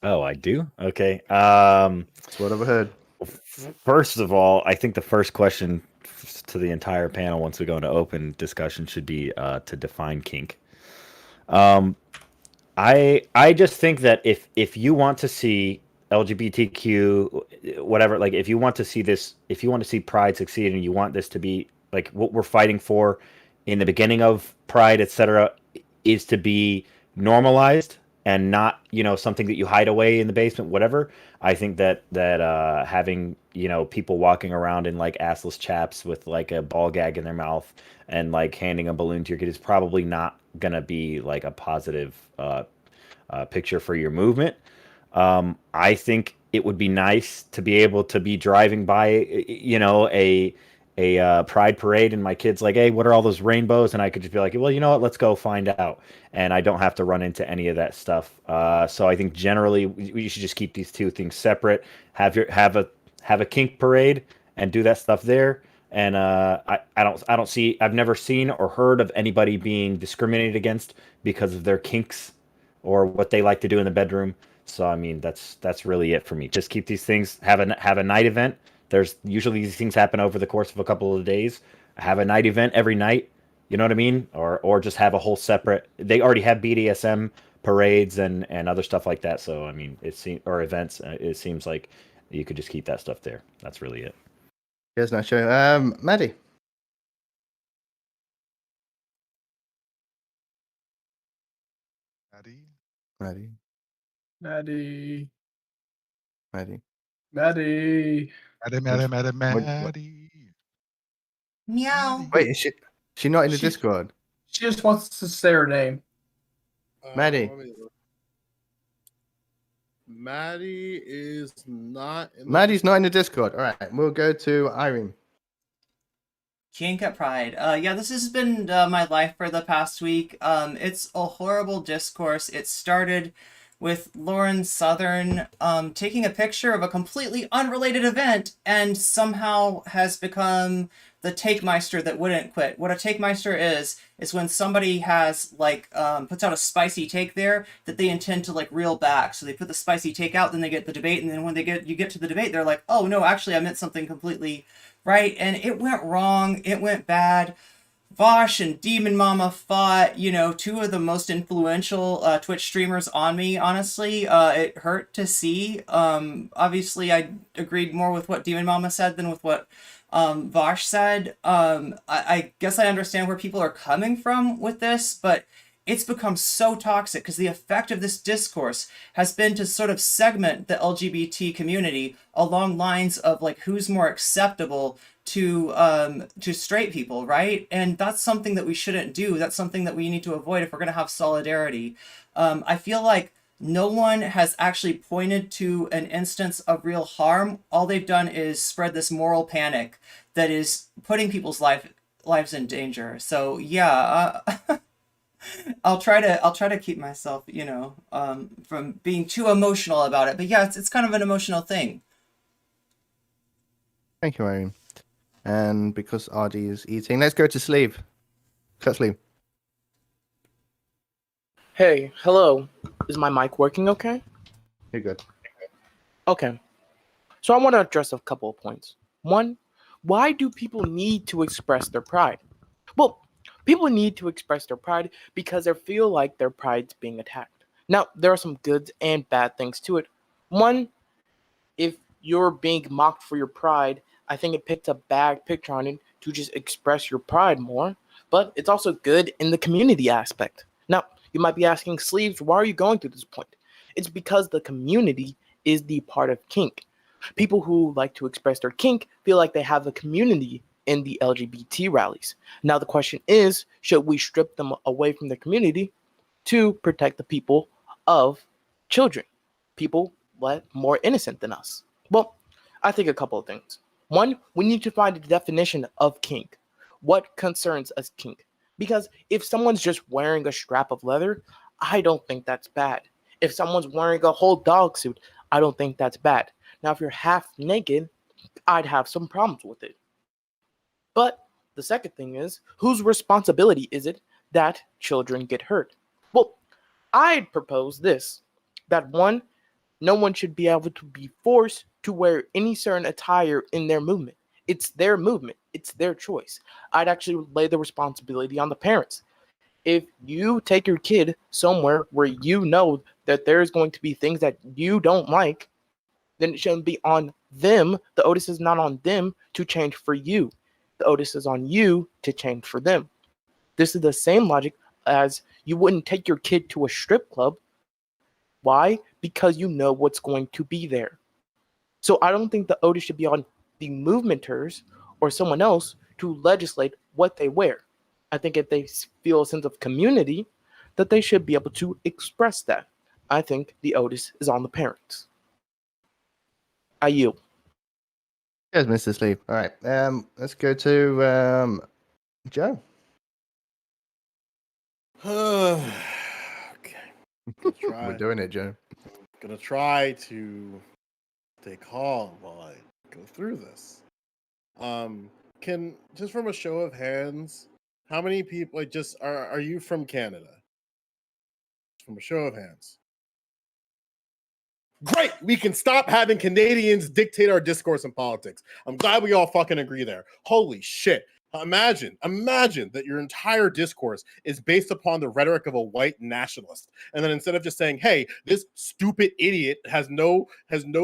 Oh, I do? Okay. That's what I've heard. First of all, I think the first question to the entire panel, once we go into open discussion, should be to define kink. I just think that if you want to see LGBTQ, whatever, like if you want to see this, if you want to see Pride succeed, and you want this to be like what we're fighting for in the beginning of Pride, etc., is to be normalized and not, something that you hide away in the basement, whatever. I think that having, people walking around in like assless chaps with like a ball gag in their mouth and like handing a balloon to your kid is probably not gonna be like a positive picture for your movement. I think it would be nice to be able to be driving by, a pride parade, and my kid's like, hey, what are all those rainbows? And I could just be like, well, you know what, let's go find out. And I don't have to run into any of that stuff. So I think generally we should just keep these two things separate. Have a kink parade and do that stuff there. And I've never seen or heard of anybody being discriminated against because of their kinks or what they like to do in the bedroom. So I mean, that's really it for me. Just keep these things. Have a night event. There's usually these things happen over the course of a couple of days. Have a night event every night. You know what I mean? Or just have a whole separate. They already have BDSM parades and other stuff like that. So I mean, or events. It seems like you could just keep that stuff there. That's really it. Here's Nacho. Maddie. Maddie. Maddie. Maddie. Maddie. Maddie. Maddie. Meow. Wait, is she not in the Discord? She just wants to say her name. Maddie. Maddie is not in Maddie's not in the Discord. All right, we'll go to Irene. Kink at Pride. Yeah, this has been my life for the past week. It's a horrible discourse. It started with Lauren Southern taking a picture of a completely unrelated event and somehow has become the takemeister that wouldn't quit. What a takemeister is when somebody has like puts out a spicy take there that they intend to like reel back. So they put the spicy take out, then they get the debate, and then when you get to the debate, they're like, oh no, actually I meant something completely right, and it went wrong. It went bad. Vaush and Demon Mama fought, two of the most influential Twitch streamers on me, honestly. It hurt to see. Obviously, I agreed more with what Demon Mama said than with what Vaush said. I guess I understand where people are coming from with this, but it's become so toxic because the effect of this discourse has been to sort of segment the LGBT community along lines of like who's more acceptable to straight people, right? And that's something that we shouldn't do. That's something that we need to avoid if we're going to have solidarity. I feel like no one has actually pointed to an instance of real harm. All they've done is spread this moral panic that is putting people's lives in danger. So yeah, I'll try to keep myself, from being too emotional about it. But yeah, it's kind of an emotional thing. Thank you, Irene. And because RD is eating, let's go to Sleeve. Cut Sleeve. Hey, hello. Is my mic working okay? You're good. Okay. So I want to address a couple of points. One, why do people need to express their pride? Well, people need to express their pride because they feel like their pride's being attacked. Now, there are some good and bad things to it. One, if you're being mocked for your pride, I think it picked a bad picture on it to just express your pride more. But it's also good in the community aspect. Now, you might be asking, Sleeves, why are you going through this point? It's because the community is the part of kink. People who like to express their kink feel like they have a community in the LGBT rallies. Now, the question is, should we strip them away from the community to protect the people of children? People more innocent than us. Well, I think a couple of things. One, we need to find a definition of kink. What concerns us kink? Because if someone's just wearing a strap of leather, I don't think that's bad. If someone's wearing a whole dog suit, I don't think that's bad. Now, if you're half naked, I'd have some problems with it. But the second thing is, whose responsibility is it that children get hurt? Well, I'd propose this, that one, no one should be able to be forced to wear any certain attire in their movement. It's their movement. It's their choice. I'd actually lay the responsibility on the parents. If you take your kid somewhere where you know that there's going to be things that you don't like, then it shouldn't be on them. The onus is not on them to change for you. The onus is on you to change for them. This is the same logic as you wouldn't take your kid to a strip club. Why? Because you know what's going to be there. So I don't think the onus should be on the movementers or someone else to legislate what they wear. I think if they feel a sense of community, that they should be able to express that. I think the onus is on the parents. I yield. Yes, Mr. Sleep. All right. Let's go to Joe. Okay. Gonna try. We're doing it, Joe. Gonna try to stay calm while I go through this. Can, just from a show of hands, how many people like just are you from Canada? From a show of hands. Great, we can stop having Canadians dictate our discourse in politics. I'm glad we all fucking agree there. Holy shit. Imagine that your entire discourse is based upon the rhetoric of a white nationalist. And then instead of just saying, hey, this stupid idiot has no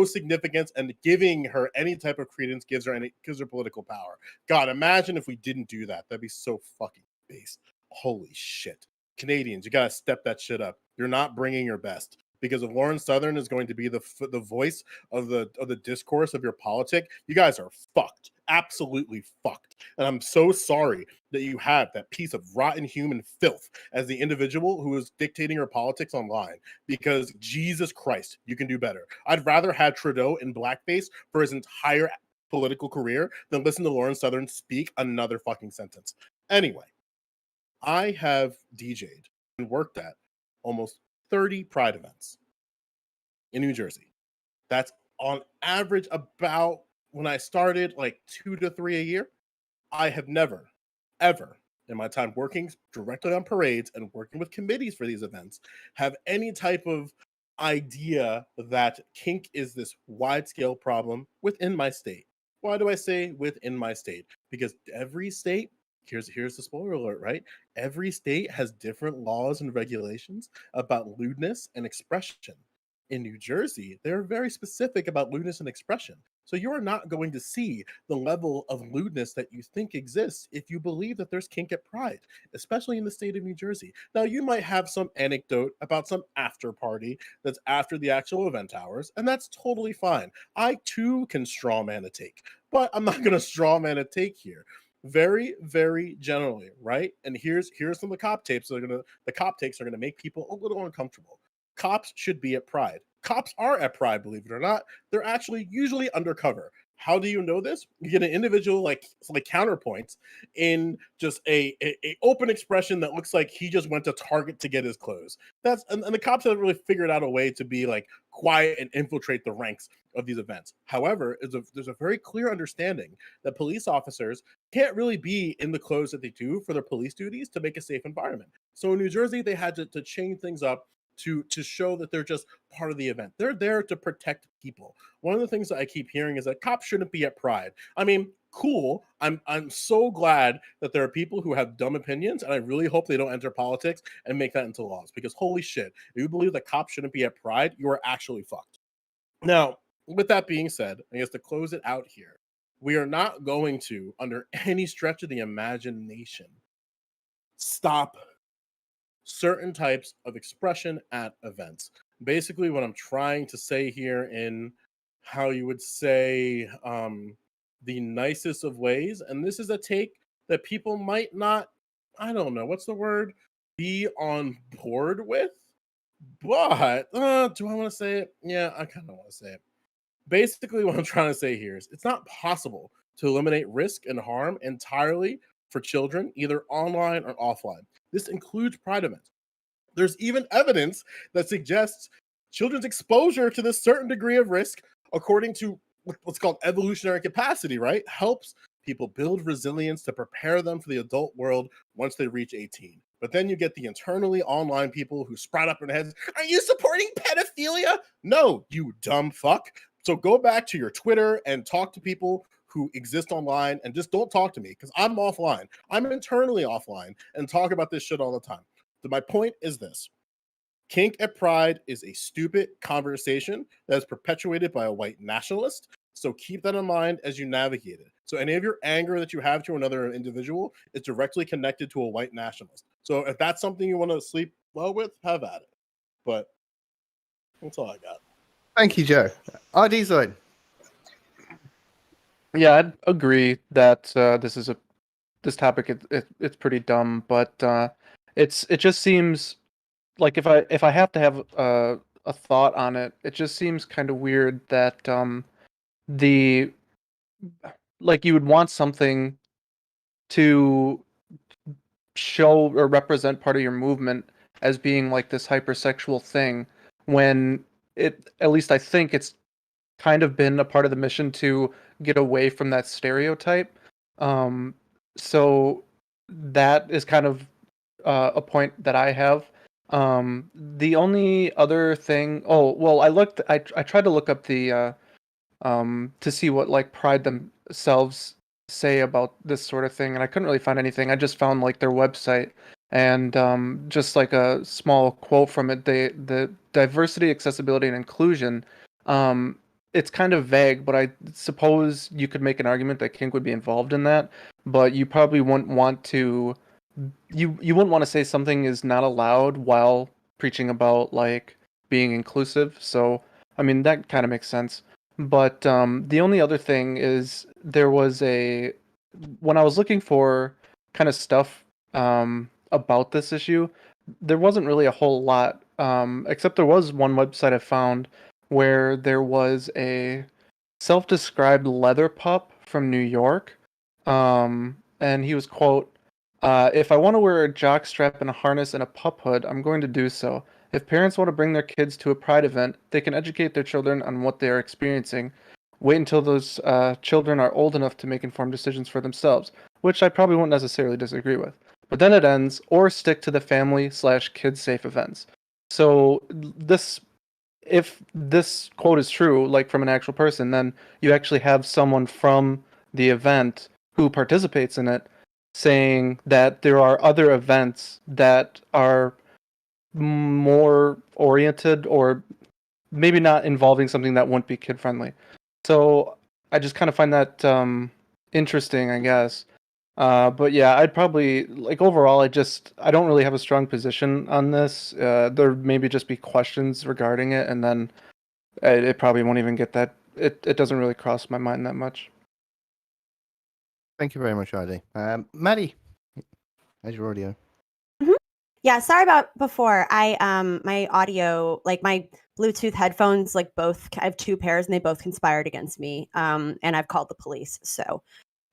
significance, and giving her any type of credence gives her political power. God, imagine if we didn't do that. That'd be so fucking based. Holy shit. Canadians, you gotta step that shit up. You're not bringing your best. Because if Lauren Southern is going to be the voice of the discourse of your politic, you guys are fucked, absolutely fucked. And I'm so sorry that you have that piece of rotten human filth as the individual who is dictating your politics online. Because Jesus Christ, you can do better. I'd rather have Trudeau in blackface for his entire political career than listen to Lauren Southern speak another fucking sentence. Anyway, I have DJ'd and worked at almost 30 Pride events in New Jersey. That's on average about, when I started, like 2 to 3 a year. I have never, ever, in my time working directly on parades and working with committees for these events, have any type of idea that kink is this wide-scale problem within my state. Why do I say within my state? Because every state, here's the spoiler alert, right? Every state has different laws and regulations about lewdness and expression. In New Jersey, they're very specific about lewdness and expression. So you are not going to see the level of lewdness that you think exists if you believe that there's kink at Pride, especially in the state of New Jersey. Now, you might have some anecdote about some after party that's after the actual event hours, and that's totally fine. I too can strawman a take, but I'm not going to strawman a take here. Very, very generally, right? And here's some of the cop takes that are gonna make people a little uncomfortable. Cops should be at Pride. Cops are at Pride, believe it or not. They're actually usually undercover. How do you know this? You get an individual like counterpoints in just a open expression that looks like he just went to Target to get his clothes. And the cops haven't really figured out a way to be like quiet and infiltrate the ranks of these events. However, there's a very clear understanding that police officers can't really be in the clothes that they do for their police duties to make a safe environment. So in New Jersey, they had to change things up to show that they're just part of the event. They're there to protect people. One of the things that I keep hearing is that cops shouldn't be at Pride. I mean, cool. I'm so glad that there are people who have dumb opinions, and I really hope they don't enter politics and make that into laws, because holy shit, if you believe that cops shouldn't be at Pride, you are actually fucked. Now, with that being said, I guess to close it out here, we are not going to, under any stretch of the imagination, stop certain types of expression at events. Basically, what I'm trying to say here, in how you would say the nicest of ways, and this is a take that people might not, I don't know, what's the word, be on board with, but do I want to say it? Yeah, I kind of want to say it. Basically, what I'm trying to say here is it's not possible to eliminate risk and harm entirely for children, either online or offline. This includes pride events. There's even evidence that suggests children's exposure to this certain degree of risk, according to what's called evolutionary capacity, right, helps people build resilience to prepare them for the adult world once they reach 18. But then you get the internally online people who sprout up in their heads, are you supporting pedophilia? No, you dumb fuck. So go back to your Twitter and talk to people who exist online, and just don't talk to me, because I'm offline. I'm internally offline and talk about this shit all the time. So my point is this. Kink at Pride is a stupid conversation that is perpetuated by a white nationalist. So keep that in mind as you navigate it. So any of your anger that you have to another individual is directly connected to a white nationalist. So if that's something you want to sleep well with, have at it. But that's all I got. Thank you, Joe. RD Zoid. Yeah, I'd agree that this topic it's pretty dumb, but it just seems like if I have to have a thought on it, it just seems kind of weird that the like you would want something to show or represent part of your movement as being like this hypersexual thing when it, at least I think it's kind of been a part of the mission to get away from that stereotype. So that is kind of a point that I have. The only other thing, I tried to look up the to see what like Pride themselves say about this sort of thing, and I couldn't really find anything. I just found like their website and just like a small quote from it. The diversity, accessibility, and inclusion. It's kind of vague, but I suppose you could make an argument that Kink would be involved in that. But you probably wouldn't want to. You wouldn't want to say something is not allowed while preaching about like being inclusive. So I mean that kind of makes sense. But the only other thing is there was when I was looking for kind of stuff about this issue, there wasn't really a whole lot, except there was one website I found where there was a self-described leather pup from New York, and he was, quote, if I want to wear a jockstrap and a harness and a pup hood, I'm going to do so. If parents want to bring their kids to a Pride event, they can educate their children on what they are experiencing. Wait until those children are old enough to make informed decisions for themselves, which I probably won't necessarily disagree with. But then it ends, or stick to the family/kids safe events. So if this quote is true, like from an actual person, then you actually have someone from the event who participates in it saying that there are other events that are more oriented or maybe not involving something that wouldn't be kid friendly. So I just kind of find that interesting, I guess. But yeah, I'd probably like overall. I don't really have a strong position on this. There maybe just be questions regarding it, and then it probably won't even get that. It doesn't really cross my mind that much. Thank you very much, RD. Maddie, how's your audio? Yeah, sorry about before. I my audio, like my Bluetooth headphones, like both I have two pairs and they both conspired against me. And I've called the police. So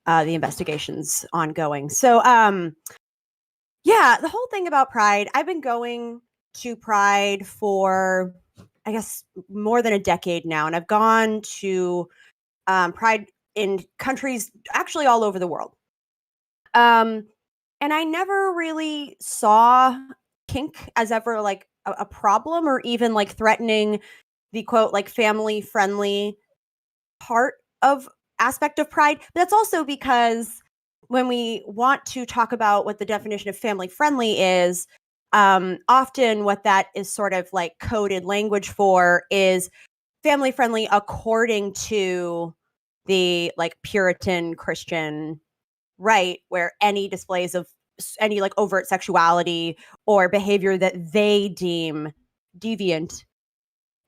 the investigation's ongoing. So yeah, the whole thing about Pride, I've been going to Pride for I guess more than a decade now, and I've gone to Pride in countries actually all over the world. And I never really saw kink as ever like a problem or even like threatening the quote like family friendly part of aspect of Pride. But that's also because when we want to talk about what the definition of family friendly is, often what that is sort of like coded language for is family friendly according to the like Puritan Christian right, where any displays of any like overt sexuality or behavior that they deem deviant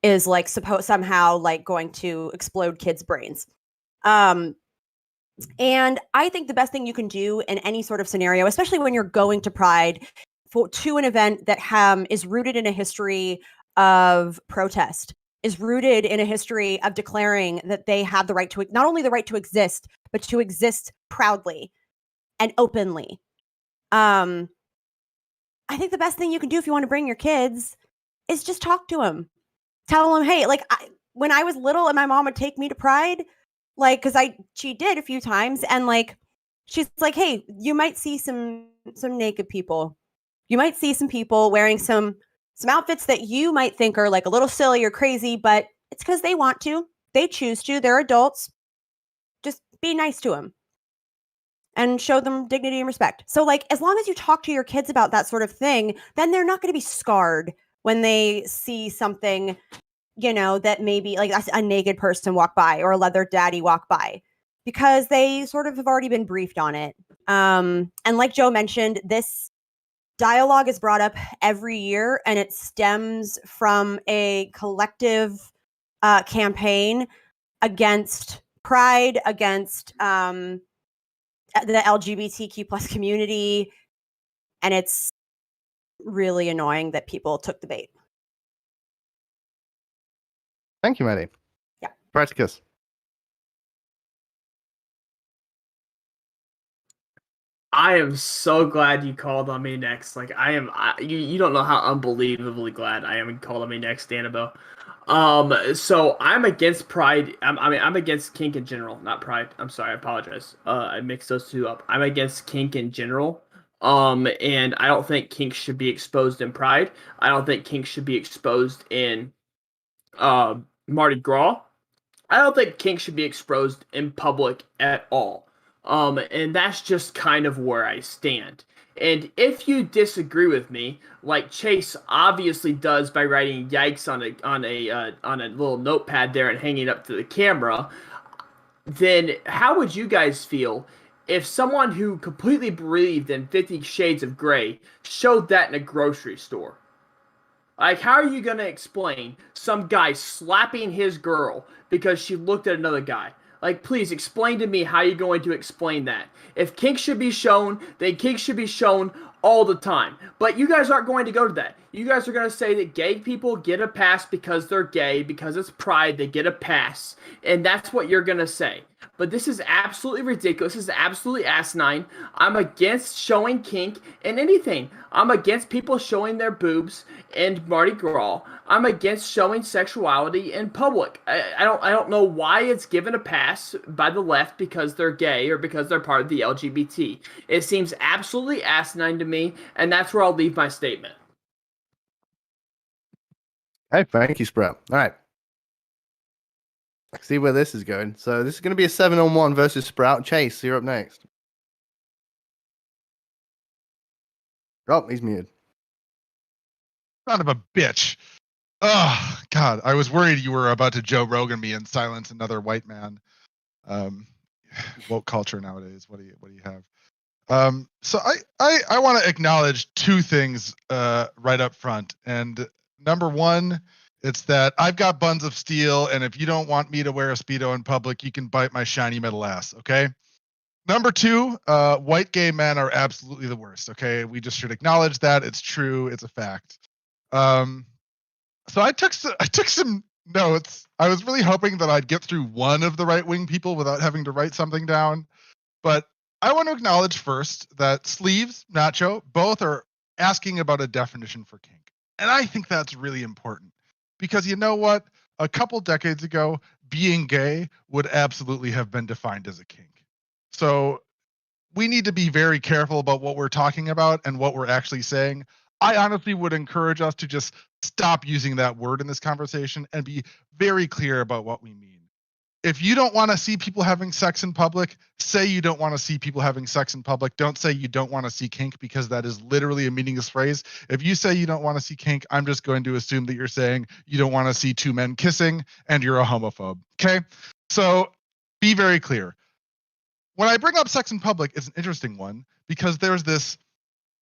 is like somehow like going to explode kids' brains. And I think the best thing you can do in any sort of scenario, especially when you're going to Pride to an event that is rooted in a history of protest is rooted in a history of declaring that they have the right to, not only the right to exist, but to exist proudly and openly. I think the best thing you can do if you want to bring your kids is just talk to them. Tell them, hey, like when I was little and my mom would take me to Pride, like, because she did a few times, and like she's like, hey, you might see some naked people. You might see some people wearing some outfits that you might think are like a little silly or crazy, but it's because they want to. They choose to. They're adults. Just be nice to them and show them dignity and respect. So like, as long as you talk to your kids about that sort of thing, then they're not going to be scarred when they see something, you know, that maybe like a naked person walk by or a leather daddy walk by, because they sort of have already been briefed on it. And like Joe mentioned, this dialogue is brought up every year, and it stems from a collective campaign against Pride, against the LGBTQ plus community, and it's really annoying that people took the bait. Thank you, Maddie. Yeah. Practicus. I am so glad you called on me next. Like you don't know how unbelievably glad I am you called on me next, Danabo. So I'm against Pride. I'm against Kink in general, not Pride. I'm sorry, I apologize. I mixed those two up. I'm against Kink in general. And I don't think Kink should be exposed in Pride. I don't think Kink should be exposed in Mardi Gras. I don't think Kink should be exposed in public at all. And that's just kind of where I stand. And if you disagree with me, like Chase obviously does by writing "yikes" on a little notepad there and hanging it up to the camera, then how would you guys feel if someone who completely believed in 50 Shades of Grey showed that in a grocery store? Like, how are you going to explain some guy slapping his girl because she looked at another guy? Like, please explain to me how you're going to explain that. If Kink should be shown, then Kink should be shown all the time. But you guys aren't going to go to that. You guys are going to say that gay people get a pass because they're gay, because it's Pride, they get a pass. And that's what you're going to say. But this is absolutely ridiculous. This is absolutely asinine. I'm against showing kink in anything. I'm against people showing their boobs in Mardi Gras. I'm against showing sexuality in public. I don't know why it's given a pass by the left because they're gay or because they're part of the LGBT. It seems absolutely asinine to me, and that's where I'll leave my statement. Hey, thank you, Sprout. All right. I see where this is going. So this is going to be a 7-on-1 versus Sprout. Chase, you're up next. Oh, he's muted. Son of a bitch. Oh, God. I was worried you were about to Joe Rogan me and silence another white man. Woke culture nowadays. What do you have? So I want to acknowledge two things right up front. And number one, it's that I've got buns of steel, and if you don't want me to wear a Speedo in public, you can bite my shiny metal ass, okay? Number two, white gay men are absolutely the worst, okay? We just should acknowledge that. It's true. It's a fact. So I took some notes. I was really hoping that I'd get through one of the right-wing people without having to write something down. But I want to acknowledge first that Sleeves, Nacho, both are asking about a definition for kink. And I think that's really important. Because you know what? A couple decades ago, being gay would absolutely have been defined as a kink. So we need to be very careful about what we're talking about and what we're actually saying. I honestly would encourage us to just stop using that word in this conversation and be very clear about what we mean. If you don't want to see people having sex in public, say you don't want to see people having sex in public. Don't say you don't want to see kink, because that is literally a meaningless phrase. If you say you don't want to see kink, I'm just going to assume that you're saying you don't want to see two men kissing and you're a homophobe. Okay? So be very clear. When I bring up sex in public, it's an interesting one because there's this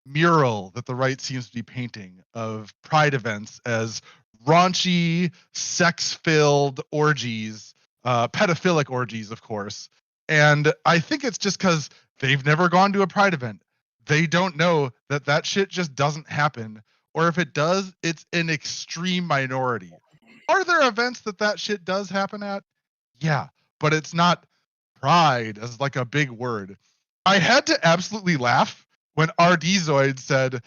mural that the right seems to be painting of Pride events as raunchy, sex-filled orgies. Pedophilic orgies, of course. And I think it's just because they've never gone to a Pride event. They don't know that that shit just doesn't happen. Or if it does, it's an extreme minority. Are there events that shit does happen at? Yeah, but it's not pride as like a big word. I had to absolutely laugh when RD-Zoid said,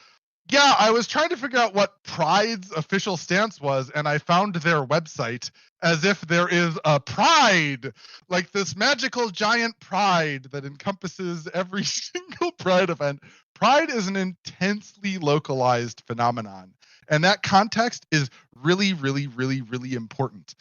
yeah, I was trying to figure out what Pride's official stance was, and I found their website, as if there is a Pride, like this magical giant Pride that encompasses every single Pride event. Pride is an intensely localized phenomenon, and that context is really, really, really, really important.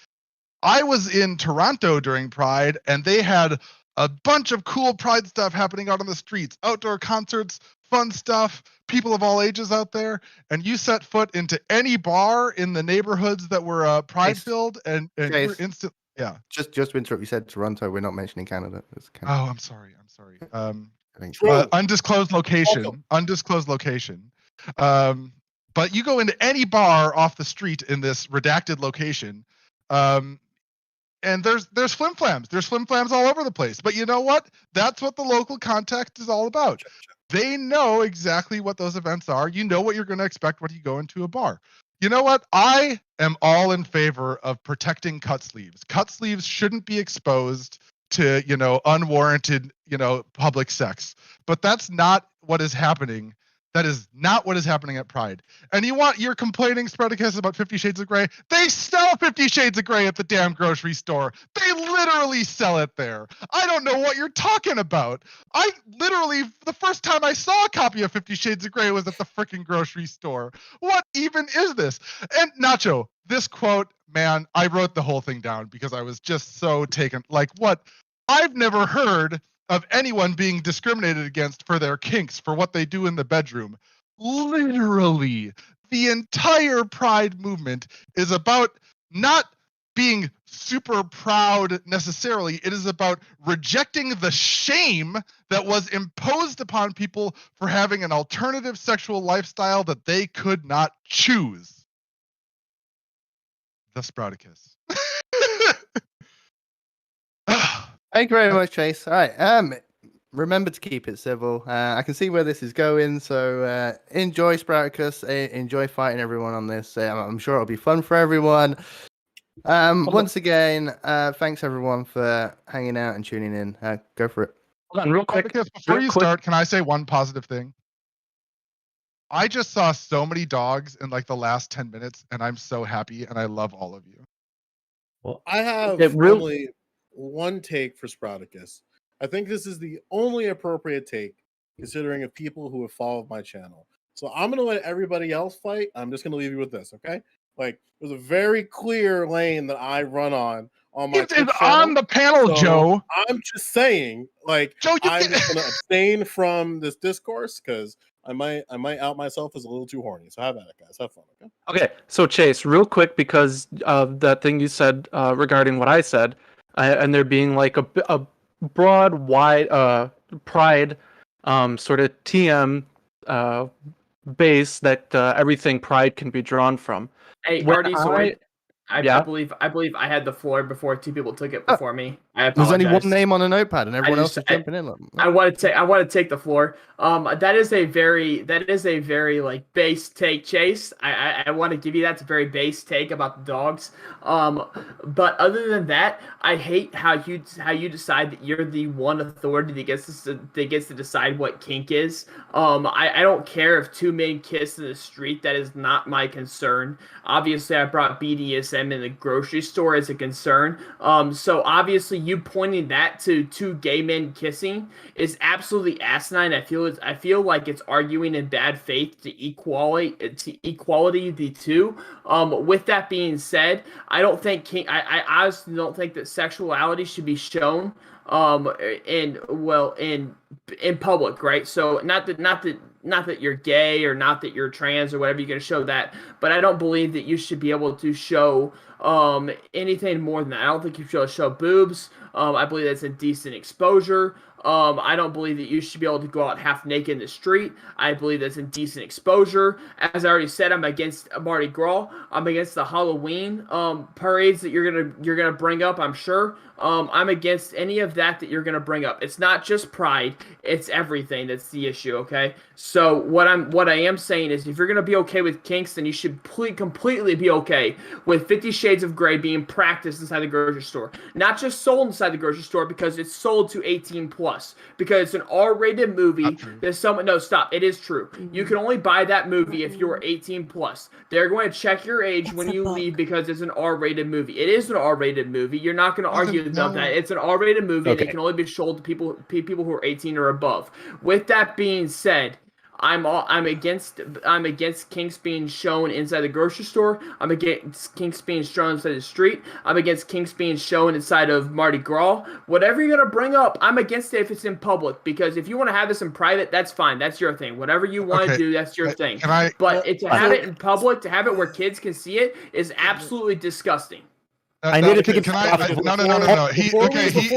I was in Toronto during Pride, and they had a bunch of cool Pride stuff happening out on the streets, outdoor concerts, fun stuff, people of all ages out there. And you set foot into any bar in the neighborhoods that were Pride filled, and you were instant. Yeah. Just to interrupt, you said Toronto. We're not mentioning Canada. It's Canada. Oh, I'm sorry. Undisclosed location. Welcome. Undisclosed location. But you go into any bar off the street in this redacted location. And there's flim-flams. There's flim-flams all over the place. But you know what? That's what the local context is all about. They know exactly what those events are. You know what you're going to expect when you go into a bar. You know what? I am all in favor of protecting cut sleeves. Cut sleeves shouldn't be exposed to, unwarranted, public sex. But that's not what is happening. That is not what is happening at Pride. And you're complaining, Spreadicus, about 50 Shades of Grey. They sell 50 Shades of Grey at the damn grocery store. They literally sell it there. I don't know what you're talking about. The first time I saw a copy of 50 Shades of Grey was at the freaking grocery store. What even is this? And Nacho, this quote, man, I wrote the whole thing down because I was just so taken. Like, what? I've never heard of anyone being discriminated against for their kinks, for what they do in the bedroom. Literally, the entire Pride movement is about not being super proud necessarily. It is about rejecting the shame that was imposed upon people for having an alternative sexual lifestyle that they could not choose. The Sprouticus. Thank you very much, Chase. All right. Remember to keep it civil. I can see where this is going, so enjoy Sprouticus. Enjoy fighting everyone on this. I'm sure it'll be fun for everyone. Once again, thanks everyone for hanging out and tuning in. Go for it. Hold on, real quick. Before you start, can I say one positive thing? I just saw so many dogs in like the last 10 minutes, and I'm so happy, and I love all of you. Well, I have only one take for Sprouticus. I think this is the only appropriate take, considering of people who have followed my channel. So I'm going to let everybody else fight. I'm just going to leave you with this, okay? Like, there's a very clear lane that I run on my It's on the panel, so Joe. I'm just saying, like, Joe, I'm just going to abstain from this discourse because I might out myself as a little too horny. So have at it, guys. Have fun, okay? Okay, so Chase, real quick, because of that thing you said regarding what I said, and there being like a broad, wide Pride sort of TM base that everything Pride can be drawn from. Hey, Artie, I believe I had the floor before two people took it before me. I apologize. There's only one name on a notepad, and everyone else is jumping in. I want to take the floor. That is a very like base take, Chase. I want to give you that. It's a very base take about the dogs. But other than that, I hate how you decide that you're the one authority that gets to decide what kink is. I don't care if two men kiss in the street. That is not my concern. Obviously, I brought BDSM in the grocery store as a concern. So obviously you pointing that to two gay men kissing is absolutely asinine. I feel like it's arguing in bad faith to equality the two. With that being said, I don't think I honestly don't think that sexuality should be shown in public, right? So not that you're gay or not that you're trans or whatever, you're going to show that, but I don't believe that you should be able to show anything more than that. I don't think you should show boobs. I believe that's indecent exposure. I don't believe that you should be able to go out half naked in the street. I believe that's indecent exposure. As I already said, I'm against Mardi Gras. I'm against the Halloween parades that you're gonna bring up. I'm sure. I'm against any of that you're gonna bring up. It's not just Pride. It's everything that's the issue, okay? So what I am saying is, if you're gonna be okay with kinks, then you should completely be okay with 50 Shades of Grey being practiced inside the grocery store. Not just sold inside the grocery store because it's sold to 18 plus. Because it's an R-rated movie. There's someone. No, stop. It is true. You can only buy that movie if you're 18 plus. They're going to check your age when you leave because it's an R-rated movie. It is an R-rated movie. You're not going to argue about that. It's an R-rated movie, and it can only be sold to people who are 18 or above. With that being said, I'm against kinks being shown inside the grocery store. I'm against kinks being shown inside the street. I'm against kinks being shown inside of Mardi Gras. Whatever you're gonna bring up, I'm against it if it's in public. Because if you want to have this in private, that's fine. That's your thing. Whatever you want to do, that's your thing. But to have it in public, to have it where kids can see it, is absolutely disgusting. I need to take it. No. Before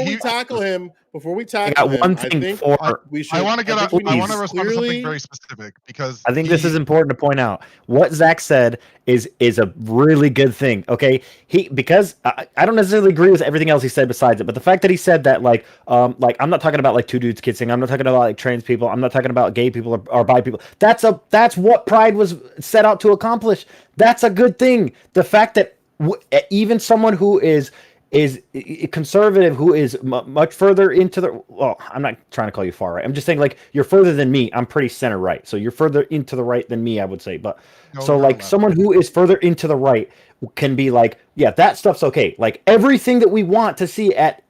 we tackle him, I got one thing I want to get up. I want to respond to something very specific because I think this is important to point out. What Zach said is a really good thing. Okay, because I don't necessarily agree with everything else he said besides it, but the fact that he said that like I'm not talking about like two dudes kissing. I'm not talking about like trans people. I'm not talking about gay people or bi people. That's what Pride was set out to accomplish. That's a good thing. The fact that even someone who is conservative, who is much further into the, well, I'm not trying to call you far right. I'm just saying like you're further than me. I'm pretty center right. So you're further into the right than me, I would say. But someone who is further into the right can be like, yeah, that stuff's okay. Like everything that we want to see at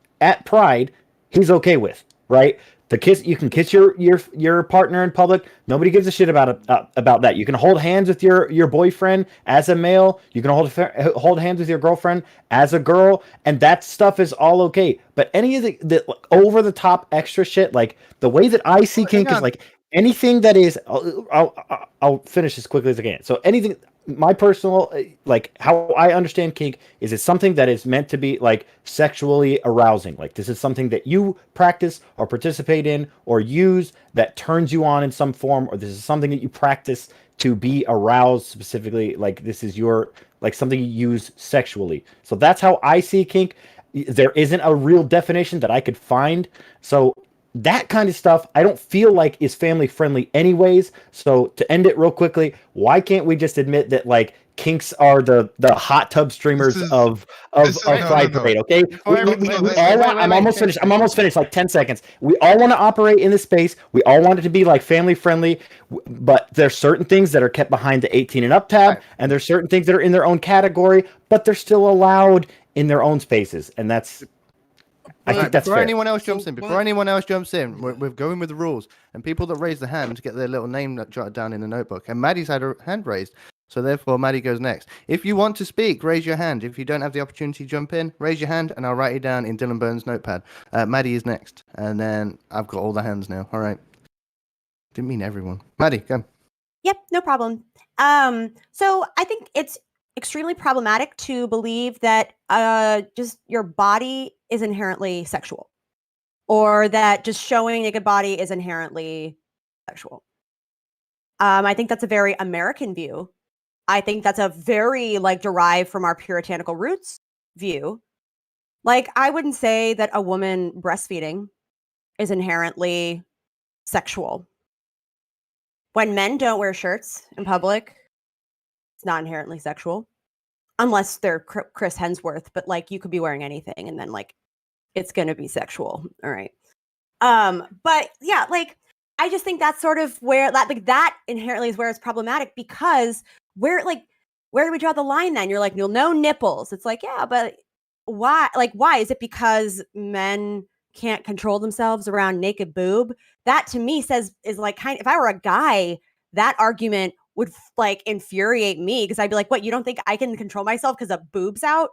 Pride, he's okay with, right? The kiss, you can kiss your partner in public. Nobody gives a shit about that. You can hold hands with your boyfriend as a male. You can hold hands with your girlfriend as a girl, and that stuff is all okay. But any of the over the top extra shit, like the way that I see kink is like anything that is. I'll finish as quickly as I can. So anything. My personal, like how I understand kink is it's something that is meant to be like sexually arousing. Like this is something that you practice or participate in or use that turns you on in some form, or this is something that you practice to be aroused specifically. Like this is like something you use sexually. So that's how I see kink. There isn't a real definition that I could find. So that kind of stuff I don't feel like is family friendly anyways. So to end it real quickly, why can't we just admit that like kinks are the hot tub streamers of Pride Parade, okay? I'm almost finished, like 10 seconds. We all want to operate in this space. We all want it to be like family friendly, but there's certain things that are kept behind the 18 and up tab, and there's certain things that are in their own category, but they're still allowed in their own spaces, and that's I think that's before fair. anyone else jumps in, we're going with the rules. And people that raise the hand get their little name jotted down in the notebook. And Maddie's had her hand raised, so therefore Maddie goes next. If you want to speak, raise your hand. If you don't have the opportunity to jump in, raise your hand, and I'll write it down in Dylan Burns' notepad. Maddie is next, and then I've got all the hands now. All right. Didn't mean everyone. Maddie, go. Yep, no problem. So I think it's extremely problematic to believe that just your body is inherently sexual, or that just showing naked body is inherently sexual. I think that's a very American view. I think that's a very like derived from our puritanical roots view. Like I wouldn't say that a woman breastfeeding is inherently sexual. When men don't wear shirts in public, it's not inherently sexual, unless they're Chris Hemsworth. But like, you could be wearing anything, and then like, it's gonna be sexual. All right. But yeah, like, I just think that's sort of where that inherently is where it's problematic, because where do we draw the line then? You're like, no nipples. It's like, yeah, but why? Like, why? Is it because men can't control themselves around naked boob? That to me is like if I were a guy, that argument would like infuriate me, because I'd be like, what, you don't think I can control myself because of boobs out?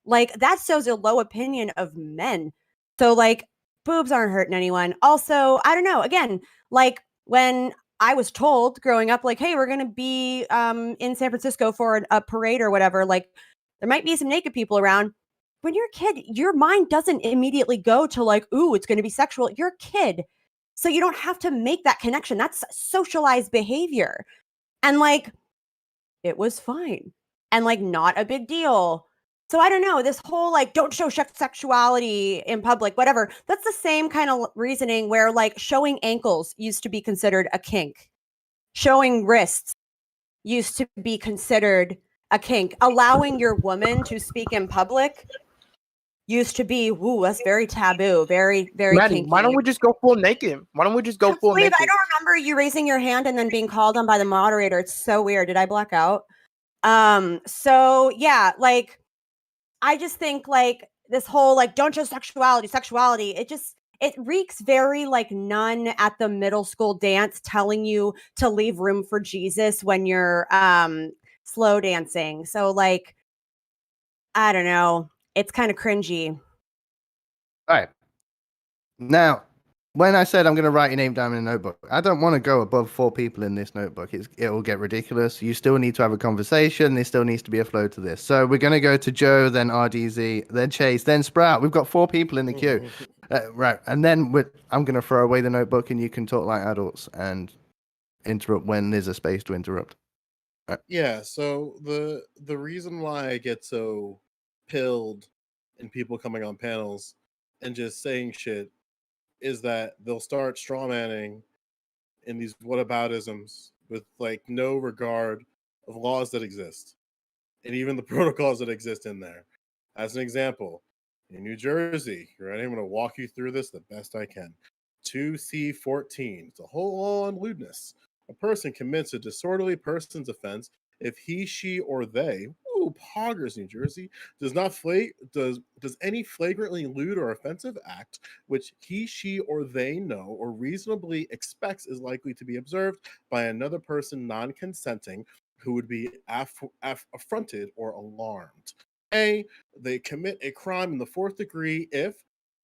Like that shows a low opinion of men. So like boobs aren't hurting anyone. Also, I don't know, again, like when I was told growing up, like, hey, we're going to be in San Francisco for a parade or whatever, like there might be some naked people around. When you're a kid, your mind doesn't immediately go to like, ooh, it's going to be sexual. You're a kid. So you don't have to make that connection. That's socialized behavior. And like, it was fine and like not a big deal. So I don't know, this whole like don't show sexuality in public, whatever. That's the same kind of reasoning where like showing ankles used to be considered a kink. Showing wrists used to be considered a kink. Allowing your woman to speak in public used to be, woo, that's very taboo, very, very Maddie, kinky. why don't we just go full naked? Why don't we just go full Leave, naked? I don't remember you raising your hand and then being called on by the moderator. It's so weird. Did I black out? So yeah, like I just think like this whole like don't show sexuality, it reeks very like nun at the middle school dance telling you to leave room for Jesus when you're slow dancing. So like I don't know. It's kind of cringy. All right. Now, when I said I'm going to write your name down in a notebook, I don't want to go above 4 people in this notebook. It will get ridiculous. You still need to have a conversation. There still needs to be a flow to this. So we're going to go to Joe, then RDZ, then Chase, then Sprout. We've got 4 people in the queue. Right. And then I'm going to throw away the notebook and you can talk like adults and interrupt when there's a space to interrupt. Right. Yeah, so the reason why I get so pilled in people coming on panels and just saying shit is that they'll start strawmanning in these whataboutisms with like no regard of laws that exist and even the protocols that exist in there. As an example, in New Jersey, right, I'm going to walk you through this the best I can. 2C14, it's a whole law on lewdness. A person commits a disorderly person's offense if he, she, or they, poggers, New Jersey, does any flagrantly lewd or offensive act which he, she, or they know or reasonably expects is likely to be observed by another person non-consenting who would be affronted or alarmed. A, they commit a crime in the 4th degree if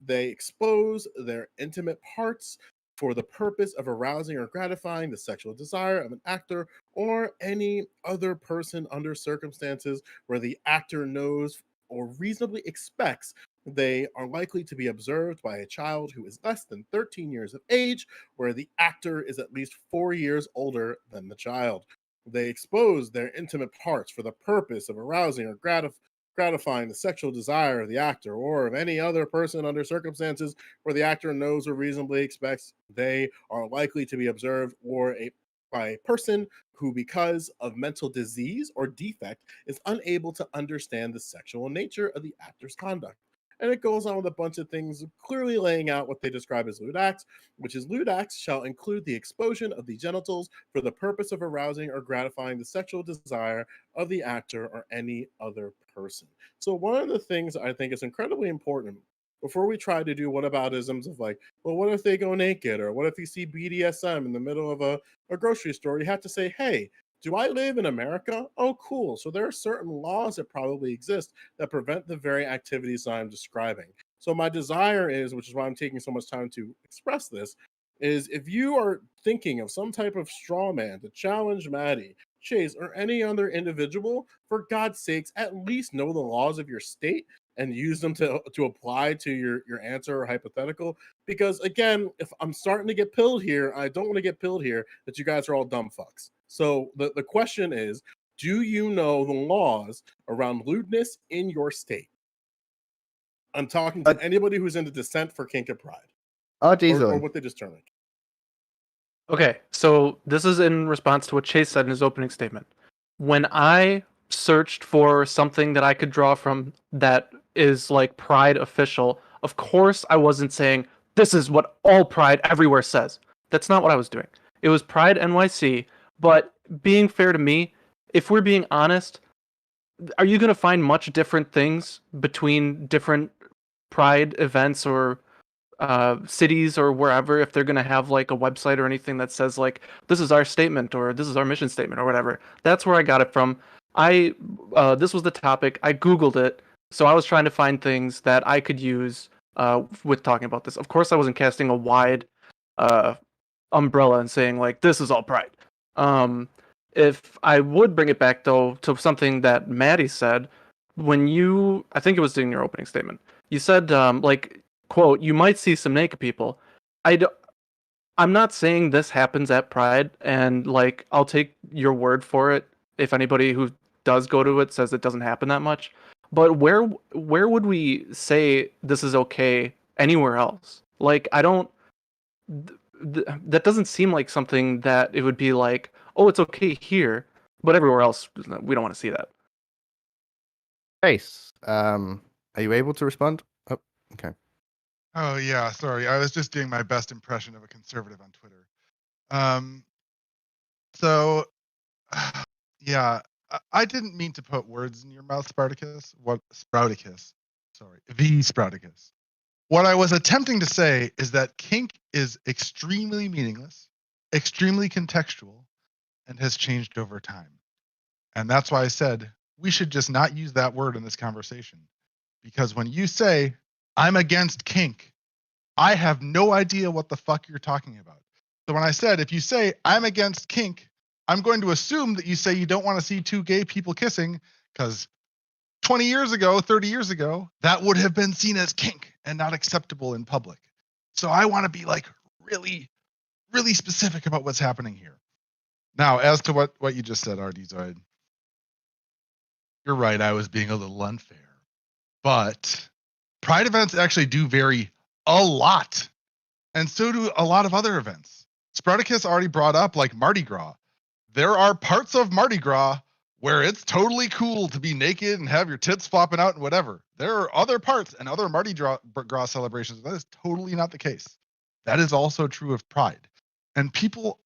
they expose their intimate parts for the purpose of arousing or gratifying the sexual desire of an actor or any other person under circumstances where the actor knows or reasonably expects they are likely to be observed by a child who is less than 13 years of age, where the actor is at least 4 years older than the child. They expose their intimate parts for the purpose of arousing or gratifying the sexual desire of the actor or of any other person under circumstances where the actor knows or reasonably expects they are likely to be observed by a person who, because of mental disease or defect, is unable to understand the sexual nature of the actor's conduct. And it goes on with a bunch of things, clearly laying out what they describe as lewd acts, which is lewd acts shall include the exposure of the genitals for the purpose of arousing or gratifying the sexual desire of the actor or any other person. So one of the things I think is incredibly important before we try to do whataboutisms of like, well, what if they go naked? Or what if you see BDSM in the middle of a grocery store? You have to say, hey, do I live in America? Oh, cool. So there are certain laws that probably exist that prevent the very activities I'm describing. So my desire is, which is why I'm taking so much time to express this, is if you are thinking of some type of straw man to challenge Maddie, Chase, or any other individual, for God's sakes, at least know the laws of your state and use them to apply to your answer or hypothetical. Because again, if I'm starting to get pilled here, I don't want to get pilled here that you guys are all dumb fucks. So the question is, do you know the laws around lewdness in your state? I'm talking to anybody who's in the dissent for kink and pride. Or what they just termed. Okay, so this is in response to what Chase said in his opening statement. When I searched for something that I could draw from that is like Pride official, of course I wasn't saying this is what all Pride everywhere says. That's not what I was doing. It was Pride NYC, but being fair to me, if we're being honest, are you going to find much different things between different Pride events or cities or wherever if they're going to have like a website or anything that says like this is our statement or this is our mission statement or whatever? That's where I got it from. This was the topic. I Googled it, so I was trying to find things that I could use with talking about this. Of course, I wasn't casting a wide umbrella and saying like this is all Pride. If I would bring it back though to something that Maddie said, I think it was in your opening statement, you said like, quote, you might see some naked people. I'm not saying this happens at Pride, and like I'll take your word for it if anybody who does go to it says it doesn't happen that much. But where would we say this is okay anywhere else? Like, I don't. That doesn't seem like something that it would be like, oh, it's okay here, but everywhere else we don't want to see that. Chase, are you able to respond? Oh, okay. Oh yeah, sorry. I was just doing my best impression of a conservative on Twitter. So yeah, I didn't mean to put words in your mouth, Spartacus. Sprouticus? Sorry, V Sprouticus. What I was attempting to say is that kink is extremely meaningless, extremely contextual, and has changed over time. And that's why I said we should just not use that word in this conversation. Because when you say, I'm against kink, I have no idea what the fuck you're talking about. So when I said, if you say, I'm against kink, I'm going to assume that you say you don't want to see two gay people kissing, because 20 years ago, 30 years ago, that would have been seen as kink and not acceptable in public. So I want to be like really, really specific about what's happening here. Now, as to what you just said, RD you're right, I was being a little unfair. But Pride events actually do vary a lot. And so do a lot of other events. Spartacus already brought up like Mardi Gras. There are parts of Mardi Gras where it's totally cool to be naked and have your tits flopping out and whatever. There are other parts and other Mardi Gras celebrations. That is totally not the case. That is also true of Pride. And people,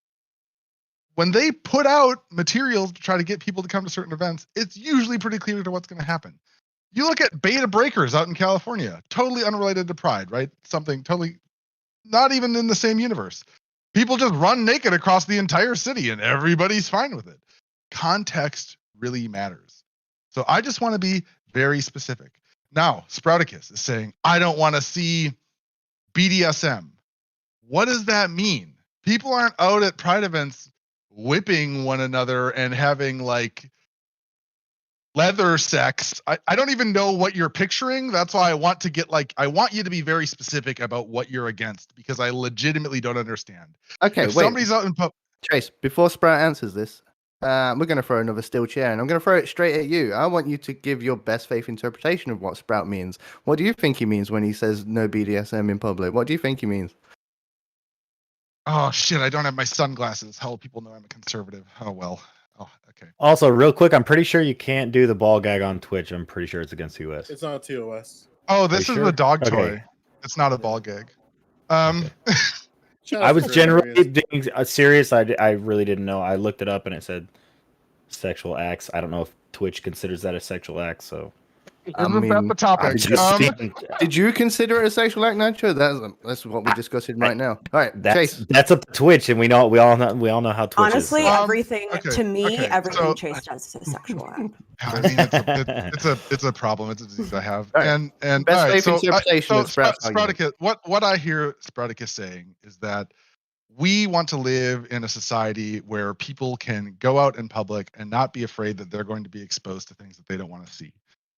when they put out materials to try to get people to come to certain events, it's usually pretty clear to what's going to happen. You look at Beta Breakers out in California, totally unrelated to Pride, right? Something totally not even in the same universe. People just run naked across the entire city and everybody's fine with it. Context really matters. So I just want to be very specific. Now, Sprouticus is saying, I don't want to see BDSM. What does that mean? People aren't out at Pride events whipping one another and having like leather sex. I don't even know what you're picturing. That's why I want you to be very specific about what you're against, because I legitimately don't understand. Okay, if wait. Somebody's out in Chase, before Sprout answers this, we're going to throw another steel chair, and I'm going to throw it straight at you. I want you to give your best faith interpretation of what Sprout means. What do you think he means when he says no BDSM in public? What do you think he means? Oh shit, I don't have my sunglasses. How will people know I'm a conservative? Oh well. Oh, okay. Also, real quick, I'm pretty sure you can't do the ball gag on Twitch. I'm pretty sure it's against the US. It's not TOS. Oh, this is sure? the dog Okay. toy. It's not a ball gag. Okay. Shout I out was to generally Chris. being serious. I really didn't know. I looked it up and it said sexual acts. I don't know if Twitch considers that a sexual act. So Isn't that the topic? Did you consider it a sexual act, Nacho? That's what we're discussing right now. All right, Chase. That's up to Twitch, and we all know how Twitch Honestly, is. everything okay, to me, okay, everything so- Chase does is a sexual act. I mean, it's a problem. It's a disease I have. All right. And Best all right, faith so interpretation of Sprout's argument. Spartacus, what I hear Spartacus saying is that we want to live in a society where people can go out in public and not be afraid that they're going to be exposed to things that they don't want to see.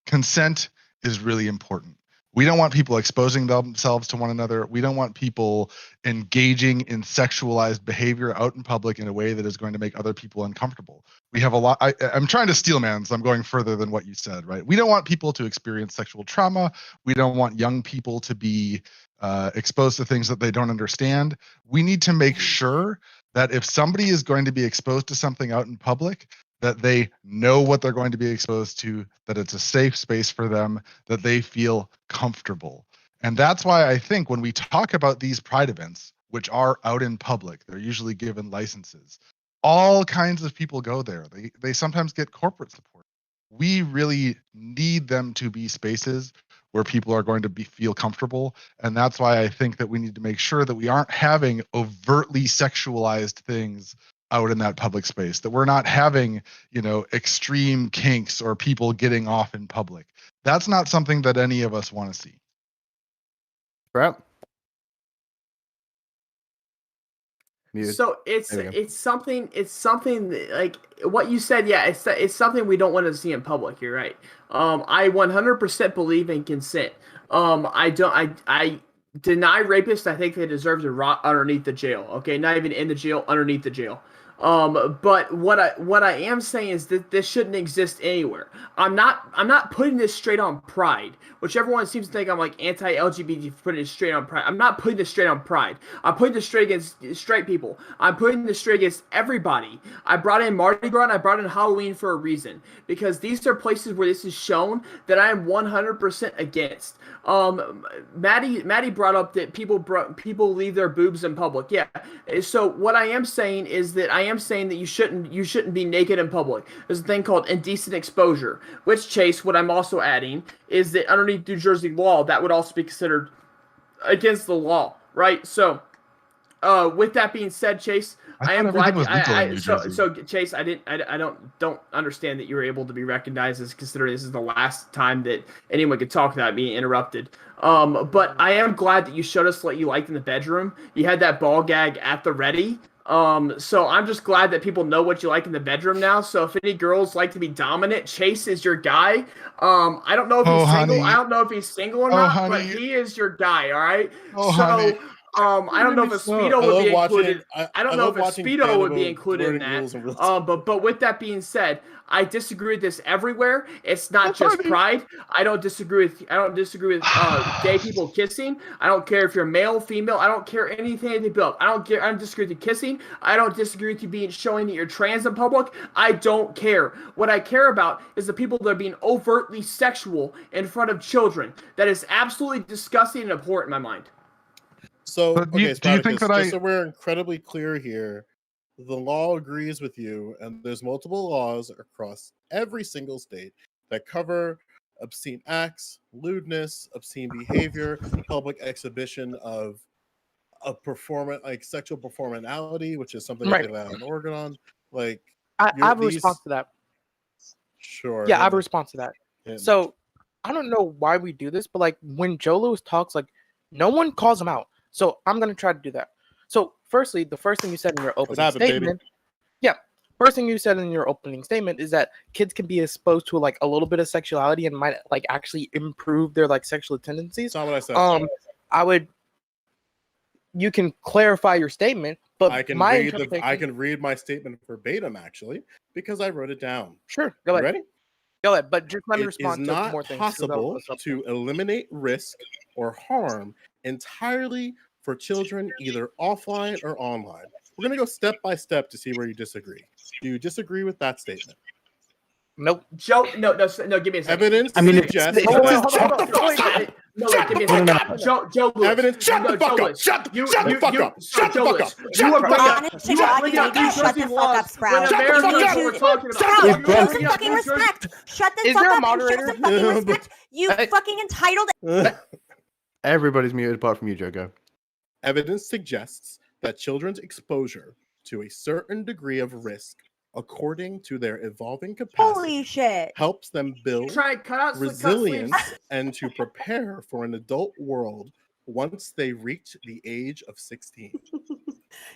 Consent is really important. We don't want people exposing themselves to one another. We don't want people engaging in sexualized behavior out in public in a way that is going to make other people uncomfortable. We have a lot. I'm trying to steel man, so I'm going further than what you said, right? We don't want people to experience sexual trauma. We don't want young people to be exposed to things that they don't understand. We need to make sure that if somebody is going to be exposed to something out in public, that they know what they're going to be exposed to, that it's a safe space for them, that they feel comfortable. And that's why I think when we talk about these Pride events, which are out in public, they're usually given licenses. All kinds of people go there. They sometimes get corporate support. We really need them to be spaces where people are going to feel comfortable. And that's why I think that we need to make sure that we aren't having overtly sexualized things out in that public space, that we're not having, extreme kinks or people getting off in public. That's not something that any of us want to see. Sprout? So it's something that, like what you said. Yeah, it's something we don't want to see in public. You're right. I 100% believe in consent. I deny rapists. I think they deserve to rot underneath the jail. Okay, not even in the jail, underneath the jail. But what I am saying is that this shouldn't exist anywhere. I'm not putting this straight on Pride, which everyone seems to think I'm like anti-LGBT for putting it straight on Pride. I'm not putting this straight on Pride. I'm putting this straight against straight people. I'm putting this straight against everybody. I brought in Mardi Gras and I brought in Halloween for a reason, because these are places where this is shown that I am 100% against. Maddie brought up that people leave their boobs in public. Yeah. So what I am saying is that I am saying that you shouldn't be naked in public. There's a thing called indecent exposure, which, Chase, what I'm also adding is that underneath New Jersey law, that would also be considered against the law, right? So, with that being said, Chase, I am glad. So Chase, I don't understand that you were able to be recognized, as considering this is the last time that anyone could talk without being interrupted. But I am glad that you showed us what you liked in the bedroom. You had that ball gag at the ready. So I'm just glad that people know what you like in the bedroom now. So if any girls like to be dominant, Chase is your guy. I don't know if he's single. I don't know if he's single or not, but he is your guy. All right. I don't know if a Speedo would be included. I don't know if a Speedo would be included in that. But with that being said, I disagree with this everywhere. It's not just Pride. I don't disagree with gay people kissing. I don't care if you're male, female. I don't care anything they build. I don't disagree with you kissing. I don't disagree with you showing that you're trans in public. I don't care. What I care about is the people that are being overtly sexual in front of children. That is absolutely disgusting and abhorrent in my mind. So, do you think that so we're incredibly clear here, the law agrees with you, and there's multiple laws across every single state that cover obscene acts, lewdness, obscene behavior, public exhibition of a performance, like sexual performality, which is something that they have an organ on. Like, I have a response to that. Sure. Yeah, I have a response to that. So I don't know why we do this, but like when J0e Lewis talks, like no one calls him out. So I'm gonna try to do that. So firstly, the first thing you said in your opening statement, first thing you said in your opening statement is that kids can be exposed to like a little bit of sexuality and might like actually improve their like sexual tendencies. That's not what I said. You can clarify your statement, but I can read my statement verbatim actually because I wrote it down. Sure, go ahead. Ready? Go ahead, but just let me respond to more things. It is not possible to eliminate risk or harm entirely for children, either offline or online. We're going to go step by step to see where you disagree. Do you disagree with that statement? Nope. Joe, no, give me a second. Evidence suggests. Hold on. No, give me a second. J0e Lewis. Evidence. Shut the fuck up. Shut the fuck up. Shut the fuck up. Shut the fuck up, Sprout. Sprout, give some fucking respect. Shut the fuck up and show some fucking respect. You fucking entitled. Everybody's muted apart from you, Jogo. Evidence suggests that children's exposure to a certain degree of risk, according to their evolving capacity, helps them build resilience and to prepare for an adult world once they reach the age of 16.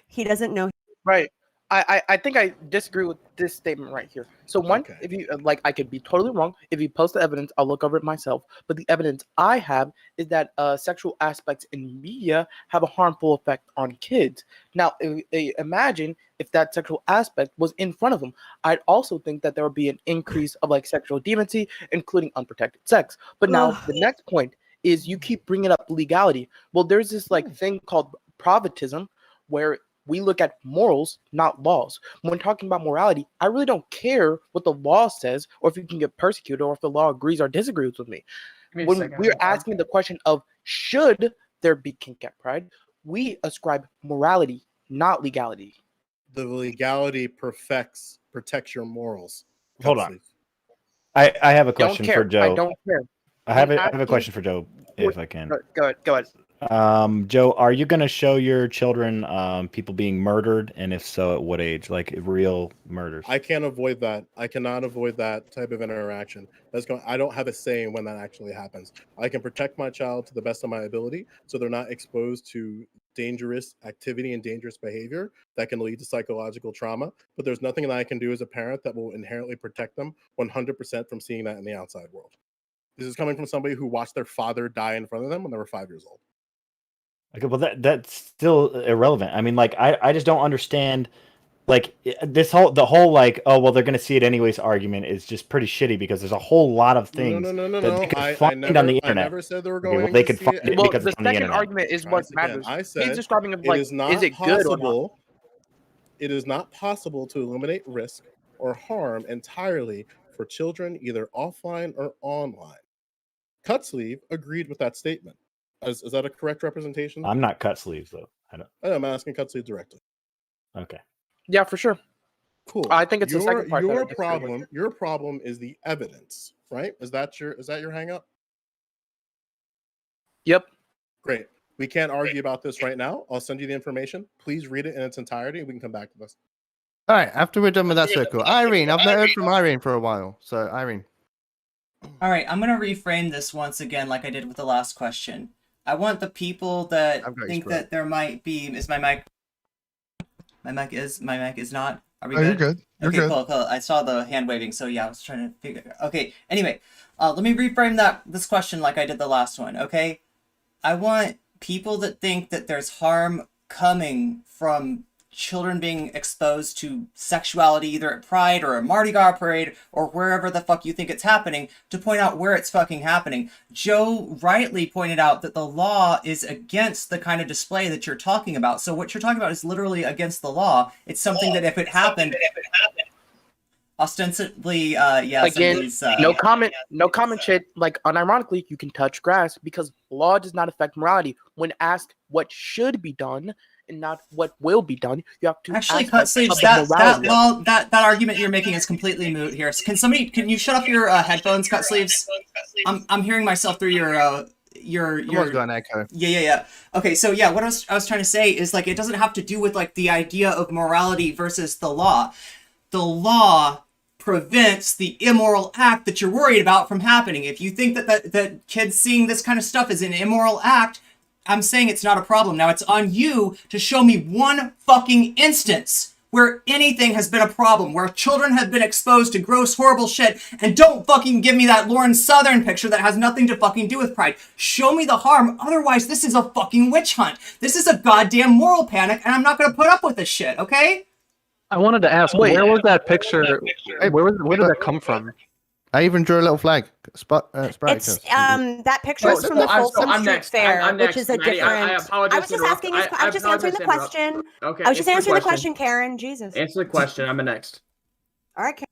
He doesn't know. Right. I think I disagree with this statement right here. So one, if you like, I could be totally wrong. If you post the evidence, I'll look over it myself. But the evidence I have is that sexual aspects in media have a harmful effect on kids. Now, imagine if that sexual aspect was in front of them. I'd also think that there would be an increase of like sexual deviancy, including unprotected sex. But now the next point is you keep bringing up legality. Well, there's this like thing called privatism where we look at morals, not laws. When talking about morality, I really don't care what the law says or if you can get persecuted or if the law agrees or disagrees with me. When we're asking the question of should there be kink at Pride, we ascribe morality, not legality. The legality protects your morals. Hold on. I have a question for Joe. I don't care. I have a question for Joe, if I can. Go ahead. Joe, are you going to show your children people being murdered, and if so, at what age? Like real murders? I can't avoid that. I cannot avoid that type of interaction. I don't have a say in when that actually happens. I can protect my child to the best of my ability, so they're not exposed to dangerous activity and dangerous behavior that can lead to psychological trauma. But there's nothing that I can do as a parent that will inherently protect them 100% from seeing that in the outside world. This is coming from somebody who watched their father die in front of them when they were 5 years old. Okay, well that's still irrelevant. I mean, like I just don't understand like the whole like, oh well, they're gonna see it anyways argument is just pretty shitty because there's a whole lot of things No. that they could find on the internet. I never said they were Okay, going well, they to could see find it. it Well, because the it's on the second internet. argument is what Once again, matters. I said He's describing of it like, is not is it good or not? possible. It is not possible to eliminate risk or harm entirely for children, either offline or online. Cutsleeve agreed with that statement. Is that a correct representation? I'm not cut sleeves though. I'm asking Cutsleeve directly. Okay. Yeah, for sure. Cool. I think it's the second part. that I Your disagree with. problem. Your problem is the evidence, right? Is that your hang up? Yep. Great. We can't argue about this right now. I'll send you the information. Please read it in its entirety. We can come back to this. All right, after we're done with that circle, Irene, I've not heard from Irene for a while. So, Irene. All right, I'm gonna reframe this once again, like I did with the last question. I want the people that I've got you, think bro. that there might be. Is my mic? My mic is not. Are we Oh, good? you're good. You're Okay, good. cool. I saw the hand waving, so yeah, I was trying to figure. Okay, anyway, let me reframe this question like I did the last one. Okay, I want people that think that there's harm coming from children being exposed to sexuality either at Pride or a Mardi Gras parade or wherever the fuck you think it's happening to point out where it's fucking happening. Joe rightly pointed out that the law is against the kind of display that you're talking about. So what you're talking about is literally against the law. It's something that if it happened, ostensibly, yeah. Again, no comment shit. Like, unironically, you can touch grass because law does not affect morality. When asked what should be done and not what will be done, you have to Actually, ask cut of sleeves. the That morality. law, that argument you're making is completely moot here. Can you shut off your headphones, cut sleeves? I'm hearing myself through your Someone's got an echo. Yeah. Okay, so yeah, what I was trying to say is like it doesn't have to do with like the idea of morality versus the law. The law prevents the immoral act that you're worried about from happening. If you think that kids seeing this kind of stuff is an immoral act, I'm saying it's not a problem. Now it's on you to show me one fucking instance where anything has been a problem, where children have been exposed to gross, horrible shit, and don't fucking give me that Lauren Southern picture that has nothing to fucking do with Pride. Show me the harm, otherwise this is a fucking witch hunt. This is a goddamn moral panic, and I'm not gonna put up with this shit, okay? I wanted to ask, where was that picture? Where did that come from? I even drew a little flag. It's Spartacus. that picture is from the Folsom Street Fair, which is a different. I apologize. I was just asking. I was just answering the question. Okay. I was just answering the question, Karen. Jesus. Answer the question. I'm next. All right, Karen.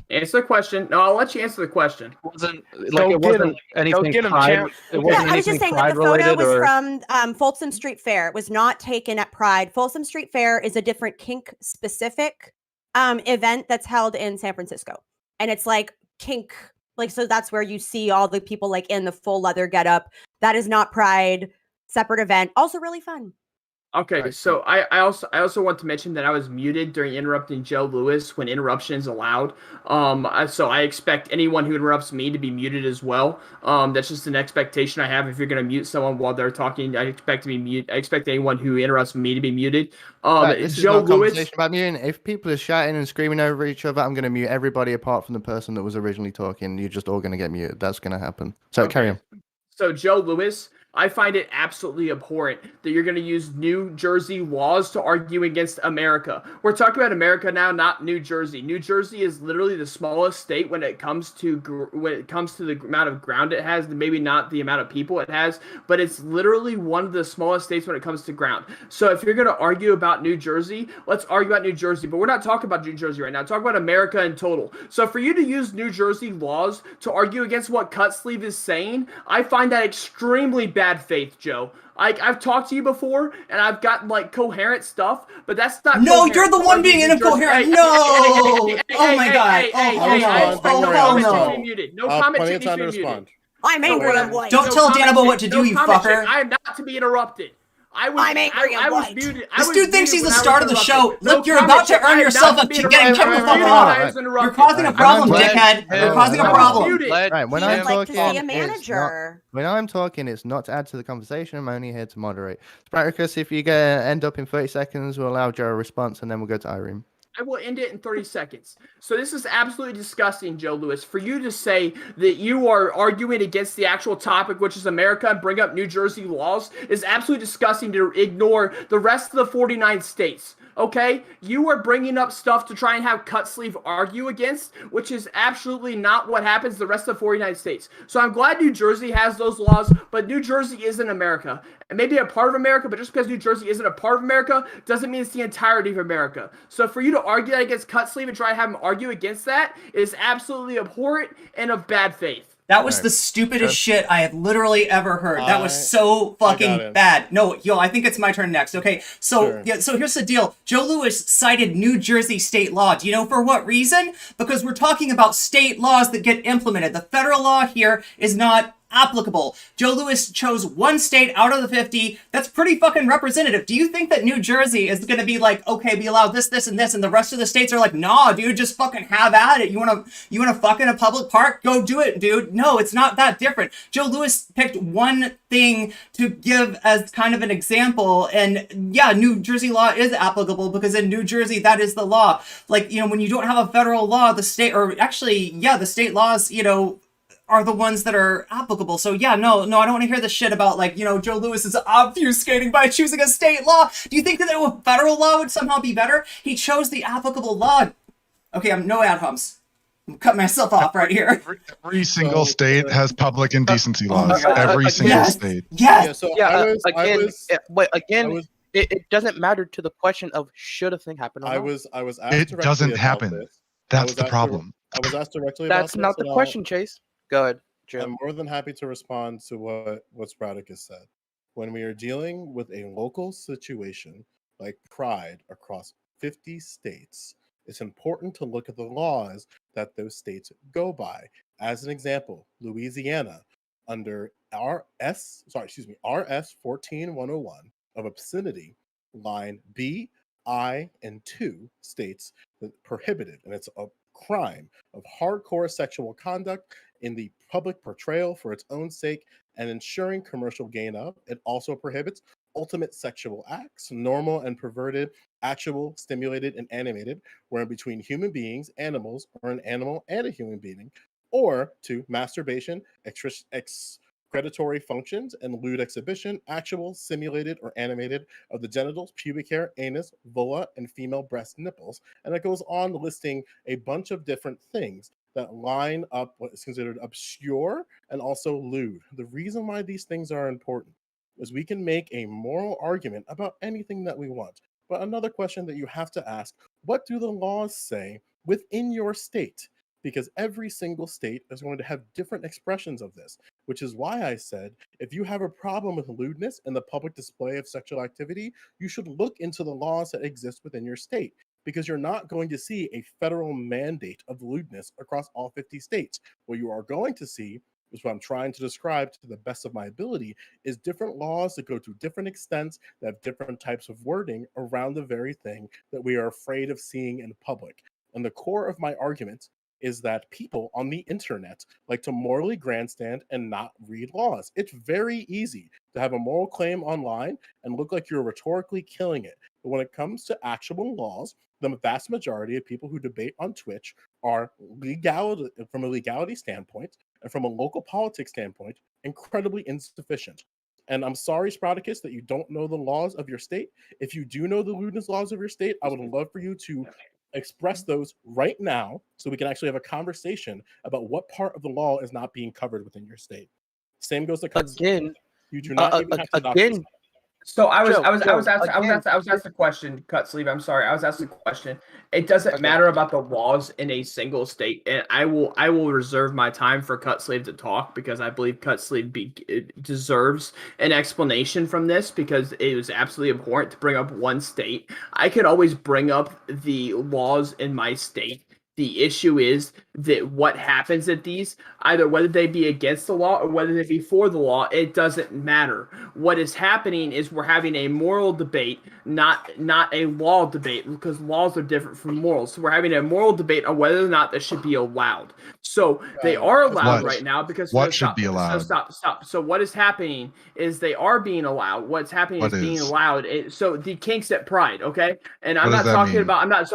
Answer the question. No, I'll let you answer the question. It wasn't anything get him, Pride. champ. It wasn't I was just anything saying that Pride the photo related, was or from Folsom Street Fair. It was not taken at Pride. Folsom Street Fair is a different kink specific event that's held in San Francisco, and it's like kink. Like, so that's where you see all the people like in the full leather getup. That is not Pride. Separate event. Also really fun. Okay, so I also want to mention that I was muted during interrupting J0e Lewis when interruption is allowed. So I expect anyone who interrupts me to be muted as well. That's just an expectation I have. If you're going to mute someone while they're talking, I expect to be mute. I expect anyone who interrupts me to be muted. Right, this is J0e not a Lewis. conversation about muting. If people are shouting and screaming over each other, I'm going to mute everybody apart from the person that was originally talking. You're just all going to get muted. That's going to happen. So carry on. So J0e Lewis, I find it absolutely abhorrent that you're going to use New Jersey laws to argue against America. We're talking about America now, not New Jersey. New Jersey is literally the smallest state when it comes to the amount of ground it has, maybe not the amount of people it has, but it's literally one of the smallest states when it comes to ground. So if you're going to argue about New Jersey, let's argue about New Jersey, but we're not talking about New Jersey right now. Talk about America in total. So for you to use New Jersey laws to argue against what Cutsleeve is saying, I find that extremely bad faith, Joe. I've talked to you before, and I've got like coherent stuff, but that's not. No, you're the one being incoherent. No! Oh my god! Oh no! No comment plenty should of be time to muted. respond. I'm angry and white. Don't tell Danabo what to do, you fucker. I am not to be interrupted. I'm angry and white. This dude thinks he's the start of the show. Look, you're about to earn yourself a getting kept the fuck off. You're causing a problem, dickhead. You're causing a problem. Right, when I'm like to see talking, a manager. when I'm talking, it's not to add to the conversation. I'm only here to moderate. Spartacus, if you end up in 30 seconds, we'll allow Joe a response, and then we'll go to Irene. I will end it in 30 seconds. So this is absolutely disgusting, J0e Lewis, for you to say that you are arguing against the actual topic, which is America, and bring up New Jersey laws is absolutely disgusting to ignore the rest of the 49 states. okay? You are bringing up stuff to try and have Cut Sleeve argue against, which is absolutely not what happens the rest of the 4 United States. So I'm glad New Jersey has those laws, but New Jersey isn't America. And maybe a part of America, but just because New Jersey isn't a part of America doesn't mean it's the entirety of America. So for you to argue that against Cut Sleeve and try and have him argue against that is absolutely abhorrent and of bad faith. That was the stupidest shit I have literally ever heard. That was so fucking bad. No, yo, I think it's my turn next. Okay, so so here's the deal. J0e Lewis cited New Jersey state law. Do you know for what reason? Because we're talking about state laws that get implemented. The federal law here is not applicable. J0e Lewis chose one state out of the 50. That's pretty fucking representative. Do you think that New Jersey is going to be like, okay, we allow this, this, and this, and the rest of the states are like, nah, dude, just fucking have at it. You wanna fuck in a public park? Go do it, dude. No, it's not that different. J0e Lewis picked one thing to give as kind of an example, and yeah, New Jersey law is applicable because in New Jersey, that is the law. Like, you know, when you don't have a federal law, the state, or actually, yeah, the state laws, you know, are the ones that are applicable. So yeah, no, I don't want to hear this shit about like, you know, J0e Lewis is obfuscating by choosing a state law. Do you think that a federal law would somehow be better? He chose the applicable law. Okay, I'm no ad homs. I'm cutting myself off right here. Every single state has public indecency laws. Every single state. Yes. It doesn't matter to the question of should a thing happen or not. I was asked It directly doesn't about happen. this. That's the problem. I was asked directly about this. That's not the question, Chase. Go ahead, Jim. I'm more than happy to respond to what Sprouticus said. When we are dealing with a local situation like Pride across 50 states, it's important to look at the laws that those states go by. As an example, Louisiana, under RS 14101 of obscenity, line B, I, and 2 states that prohibited, and it's a crime of hardcore sexual conduct in the public portrayal for its own sake and ensuring commercial gain of. It also prohibits ultimate sexual acts, normal and perverted, actual, stimulated, and animated, where between human beings, animals, or an animal and a human being, or to masturbation, excretory functions, and lewd exhibition, actual, simulated, or animated of the genitals, pubic hair, anus, vulva, and female breast nipples. And it goes on listing a bunch of different things that line up what is considered obscure and also lewd. The reason why these things are important is we can make a moral argument about anything that we want. But another question that you have to ask, what do the laws say within your state? Because every single state is going to have different expressions of this, which is why I said, if you have a problem with lewdness and the public display of sexual activity, you should look into the laws that exist within your state, because you're not going to see a federal mandate of lewdness across all 50 states. What you are going to see, is what I'm trying to describe to the best of my ability, is different laws that go to different extents, that have different types of wording around the very thing that we are afraid of seeing in public. And the core of my argument is that people on the internet like to morally grandstand and not read laws. It's very easy to have a moral claim online and look like you're rhetorically killing it. But when it comes to actual laws, the vast majority of people who debate on Twitch are legality, from a legality standpoint and from a local politics standpoint, incredibly insufficient. And I'm sorry, Sprouticus, that you don't know the laws of your state. If you do know the lewdness laws of your state, I would love for you to express those right now so we can actually have a conversation about what part of the law is not being covered within your state. Same goes to again. You do not even have to again. So I was asked the question, Cut Sleeve. I'm sorry, I was asked the question. It doesn't matter about the laws in a single state, and I will reserve my time for Cut Sleeve to talk, because I believe Cut Sleeve deserves an explanation from this, because it was absolutely abhorrent to bring up one state. I could always bring up the laws in my state. The issue is that what happens at these, either whether they be against the law or whether they be for the law, it doesn't matter. What is happening is we're having a moral debate, not a law debate, because laws are different from morals. So we're having a moral debate on whether or not this should be allowed. So they are allowed right now because what should be allowed? So stop. So what is happening is they are being allowed. What's happening is being allowed. So the kinks at Pride, okay? And I'm not talking about. I'm not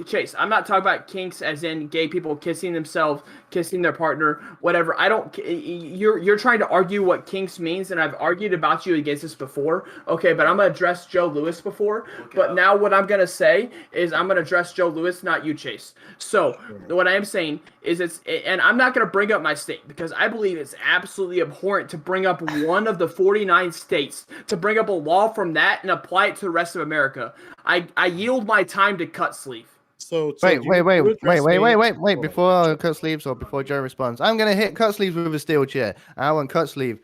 Chase. I'm not talking about kinks kinks as in gay people kissing themselves, kissing their partner, whatever. I don't. You're trying to argue what kinks means, and I've argued about you against this before. Okay, but I'm gonna address J0e Lewis before. But now what I'm gonna say is I'm gonna address J0e Lewis, not you, Chase. So what I am saying is and I'm not gonna bring up my state because I believe it's absolutely abhorrent to bring up one of the 49 states, to bring up a law from that and apply it to the rest of America. I yield my time to Cut Sleeve. So Wait, me- before Cut Sleeves or before Joe responds, I'm going to hit Cut Sleeves with a steel chair. I want Cut Sleeve.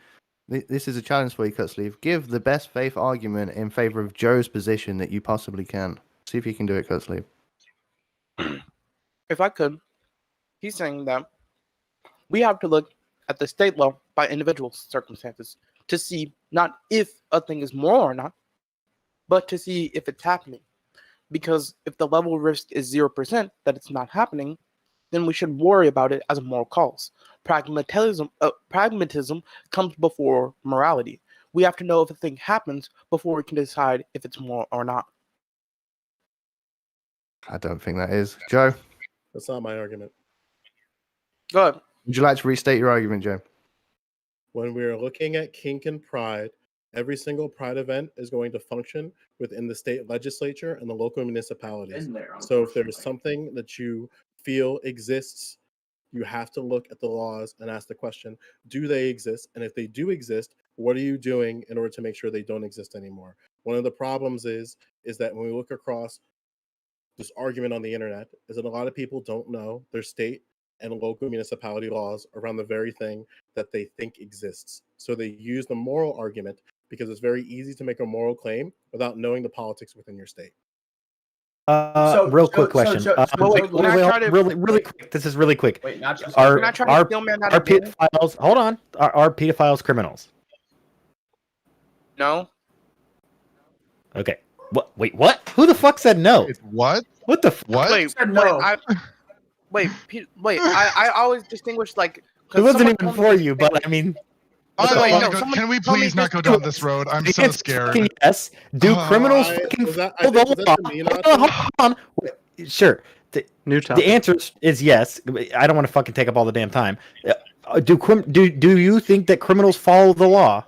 This is a challenge for you, Cut Sleeve. Give the best faith argument in favor of Joe's position that you possibly can. See if you can do it, Cut Sleeve. If I could, he's saying that we have to look at the state law by individual circumstances to see not if a thing is moral or not, but to see if it's happening. Because if the level of risk is 0% that it's not happening, then we should worry about it as a moral cause. Pragmatism comes before morality. We have to know if a thing happens before we can decide if it's moral or not. I don't think that is. Joe? That's not my argument. Go ahead. Would you like to restate your argument, Joe? When we are looking at kink and pride, every single pride event is going to function within the state legislature and the local municipalities. So if there's something that you feel exists, you have to look at the laws and ask the question, do they exist? And if they do exist, what are you doing in order to make sure they don't exist anymore? One of the problems is that when we look across this argument on the internet, is that a lot of people don't know their state and local municipality laws around the very thing that they think exists. So they use the moral argument because it's very easy to make a moral claim without knowing the politics within your state. Real quick question. Really quick. This is really quick. Wait, not just Are pedophiles? pedophiles? Hold on. Are pedophiles criminals? No. Okay. What? Wait. What? Who the fuck said no? It's what? What the? What? I always distinguish like. It wasn't even for you, but I mean. Can we please not go down this road? I'm so scared. Yes. Do criminals fucking follow the law? Hold on. Sure. The answer is yes. I don't want to fucking take up all the damn time. Do you think that criminals follow the law?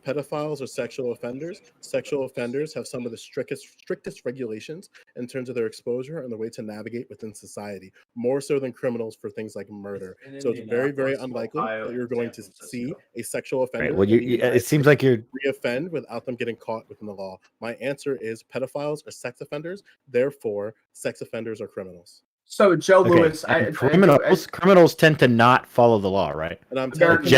Pedophiles are sexual offenders. Sexual offenders have some of the strictest regulations in terms of their exposure and the way to navigate within society, more so than criminals for things like murder. So it's very, very unlikely that you're going to see a sexual offender. Right, well, it seems like you're reoffend without them getting caught within the law. My answer is pedophiles are sex offenders. Therefore, sex offenders are criminals. So J0e Lewis, criminals tend to not follow the law, right? And I'm telling you,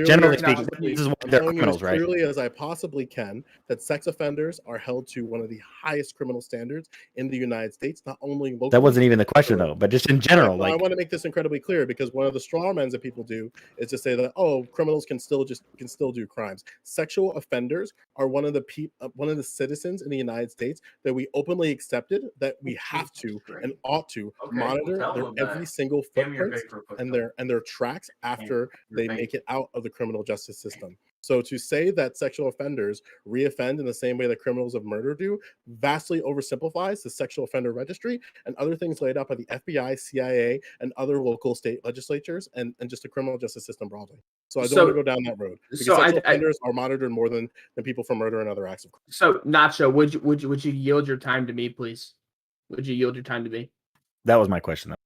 generally speaking, this is why they're criminals, right? As clearly as I possibly can, that sex offenders are held to one of the highest criminal standards in the United States, not only locally. That wasn't even the question, though, but just in general. I want to make this incredibly clear because one of the straw men that people do is to say that criminals can still do crimes. Sexual offenders are one of the citizens in the United States that we openly accepted that we have to and ought to monitor their every single footprint and their tracks after they make it out of the criminal justice system. So to say that sexual offenders reoffend in the same way that criminals of murder do vastly oversimplifies the sexual offender registry and other things laid out by the FBI, CIA, and other local state legislatures and just the criminal justice system broadly. So I don't want to go down that road because sexual offenders are monitored more than people for murder and other acts of crime. So Nacho, would you yield your time to me, please? Would you yield your time to me? That was my question, though.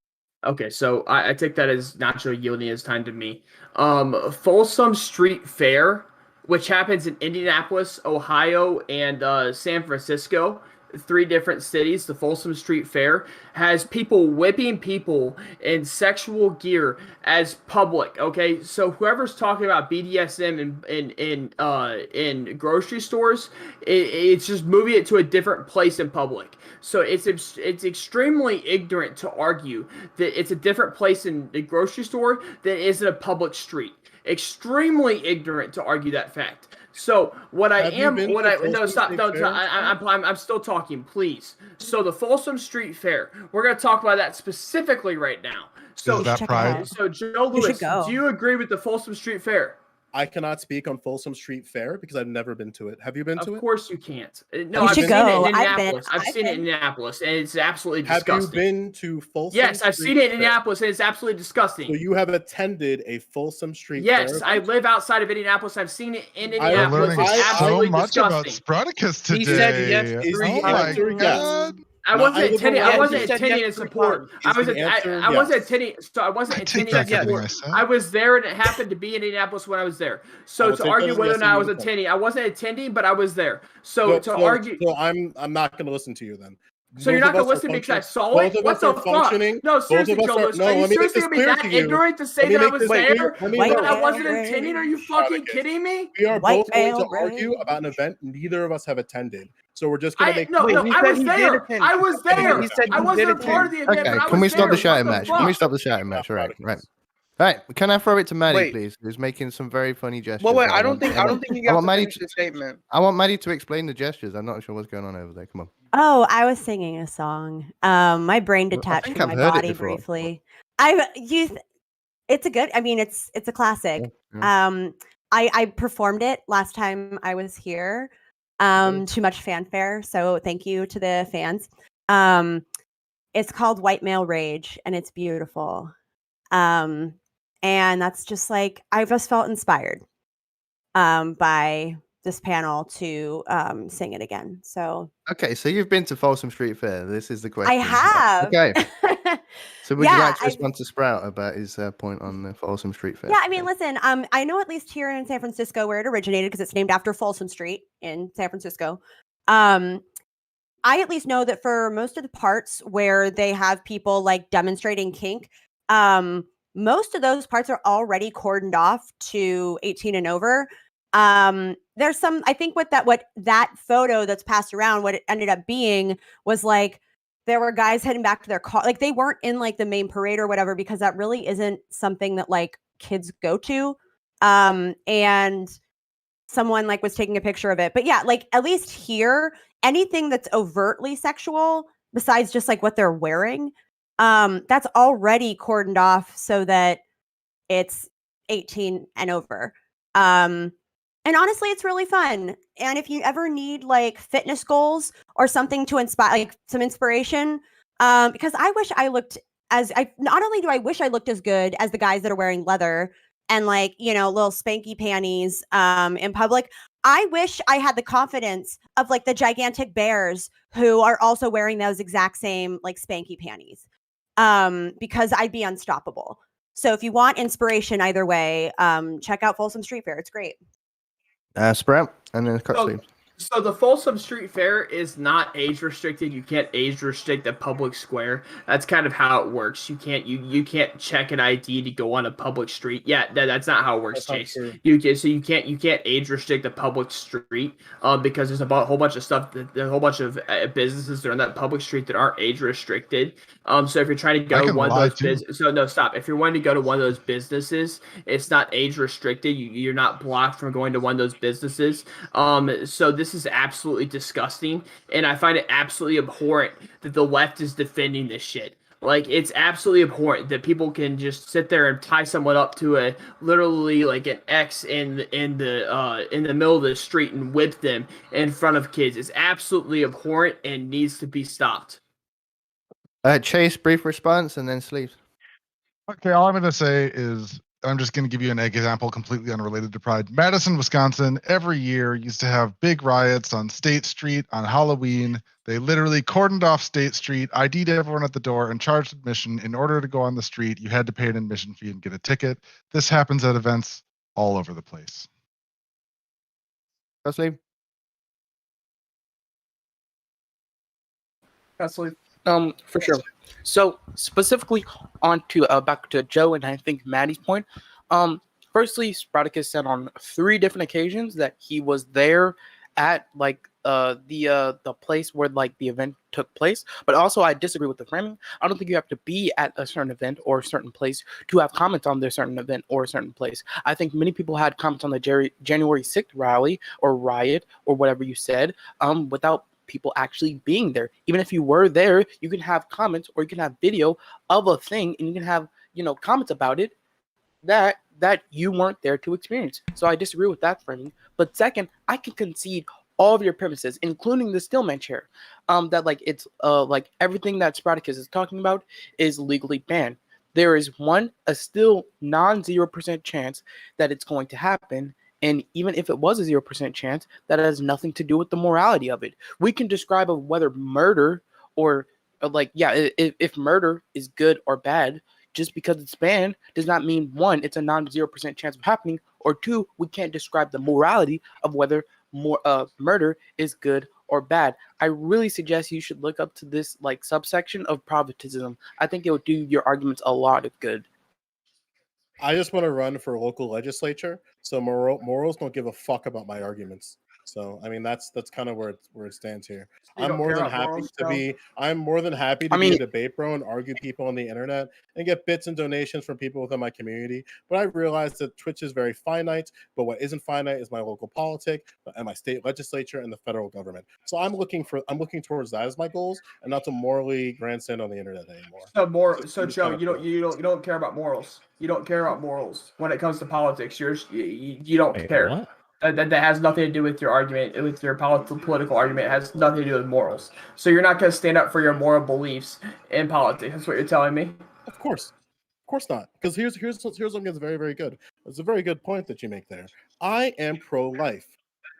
Okay, so I take that as Nacho yielding his time to me. Folsom Street Fair, which happens in Indianapolis, Ohio, and San Francisco, 3 different cities. The Folsom Street Fair has people whipping people in sexual gear as public. Okay, so whoever's talking about BDSM in grocery stores, it's just moving it to a different place in public. So it's extremely ignorant to argue that it's a different place in the grocery store than it is in a public street. Extremely ignorant to argue that fact. So I'm still talking, please. So the Folsom Street Fair, we're going to talk about that specifically right now. So is that pride? So J0e Lewis, do you agree with the Folsom Street Fair? I cannot speak on Folsom Street Fair because I've never been to it. Have you been to Of it? course you can't. No, You I've should seen go. it in I've been. Indianapolis. I've seen it in been. Indianapolis, and it's absolutely Have you disgusting. been to Folsom Yes, I've Street seen it in Fair? Indianapolis, and it's absolutely disgusting. So you have attended a Folsom Street Fair? Yes, I live outside of Indianapolis. I've seen it in I- We're Indianapolis. learning It's so absolutely much about disgusting. Sproutacus today. He said yes Is the oh my answer yes? god. I No, wasn't I live attending. around I wasn't you. Said attending yes in 3 support. times. I Is was. the answer I wasn't yes? attending. So I wasn't I take attending back in everything support. I said. I was there, and it happened to be in Indianapolis when I was there. So will to take argue that as whether or yes not I and was you can. attending, I wasn't attending, but I was there. So to argue. So I'm not going to listen to you then. So you're Both not of gonna us are listen because I functioning- saw both it? of What us the are fuck? functioning. No, Both seriously, of us Joe are. Lewis, No, are you let me make seriously this gonna be clear that to you. ignorant to Let say me that I make was this there clear. Let me White make when I this wasn't clear. attending? Are you Sproutacus. fucking kidding me? We are White both going to male argue brain. about an event neither of us have attended. So we're just going to make. No, Wait, no, he I said was he did there. attend. I was there. He said I he wasn't did a part of attend. the event, Okay, but I can we was stop the there. shouting What the match? Can we fuck? stop the shouting match? All right, Sproutacus. right. Right, can I throw it to Maddie, Wait. please? Who's making some very funny gestures. Well, wait, that I don't think you I got want to Maddie finish the statement. I want Maddie to explain the gestures. I'm not sure what's going on over there. Come on. Oh, I was singing a song. My brain Well, I detached think from I've my heard it body before. briefly. It's a good. I mean, it's a classic. Yeah. I performed it last time I was here. Too much fanfare, so thank you to the fans. It's called White Male Rage, and it's beautiful. And that's just like I just felt inspired by this panel to sing it again. So Okay, so you've been to Folsom Street Fair. This is the question. I have. Okay. So would you Yeah, like to respond to Sprout about his point on the Folsom Street Fair? Yeah, I mean, listen, I know at least here in San Francisco where it originated because it's named after Folsom Street in San Francisco. I at least know that for most of the parts where they have people like demonstrating kink, most of those parts are already cordoned off to 18 and over. There's some, I think what that photo that's passed around, what it ended up being was like, there were guys heading back to their car. Like they weren't in like the main parade or whatever, because that really isn't something that like kids go to. And someone like was taking a picture of it. But yeah, like at least here, anything that's overtly sexual besides just like what they're wearing, that's already cordoned off so that it's 18 and over. And honestly, it's really fun. And if you ever need like fitness goals or something to inspire, like some inspiration, because I wish I looked not only do I wish I looked as good as the guys that are wearing leather and like, you know, little spanky panties in public, I wish I had the confidence of like the gigantic bears who are also wearing those exact same like spanky panties, because I'd be unstoppable. So if you want inspiration either way, check out Folsom Street Fair. It's great. Sprout, and then cut sleeves. So the Folsom Street Fair is not age restricted. You can't age restrict the public square. That's kind of how it works. You can't check an ID to go on a public street. Yeah, that's not how it works, Chase. You can't age restrict the public street because there's a whole bunch of stuff. There's a whole bunch of businesses that are on that public street that aren't age restricted. So if you're trying to go to one of those businesses, if you're wanting to go to one of those businesses, it's not age restricted. You're not blocked from going to one of those businesses. So this is absolutely disgusting, and I find it absolutely abhorrent that the left is defending this shit. Like, it's absolutely abhorrent that people can just sit there and tie someone up to a literally like an X in the middle of the street and whip them in front of kids. It's absolutely abhorrent and needs to be stopped. Chase, brief response, and then sleeves. Okay, all I'm going to say is I'm just going to give you an example completely unrelated to Pride. Madison, Wisconsin, every year used to have big riots on State Street on Halloween. They literally cordoned off State Street, ID'd everyone at the door, and charged admission. In order to go on the street, you had to pay an admission fee and get a ticket. This happens at events all over the place. Sleeve. For sure. So specifically on to back to Joe and I think Maddie's point. Firstly, Sproutacus said on 3 different occasions that he was there at like the place where like the event took place. But also I disagree with the framing. I don't think you have to be at a certain event or a certain place to have comments on their certain event or a certain place. I think many people had comments on the January 6th rally or riot or whatever you said without people actually being there. Even if you were there, you can have comments or you can have video of a thing and you can have, comments about it that that you weren't there to experience. So I disagree with that framing. But second, I can concede all of your premises, including the Stillman chair, that like it's like everything that Sprouticus is talking about is legally banned. There is a still non-0% chance that it's going to happen. And even if it was a 0% chance, that has nothing to do with the morality of it. We can describe of whether murder or if murder is good or bad, just because it's banned does not mean, one, it's a non-0% chance of happening, or two, we can't describe the morality of whether murder is good or bad. I really suggest you should look up to this like subsection of Protestantism. I think it would do your arguments a lot of good. I just want to run for local legislature, so morals don't give a fuck about my arguments. So I mean that's kind of where it stands here. You don't care about morals, Joe? I'm more than happy to I be mean- a debate bro and argue people on the internet and get bits and donations from people within my community. But I realize that Twitch is very finite, but what isn't finite is my local politic and my state legislature and the federal government. So I'm looking towards that as my goals and not to morally grandstand on the internet anymore. So Joe, you don't care about morals. You don't care about morals when it comes to politics. You don't Wait, care. what? That has nothing to do with your argument, with your political argument. It has nothing to do with morals. So you're not going to stand up for your moral beliefs in politics. That's what you're telling me. Of course not. Because here's something that's very, very good. It's a very good point that you make there. I am pro-life,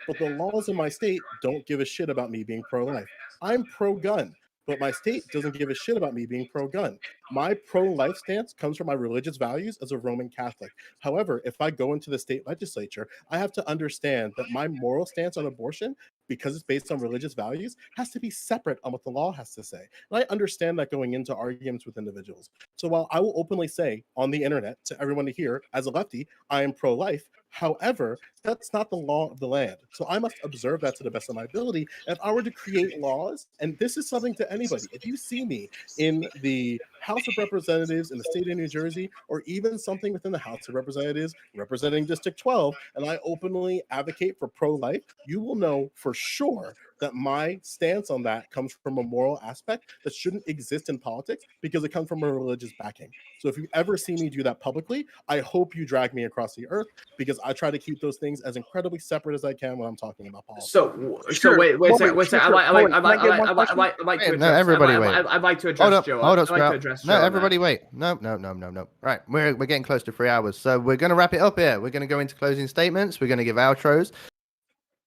but the laws in my state don't give a shit about me being pro-life. I'm pro-gun, but my state doesn't give a shit about me being pro-gun. My pro-life stance comes from my religious values as a Roman Catholic. However, if I go into the state legislature, I have to understand that my moral stance on abortion, because it's based on religious values, has to be separate on what the law has to say. And I understand that going into arguments with individuals. So while I will openly say on the internet to everyone to hear, as a lefty, I am pro-life, however, that's not the law of the land. So I must observe that to the best of my ability. And if I were to create laws, and this is something to anybody, if you see me in the House of Representatives in the state of New Jersey, or even something within the House of Representatives representing District 12, and I openly advocate for pro-life, you will know for sure that my stance on that comes from a moral aspect that shouldn't exist in politics because it comes from a religious backing. So if you ever see me do that publicly, I hope you drag me across the earth because I try to keep those things as incredibly separate as I can when I'm talking about politics. So Sure. wait a second. Sure. I'd like Can I get one question? to No, address. everybody wait. I'd like to Hold address up, Joe. hold up, I'd like to Sprout. address Joe No, on that. everybody wait. No. Right, we're getting close to 3 hours, so we're going to wrap it up here. We're going to go into closing statements. We're going to give outros.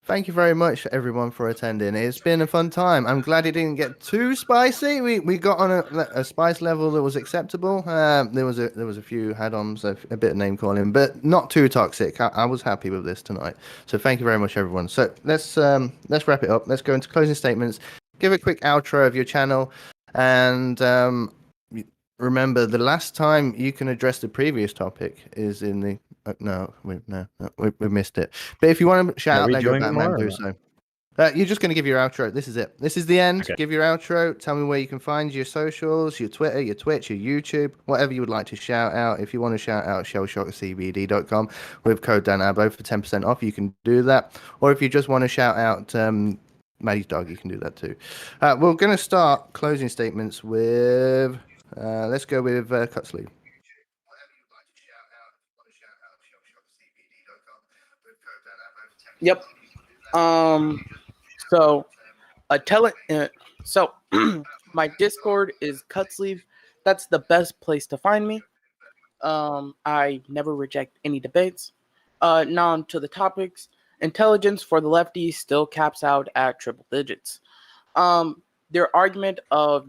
Thank you very much, everyone, for attending. It's been a fun time. I'm glad it didn't get too spicy. We got on a spice level that was acceptable. There was a few add-ons, a bit of name calling, but not too toxic. I was happy with this tonight. So thank you very much, everyone. So let's wrap it up. Let's go into closing statements. Give a quick outro of your channel, and remember, the last time you can address the previous topic is in the. We missed it. But if you want to shout out Lego doing Batman, more or do not? so. You're just going to give your outro. This is it. This is the end. Okay. Give your outro. Tell me where you can find your socials, your Twitter, your Twitch, your YouTube, whatever you would like to shout out. If you want to shout out shellshockcbd.com with code danabo for 10% off, you can do that. Or if you just want to shout out Maddie's dog, you can do that too. We're going to start closing statements with. Let's go with Cutsleeve. Yep. So my Discord is Cutsleeve. That's the best place to find me. I never reject any debates. Now on to the topics. Intelligence for the lefties still caps out at triple digits. Their argument of,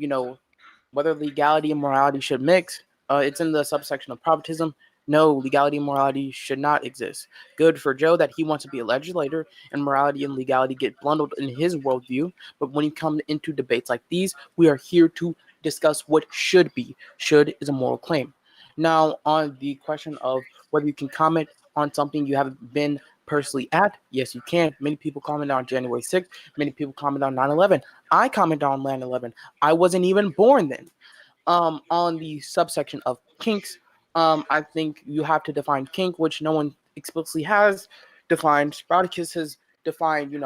whether legality and morality should mix, it's in the subsection of Protestantism. No, legality and morality should not exist. Good for Joe that he wants to be a legislator and morality and legality get bundled in his worldview. But when you come into debates like these, we are here to discuss what should be. Should is a moral claim. Now, on the question of whether you can comment on something you haven't been personally at, yes, you can. Many people comment on January 6th. Many people comment on 9/11. I comment on 9/11. I wasn't even born then. On the subsection of kinks, I think you have to define kink, which no one explicitly has defined. Sprouticus has defined,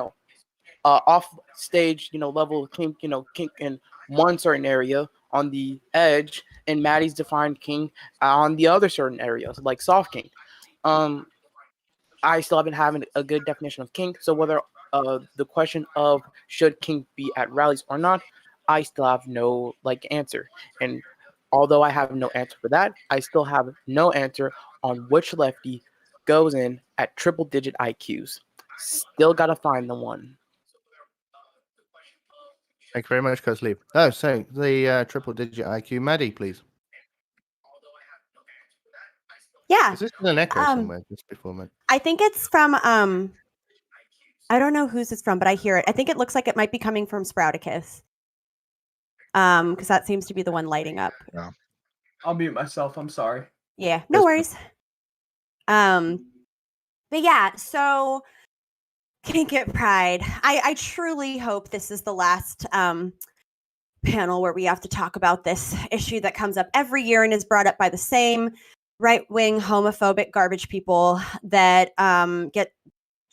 off stage, level of kink, kink in one certain area on the edge, and Maddie's defined kink on the other certain areas, like soft kink. I still haven't having a good definition of kink. So whether the question of should kink be at rallies or not, I still have no answer. And although I have no answer for that, I still have no answer on which lefty goes in at triple digit IQs. Still gotta find the one. Thank you very much, Cusley. Oh, so the triple digit IQ, Maddie, please. Yeah. Is this in an echo somewhere just before me? I think it's from I don't know whose it's from, but I hear it. I think it looks like it might be coming from Sprouticus. Because that seems to be the one lighting up. Yeah. I'll mute myself. I'm sorry. Yeah, no worries. But yeah, so Kink at Pride. I truly hope this is the last panel where we have to talk about this issue that comes up every year and is brought up by the same right-wing homophobic garbage people that get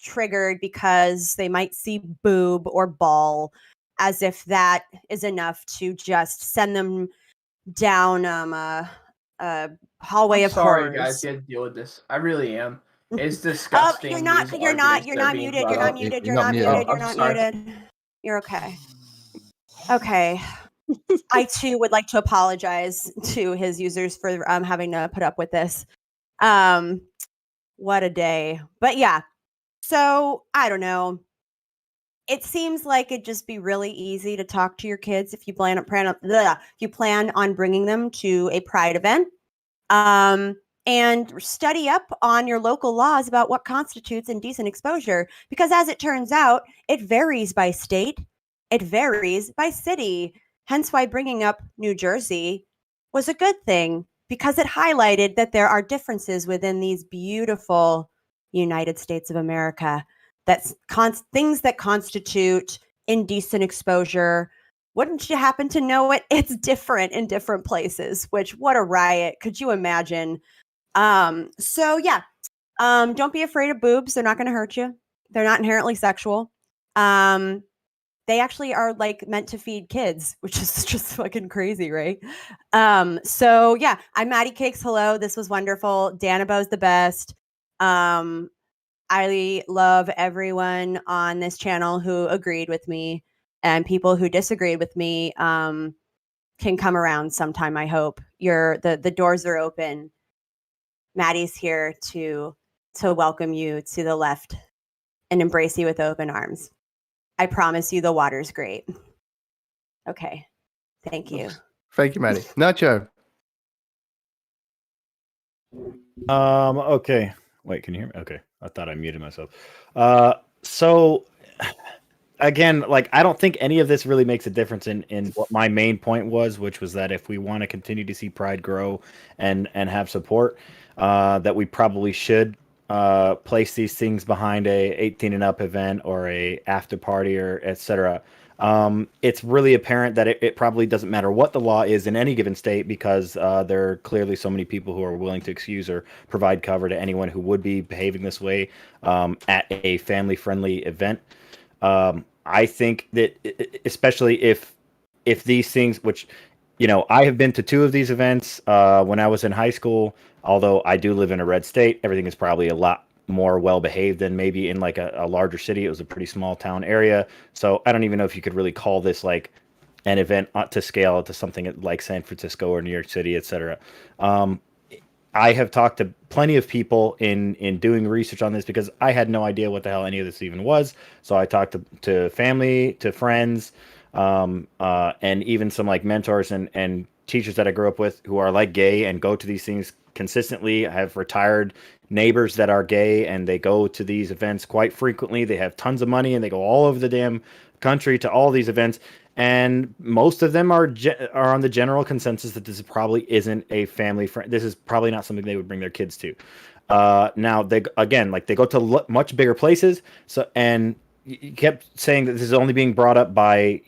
triggered because they might see boob or ball, as if that is enough to just send them down a hallway of sorry, horrors. guys, you had to deal with this. I really am. It's disgusting. You're not muted. You're not muted. You're not muted. You're not muted. You're okay. Okay. I too would like to apologize to his users for having to put up with this. What a day. But yeah. So I don't know. It seems like it'd just be really easy to talk to your kids if you plan on bringing them to a Pride event. And study up on your local laws about what constitutes indecent exposure. Because as it turns out, it varies by state. It varies by city. Hence why bringing up New Jersey was a good thing, because it highlighted that there are differences within these beautiful United States of America. That's things that constitute indecent exposure. Wouldn't you happen to know it? It's different in different places, which what a riot. Could you imagine? So yeah, don't be afraid of boobs. They're not going to hurt you. They're not inherently sexual. They actually are meant to feed kids, which is just fucking crazy, right? So yeah, I'm Maddie Cakes. Hello. This was wonderful. Danabo's the best. I love everyone on this channel who agreed with me, and people who disagreed with me can come around sometime. I hope the doors are open. Maddie's here to welcome you to the left and embrace you with open arms. I promise you the water's great. Okay. Thank you. Thank you, Maddie. Nacho. Okay. Wait, can you hear me? Okay. I thought I muted myself. So again, I don't think any of this really makes a difference in what my main point was, which was that if we want to continue to see Pride grow and have support, that we probably should place these things behind a 18 and up event or a after party or etc. It's really apparent that it probably doesn't matter what the law is in any given state, because there are clearly so many people who are willing to excuse or provide cover to anyone who would be behaving this way at a family-friendly event. I think that especially if these things, which, I have been to 2 of these events when I was in high school, although I do live in a red state, everything is probably a lot more well-behaved than maybe in a larger city. It was a pretty small town area. So I don't even know if you could really call this an event to scale to something like San Francisco or New York City, etc. I have talked to plenty of people in doing research on this, because I had no idea what the hell any of this even was. So I talked to family, to friends, and even some mentors and teachers that I grew up with who are gay and go to these things consistently. I have retired neighbors that are gay and they go to these events quite frequently. They have tons of money and they go all over the damn country to all these events. And most of them are on the general consensus that this probably isn't a family friend. This is probably not something they would bring their kids to. Now they go to much bigger places. So, and you kept saying that this is only being brought up by,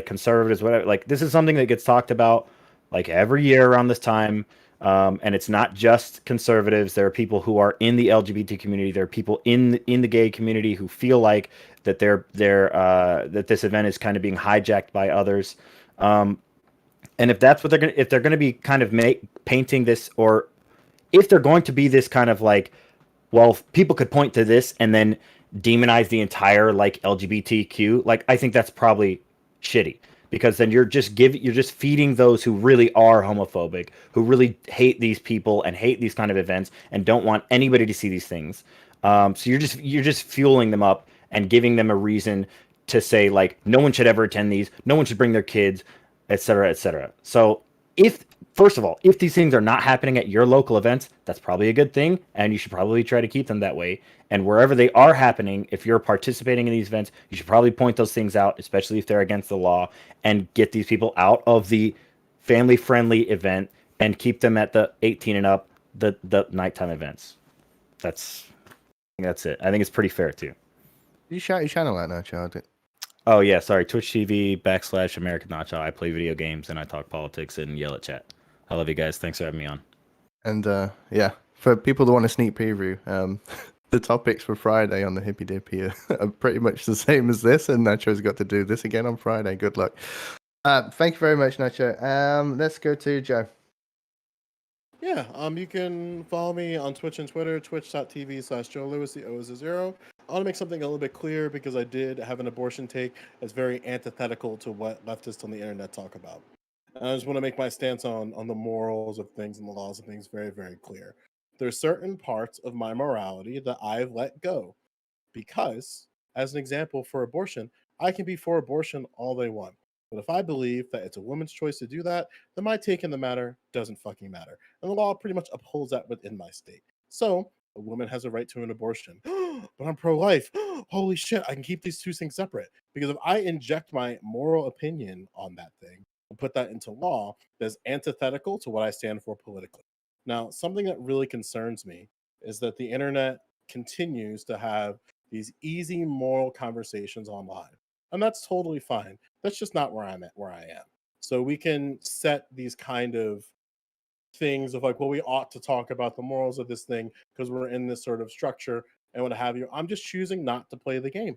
conservatives, whatever. This is something that gets talked about every year around this time. And it's not just conservatives. There are people who are in the LGBT community. There are people in the gay community who feel like that that this event is kind of being hijacked by others. And if that's what they're going to be kind of painting this, or if they're going to be this kind of well, people could point to this and then demonize the entire like LGBTQ. Like, I think that's probably shitty, because then you're just feeding those who really are homophobic, who really hate these people and hate these kind of events and don't want anybody to see these things. So you're just fueling them up and giving them a reason to say, like, no one should ever attend these, no one should bring their kids, etc., etc. So if first of all, if these things are not happening at your local events, that's probably a good thing, and you should probably try to keep them that way. And wherever they are happening, if you're participating in these events, you should probably point those things out, especially if they're against the law, and get these people out of the family-friendly event and keep them at the 18 and up, the nighttime events. That's it. I think it's pretty fair too. You shout your channel out now, child. Oh yeah, sorry. Twitch TV / American Nacho. I play video games and I talk politics and yell at chat. I love you guys. Thanks for having me on. And yeah, for people that want a sneak preview, the topics for Friday on the Hippy Dippy are pretty much the same as this, and Nacho's got to do this again on Friday. Good luck. Thank you very much, Nacho. Let's go to Joe. Yeah, you can follow me on Twitch and Twitter, twitch.tv/J0e Lewis. The O is a 0. I want to make something a little bit clear because I did have an abortion take that's very antithetical to what leftists on the internet talk about. And I just want to make my stance on the morals of things and the laws of things very, very clear. There's certain parts of my morality that I've let go because, as an example, for abortion, I can be for abortion all they want. But if I believe that it's a woman's choice to do that, then my take in the matter doesn't fucking matter. And the law pretty much upholds that within my state. So a woman has a right to an abortion. But I'm pro-life. Holy shit, I can keep these two things separate. Because if I inject my moral opinion on that thing and put that into law, that's antithetical to what I stand for politically. Now, something that really concerns me is that the internet continues to have these easy moral conversations online. And that's totally fine. That's just not where I'm at, where I am. So we can set these kind of things of like, well, we ought to talk about the morals of this thing because we're in this sort of structure and what have you. I'm just choosing not to play the game.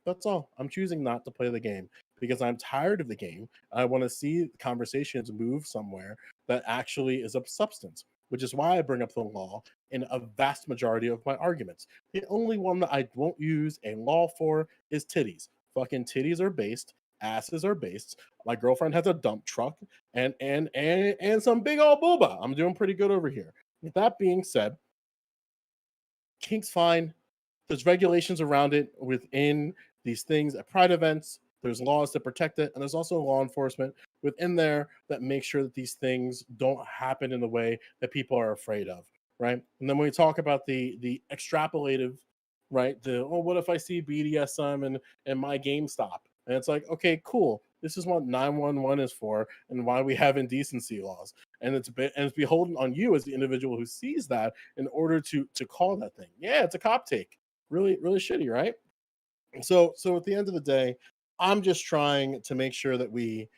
That's all. I'm choosing not to play the game because I'm tired of the game. I want to see conversations move somewhere that actually is of substance, which is why I bring up the law in a vast majority of my arguments. The only one that I won't use a law for is titties. Fucking titties are based, asses are based. My girlfriend has a dump truck and some big old booba. I'm doing pretty good over here. With that being said, kink's fine. There's regulations around it within these things at pride events. There's laws that protect it, and there's also law enforcement within there that make sure that these things don't happen in the way that people are afraid of, right? And then when we talk about the extrapolative, right? What if I see BDSM and my GameStop? And it's like, okay, cool. This is what 911 is for, and why we have indecency laws. And it's beholden on you as the individual who sees that in order to call that thing. Yeah, it's a cop take. Really, really shitty, right? So at the end of the day, I'm just trying to make sure that we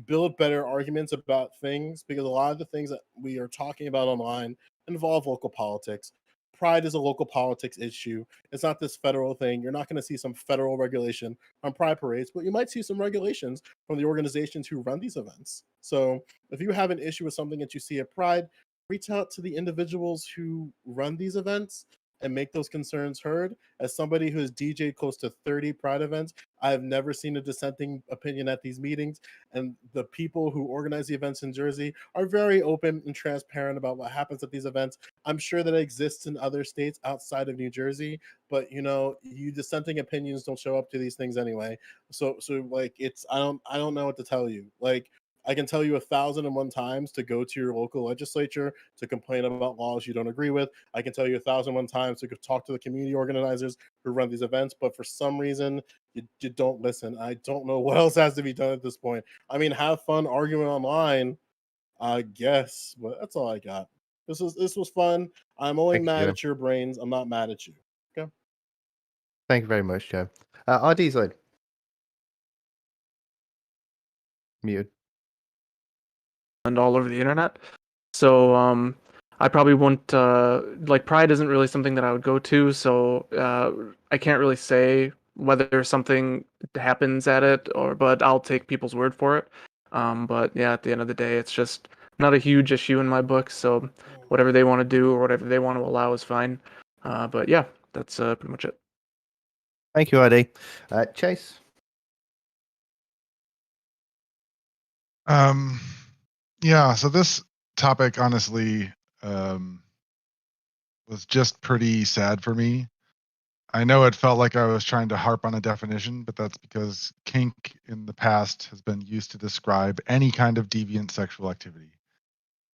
build better arguments about things, because a lot of the things that we are talking about online involve local politics. Pride is a local politics issue. It's not this federal thing. You're not going to see some federal regulation on pride parades, but you might see some regulations from the organizations who run these events. So if you have an issue with something that you see at Pride, reach out to the individuals who run these events and make those concerns heard. As somebody who has DJ'd close to 30 Pride events, I have never seen a dissenting opinion at these meetings. And the people who organize the events in Jersey are very open and transparent about what happens at these events. I'm sure that it exists in other states outside of New Jersey, but you dissenting opinions don't show up to these things anyway. So like I don't know what to tell you. Like, I can tell you 1,001 times to go to your local legislature to complain about laws you don't agree with. I can tell you 1,001 times to go talk to the community organizers who run these events, but for some reason, you don't listen. I don't know what else has to be done at this point. I mean, have fun arguing online, I guess, but that's all I got. This was fun. I'm only mad at your brains. I'm not mad at you. Okay. Thank you very much, Joe. RD side. Muted. And all over the internet. So I probably won't like Pride isn't really something that I would go to, so I can't really say whether something happens at it but I'll take people's word for it. But yeah, at the end of the day, it's just not a huge issue in my book, so whatever they want to do or whatever they want to allow is fine. But yeah, that's pretty much it. Thank you, ID. Chase. Yeah, so this topic honestly was just pretty sad for me. I know it felt like I was trying to harp on a definition, but that's because kink in the past has been used to describe any kind of deviant sexual activity.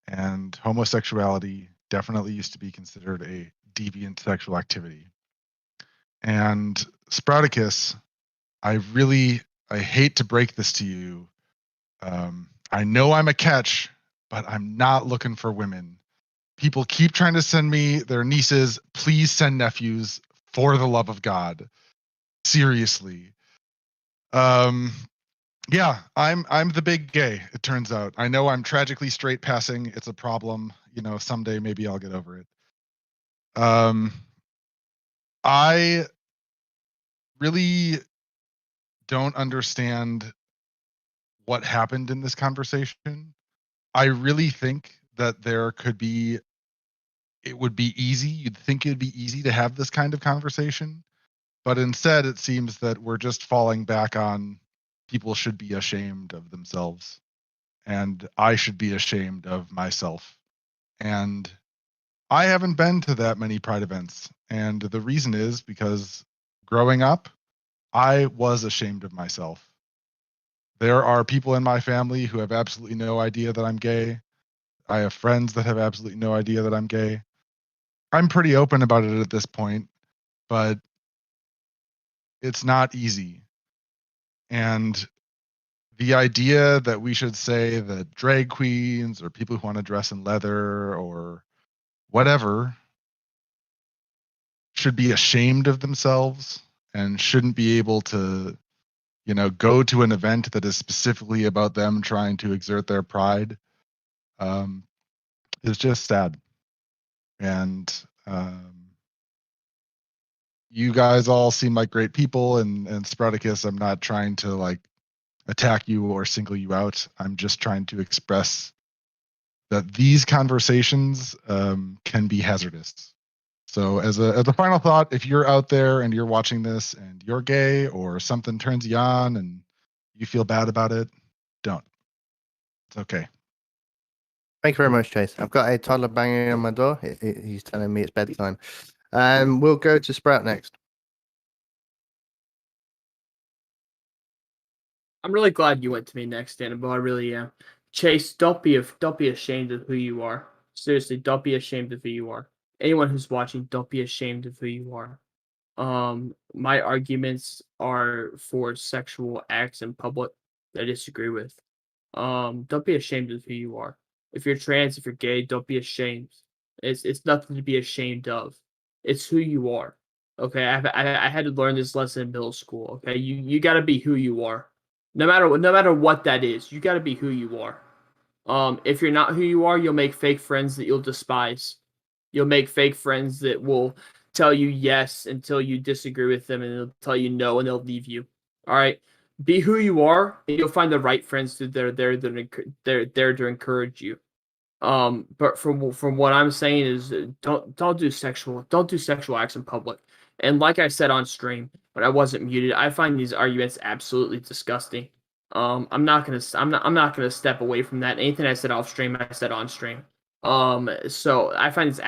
And homosexuality definitely used to be considered a deviant sexual activity. And Sprouticus, I hate to break this to you. I know I'm a catch, but I'm not looking for women. People keep trying to send me their nieces. Please send nephews, for the love of God. Seriously. Yeah, I'm the big gay, it turns out. I know I'm tragically straight passing. It's a problem. Someday maybe I'll get over it. I really don't understand what happened in this conversation. I really think that it would be easy. You'd think it'd be easy to have this kind of conversation. But instead, it seems that we're just falling back on people should be ashamed of themselves. And I should be ashamed of myself. And I haven't been to that many Pride events. And the reason is because growing up, I was ashamed of myself. There are people in my family who have absolutely no idea that I'm gay. I have friends that have absolutely no idea that I'm gay. I'm pretty open about it at this point, but it's not easy. And the idea that we should say that drag queens or people who want to dress in leather or whatever should be ashamed of themselves and shouldn't be able to, go to an event that is specifically about them trying to exert their pride, is just sad. And you guys all seem like great people, and Sprouticus, I'm not trying to attack you or single you out. I'm just trying to express that these conversations can be hazardous. So as a final thought, if you're out there and you're watching this and you're gay or something turns you on and you feel bad about it, don't. It's okay. Thank you very much, Chase. I've got a toddler banging on my door. He's telling me it's bedtime. We'll go to Sprout next. I'm really glad you went to me next, danabo. I really am. Chase, don't be ashamed of who you are. Seriously, don't be ashamed of who you are. Anyone who's watching, don't be ashamed of who you are. My arguments are for sexual acts in public that I disagree with. Don't be ashamed of who you are. If you're trans, if you're gay, don't be ashamed. It's nothing to be ashamed of. It's who you are. Okay, I had to learn this lesson in middle school. Okay, you got to be who you are, no matter what that is. You got to be who you are. If you're not who you are, you'll make fake friends that you'll despise. You'll make fake friends that will tell you yes until you disagree with them, and they'll tell you no, and they'll leave you. All right, be who you are, and you'll find the right friends that they're there to encourage you. But from what I'm saying is don't do sexual acts in public. And like I said on stream, but I wasn't muted, I find these arguments absolutely disgusting. I'm not gonna step away from that. Anything I said off stream, I said on stream. So I find these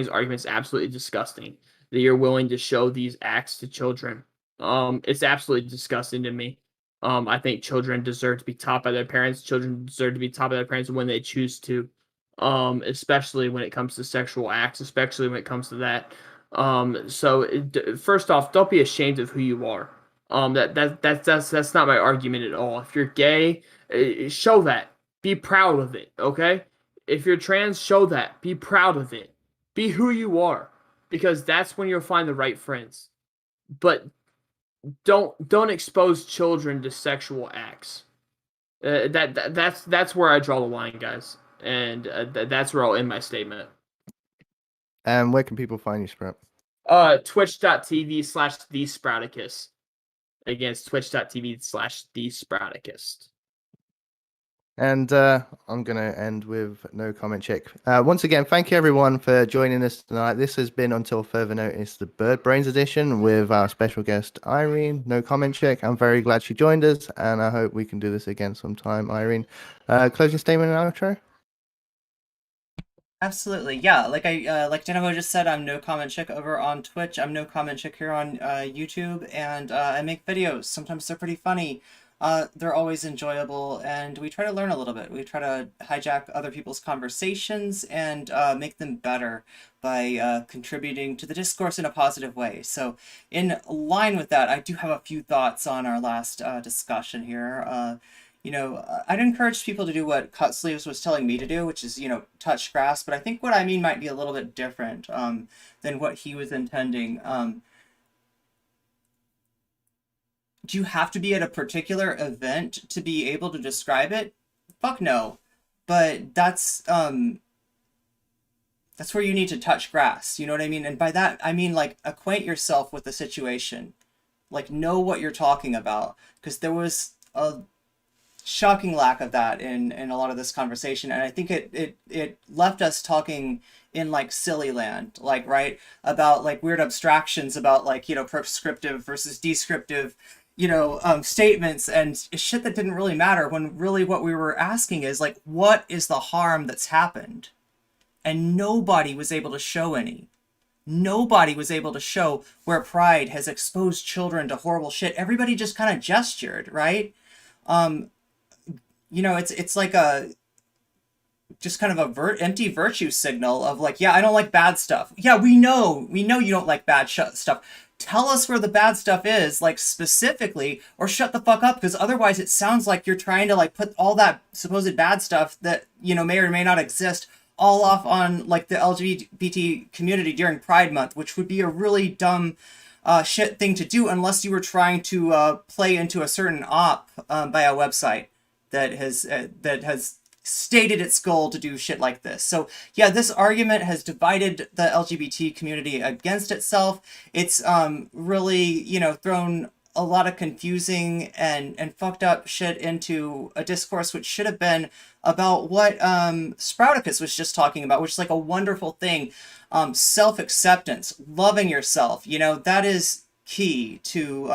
arguments absolutely disgusting that you're willing to show these acts to children. It's absolutely disgusting to me. I think children deserve to be taught by their parents. Children deserve to be taught by their parents when they choose to. Especially when it comes to sexual acts, especially when it comes to that. First off, don't be ashamed of who you are. That's not my argument at all. If you're gay, show that. Be proud of it. Okay. If you're trans, show that. Be proud of it. Be who you are, because that's when you'll find the right friends. But don't expose children to sexual acts. That's where I draw the line, guys, and that's where I'll end my statement. And where can people find you, Sprout? Twitch.tv/thesprouticus. Again, it's twitch.tv/thesprouticus. And I'm going to end with no comment check. Once again, thank you everyone for joining us tonight. This has been, until further notice, the Bird Brains edition with our special guest, Irene. No comment check. I'm very glad she joined us, and I hope we can do this again sometime, Irene. Closing statement and outro? Absolutely, yeah. Like Danabo just said, I'm nocommentchick over on Twitch. I'm nocommentchick here on YouTube, and I make videos. Sometimes they're pretty funny. They're always enjoyable, and we try to learn a little bit. We try to hijack other people's conversations and make them better by contributing to the discourse in a positive way. So in line with that, I do have a few thoughts on our last discussion here. I'd encourage people to do what Cut Sleeves was telling me to do, which is, touch grass. But I think what I mean might be a little bit different than what he was intending. Do you have to be at a particular event to be able to describe it? Fuck no. But that's where you need to touch grass. You know what I mean? And by that, I mean, like, acquaint yourself with the situation. Like, know what you're talking about. Because there was a shocking lack of that in a lot of this conversation, and I think it left us talking in like silly land, like, right, about like weird abstractions about like, prescriptive versus descriptive statements and shit that didn't really matter, when really what we were asking is like, what is the harm that's happened? And nobody was able to show any. Nobody was able to show where Pride has exposed children to horrible shit. Everybody just kind of gestured, right? It's like a just kind of a empty virtue signal of like, yeah, I don't like bad stuff. Yeah, we know you don't like bad stuff. Tell us where the bad stuff is, like, specifically, or shut the fuck up, because otherwise it sounds like you're trying to like put all that supposed bad stuff that may or may not exist all off on like the LGBT community during Pride Month, which would be a really dumb shit thing to do unless you were trying to play into a certain op by a website that has stated its goal to do shit like this. So yeah, this argument has divided the LGBT community against itself. It's really, thrown a lot of confusing and fucked up shit into a discourse which should have been about what Sprouticus was just talking about, which is like a wonderful thing. Self-acceptance, loving yourself, that is key to,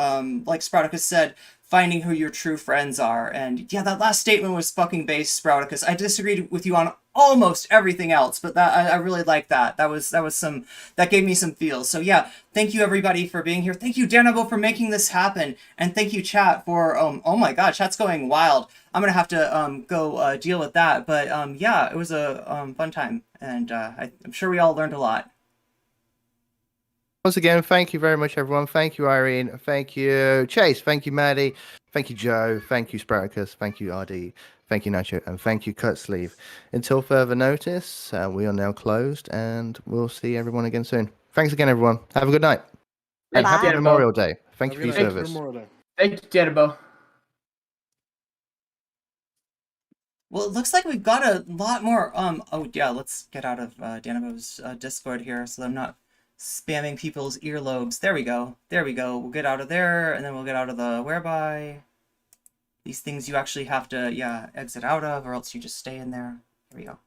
like Sprouticus said, finding who your true friends are. And yeah, that last statement was fucking base, Sprouticus. I disagreed with you on almost everything else, but that I really like that. That gave me some feels. So yeah, thank you everybody for being here. Thank you, Danabo, for making this happen. And thank you, chat, for oh my god, chat's going wild. I'm gonna have to go deal with that. But yeah, it was a fun time, and I'm sure we all learned a lot. Once again, thank you very much, everyone. Thank you, Irene. Thank you, Chase. Thank you, Maddie. Thank you, Joe. Thank you, Sprouticus. Thank you, RD. Thank you, Nacho. And thank you, Cut Sleeve. Until further notice, we are now closed, and we'll see everyone again soon. Thanks again, everyone. Have a good night. And happy Memorial Day. Thank you for your service. Thank you, Danabo. Well, it looks like we've got a lot more. Oh yeah, let's get out of Danabo's Discord here, so I'm not spamming people's earlobes. There we go. We'll get out of there, and then we'll get out of the whereby. These things you actually have to, exit out of, or else you just stay in there. Here we go.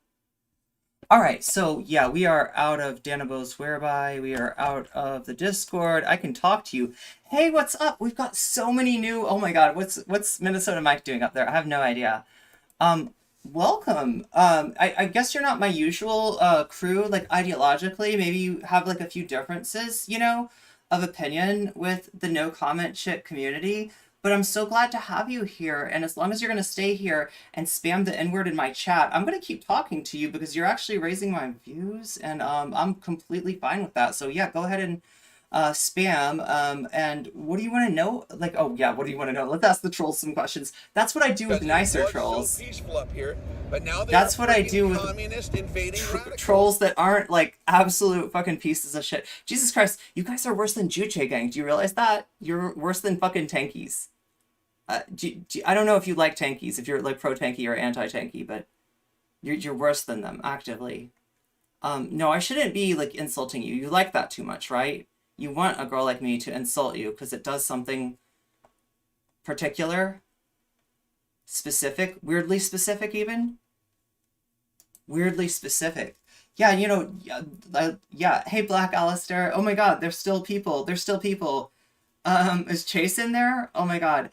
All right, so yeah, we are out of Danabo's whereby. We are out of the Discord. I can talk to you. Hey, what's up? We've got so many new. Oh my God, what's Minnesota Mike doing up there? I have no idea. Welcome. I guess you're not my usual crew, like ideologically. Maybe you have like a few differences, of opinion with the no comment chick community. But I'm so glad to have you here. And as long as you're going to stay here and spam the N-word in my chat, I'm going to keep talking to you because you're actually raising my views. And I'm completely fine with that. So yeah, go ahead and spam. And what do you want to know? Like, oh yeah, what do you want to know? Let's ask the trolls some questions. That's what I do with nicer trolls. So peaceful up here, but now that's what I do with trolls that aren't like absolute fucking pieces of shit. Jesus Christ, you guys are worse than J0e gang. Do you realize that? You're worse than fucking tankies. I don't know if you like tankies, if you're like pro-tanky or anti-tanky, but you're worse than them actively. No, I shouldn't be like insulting you. You like that too much, right? You want a girl like me to insult you because it does something particular. Specific, weirdly specific even. Weirdly specific. Yeah, you know, yeah. Hey, Black Alistair. Oh my God, there's still people. There's still people. Is Chase in there? Oh my God.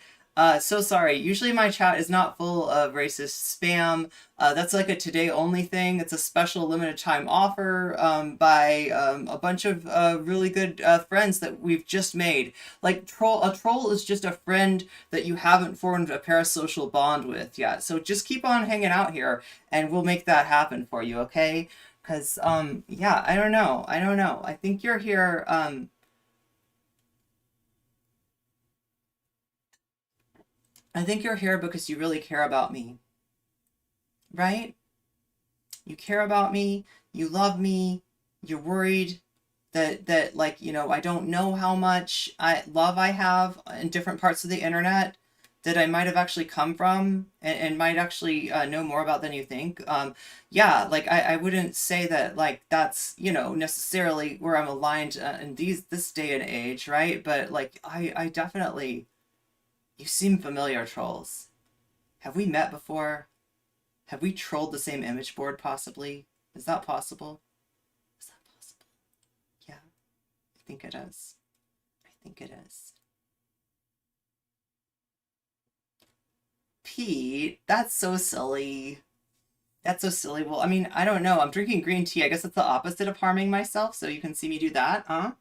So sorry. Usually my chat is not full of racist spam. That's like a today only thing. It's a special limited time offer by a bunch of really good friends that we've just made. Like a troll is just a friend that you haven't formed a parasocial bond with yet. So just keep on hanging out here and we'll make that happen for you, okay? Because yeah, I don't know. I think you're here I think you're here because you really care about me, right? You care about me, you love me, you're worried that like, you know, I don't know how much love I have in different parts of the internet that I might have actually come from and might actually know more about than you think. Yeah, like I wouldn't say that like that's, you know, necessarily where I'm aligned in this day and age, right? But like I definitely... You seem familiar, trolls. Have we met before? Have we trolled the same image board, possibly? Is that possible? Is that possible? Yeah, I think it is. I think it is. Pete, that's so silly. That's so silly. Well, I mean, I don't know. I'm drinking green tea. I guess it's the opposite of harming myself, so you can see me do that, huh?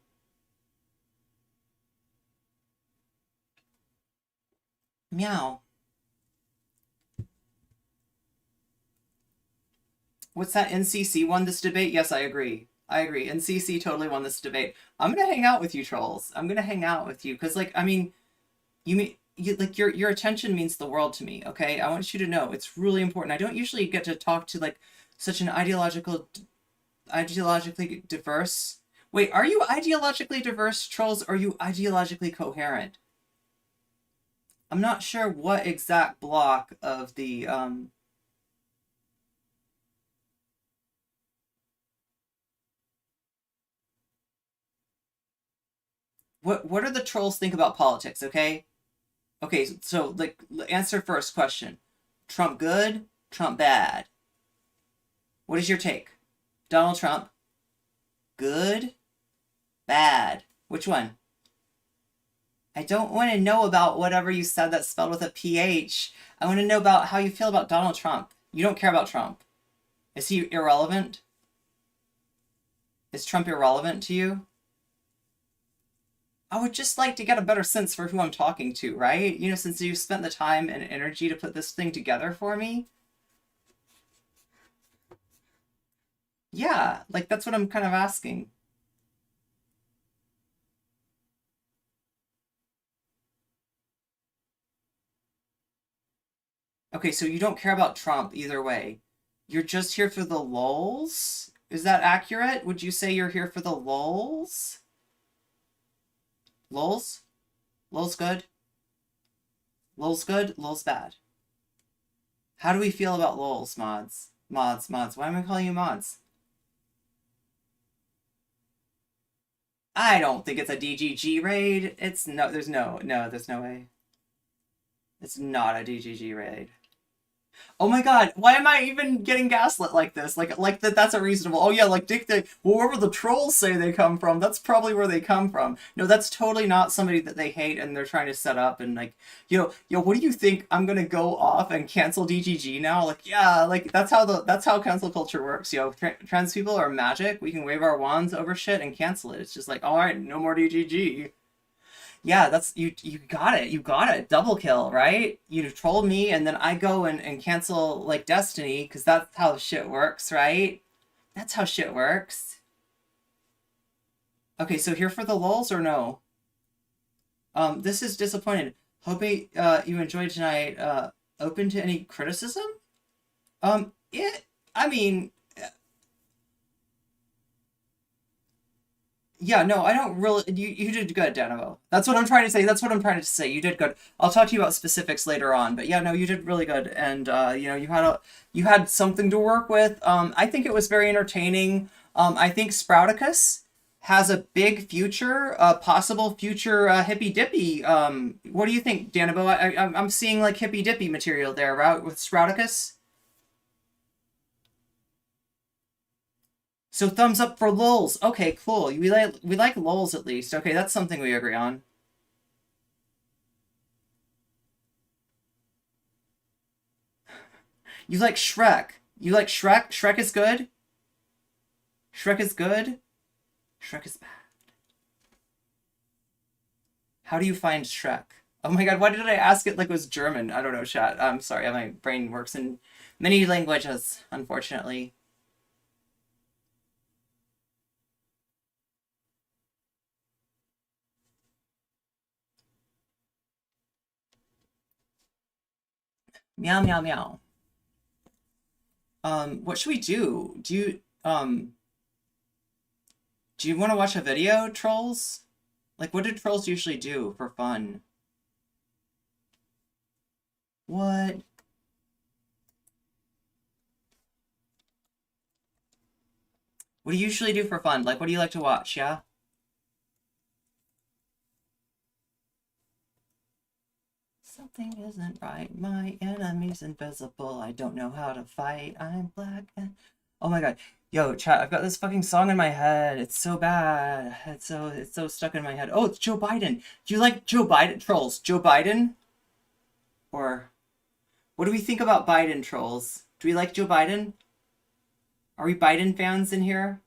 Meow. What's that? NCC won this debate? Yes, I agree. I agree. NCC totally won this debate. I'm gonna hang out with you, trolls. I'm gonna hang out with you because, like, I mean, like your attention means the world to me. Okay, I want you to know it's really important. I don't usually get to talk to like such an ideologically diverse. Wait, are you ideologically diverse, trolls? Or are you ideologically coherent? I'm not sure what exact block of the what do the trolls think about politics, okay? Okay, so like answer first question. Trump good, Trump bad. What is your take? Donald Trump good, bad. Which one? I don't want to know about whatever you said that's spelled with a PH. I want to know about how you feel about Donald Trump. You don't care about Trump. Is he irrelevant? Is Trump irrelevant to you? I would just like to get a better sense for who I'm talking to, right? You know, since you spent the time and energy to put this thing together for me. Yeah, like that's what I'm kind of asking. Okay, so you don't care about Trump either way. You're just here for the lulz? Is that accurate? Would you say you're here for the lulz? Lulz? Lulz good? Lulz good? Lulz bad? How do we feel about lulz, mods? Mods. Why am I calling you mods? I don't think it's a DGG raid. It's no, there's no way. It's not a DGG raid. Oh my God, why am I even getting gaslit like this? Like that's a reasonable, oh yeah, like Dick, wherever the trolls say they come from, that's probably where they come from. No, that's totally not somebody that they hate and they're trying to set up and like, yo, what do you think? I'm gonna go off and cancel DGG now? Like, yeah, like that's how cancel culture works, yo. Trans people are magic. We can wave our wands over shit and cancel it. It's just like, all right, no more DGG. Yeah, that's you got it. You got it. Double kill, right? You trolled me and then I go and cancel like Destiny because that's how shit works, right? That's how shit works. Okay, so here for the lulz or no? This is disappointed. Hoping you enjoyed tonight. Open to any criticism? I mean, yeah, no, I don't really. You did good, danabo. That's what I'm trying to say. That's what I'm trying to say. You did good. I'll talk to you about specifics later on, but yeah, no, you did really good, and you know, you had something to work with. I think it was very entertaining. I think Sprouticus has a big future, a possible future hippy dippy. What do you think, Danabo? I'm seeing like hippy dippy material there, right, with Sprouticus. So thumbs up for lols. Okay, cool. We like lols at least. Okay, that's something we agree on. You like Shrek. You like Shrek? Shrek is good? Shrek is good? Shrek is bad. How do you find Shrek? Oh my god, why did I ask it like it was German? I don't know, chat. I'm sorry, my brain works in many languages, unfortunately. Meow, meow, meow. What should we do? Do you want to watch a video, trolls? Like, what do trolls usually do for fun? What? What do you usually do for fun? Like, what do you like to watch, yeah? Something isn't right. My enemy's invisible. I don't know how to fight. I'm black and... Oh my god. Yo, chat, I've got this fucking song in my head. It's so bad. It's so stuck in my head. Oh, it's Joe Biden. Do you like Joe Biden? Trolls, Joe Biden? Or... What do we think about Biden, trolls? Do we like Joe Biden? Are we Biden fans in here?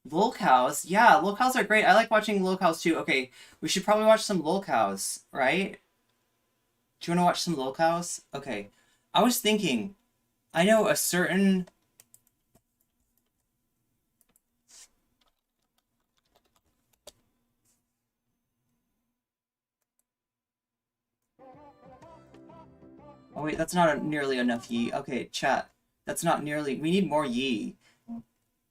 Lolcows? Yeah, lolcows are great. I like watching lolcows too. Okay, we should probably watch some lolcows, right? Do you want to watch some lolcows? Okay. I was thinking, I know a certain... Oh wait, that's not nearly enough ye. Okay, chat. That's not nearly... We need more ye.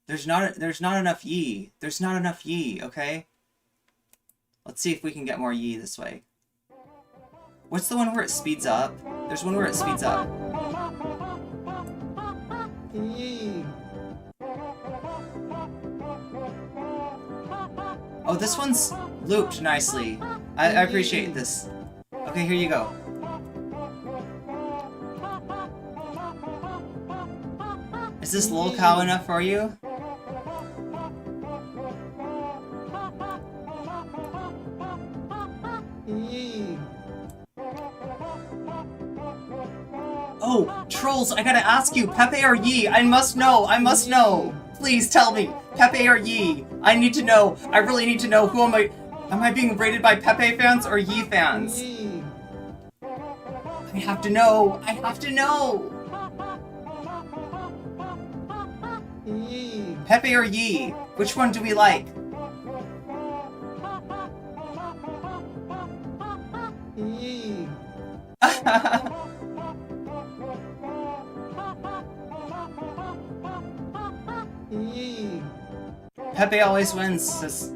There's not enough ye. There's not enough ye, okay? Let's see if we can get more ye this way. What's the one where it speeds up? There's one where it speeds up. Oh, this one's looped nicely. I appreciate this. Okay, here you go. Is this lolcow enough for you? Oh, trolls, I gotta ask you, Pepe or Yi? I must know, I must know. Please tell me, Pepe or Yi? I need to know, I really need to know. Who am I being rated by Pepe fans or Yi fans? I have to know, I have to know. Pepe or Yi? Which one do we like? Pepe always wins, says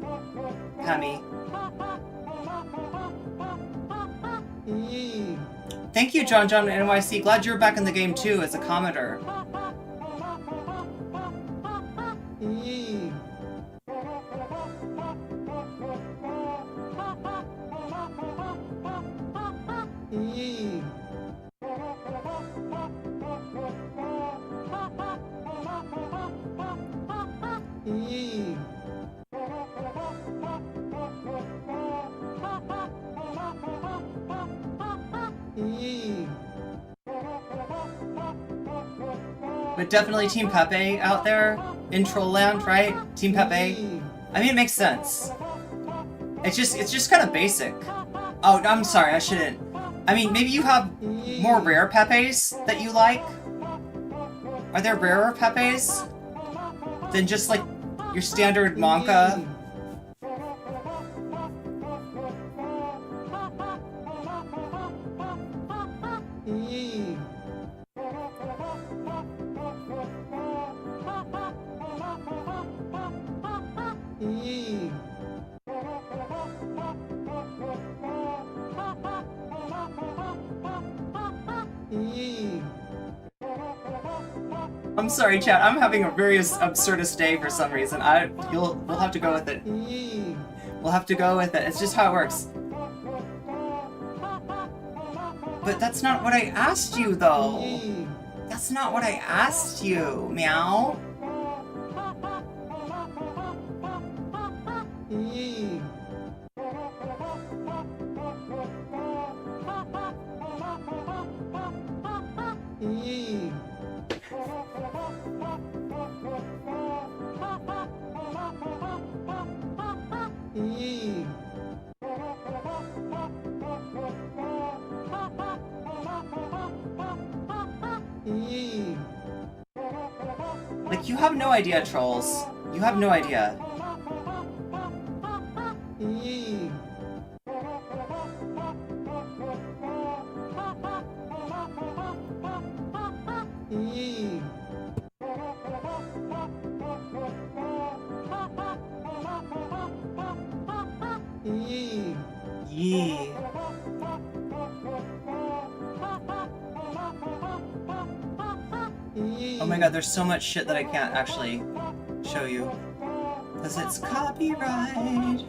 Pammy. Thank you, John NYC. Glad you're back in the game too as a commenter. But definitely Team Pepe out there in Trollland, right? Team Pepe. I mean, it makes sense. It's just kind of basic. Oh, I'm sorry, I shouldn't. I mean, maybe you have more rare Pepes that you like? Are there rarer Pepes than just like your standard Monka? I'm sorry, chat. I'm having a very absurdist day for some reason. We'll have to go with it. We'll have to go with it. It's just how it works. But that's not what I asked you, though. That's not what I asked you, meow. Like, you have no idea, trolls. You have no idea. Yee. Oh my god, there's so much shit that I can't actually show you. Because it's copyright.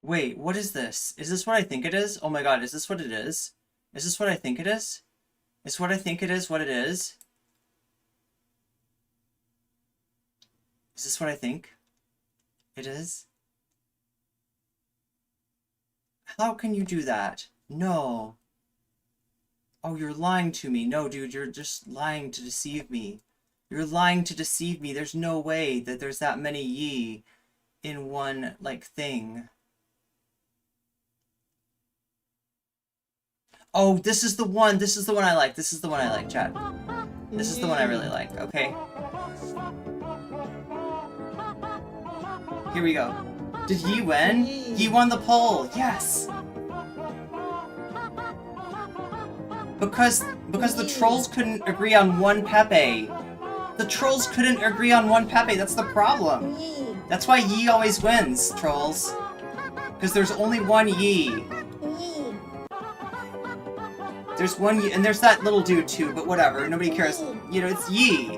Wait, what is this? Is this what I think it is? Oh my god, is this what it is? Is this what I think it is? Is what I think it is what it is? Is this what I think it is? How can you do that? No. Oh, you're lying to me. No, dude, you're just lying to deceive me. You're lying to deceive me. There's no way that there's that many ye in one, like, thing. Oh, this is the one. This is the one I like. This is the one I like, chat. This is the one I really like. Okay. Here we go. Did Yi win? Yi won the poll. Yes. Because the trolls couldn't agree on one Pepe. The trolls couldn't agree on one Pepe. That's the problem. That's why Yi always wins, trolls. Because there's only one Yi. There's one Yi, and there's that little dude too, but whatever. Nobody cares. You know, it's Yi.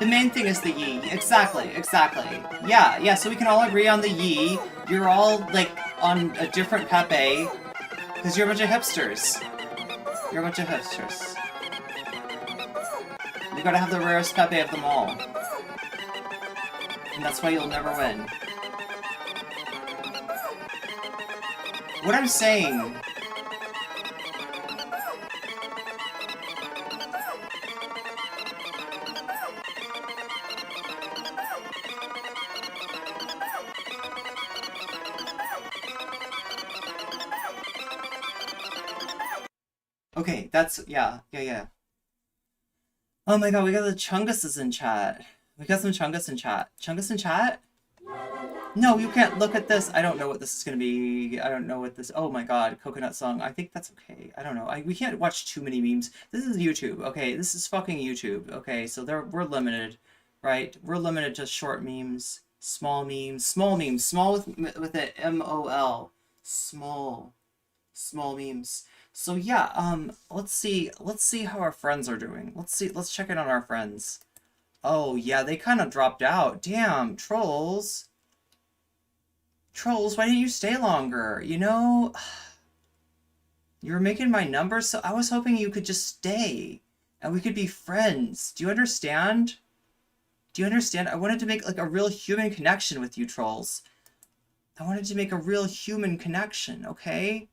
The main thing is the Yi. Exactly, exactly. Yeah, so we can all agree on the Yi. You're all, like, on a different Pepe. Because you're a bunch of hipsters. You're a bunch of hipsters. You gotta have the rarest Pepe of them all. And that's why you'll never win. What I'm saying... Okay, that's, yeah. Oh my god, we got the Chunguses in chat. We got some Chungus in chat. Chungus in chat? No, you can't look at this. I don't know what this is gonna be. I don't know what this, oh my god, coconut song. I think that's okay. I don't know. We can't watch too many memes. This is YouTube, okay? This is fucking YouTube, okay? So we're limited, right? We're limited to short memes, small memes, small with it, M-O-L. Small memes. So yeah, let's see how our friends are doing. Let's check in on our friends. Oh yeah, they kind of dropped out. Damn, trolls. Trolls, why didn't you stay longer? You know, you were making my number, so I was hoping you could just stay and we could be friends. Do you understand? Do you understand? I wanted to make like a real human connection with you, trolls. I wanted to make a real human connection, okay?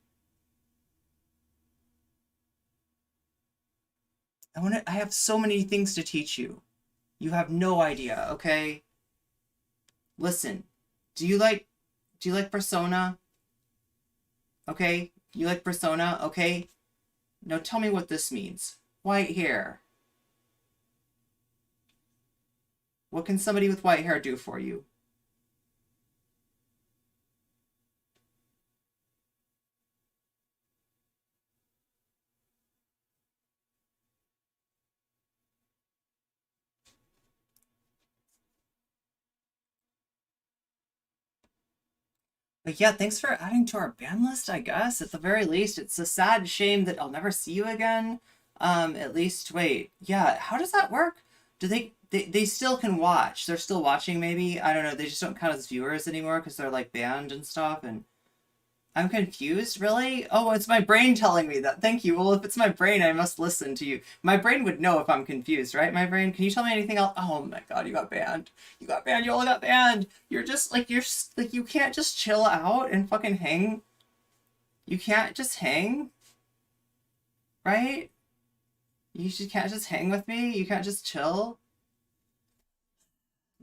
I have so many things to teach you. You have no idea, okay? Listen, do you like Persona? Okay? You like Persona? Okay? Now tell me what this means. White hair. What can somebody with white hair do for you? But yeah, thanks for adding to our ban list, I guess. At the very least, it's a sad shame that I'll never see you again. At least, wait, yeah, how does that work? Do they still can watch? They're still watching, maybe? I don't know, they just don't count as viewers anymore because they're like banned and stuff, and I'm confused, really? Oh, it's my brain telling me that. Thank you. Well, if it's my brain, I must listen to you. My brain would know if I'm confused, right? My brain, can you tell me anything else? Oh my god, you got banned. You got banned. You all got banned. You're just like, you can't just chill out and fucking hang. You can't just hang, right? You just can't just hang with me. You can't just chill.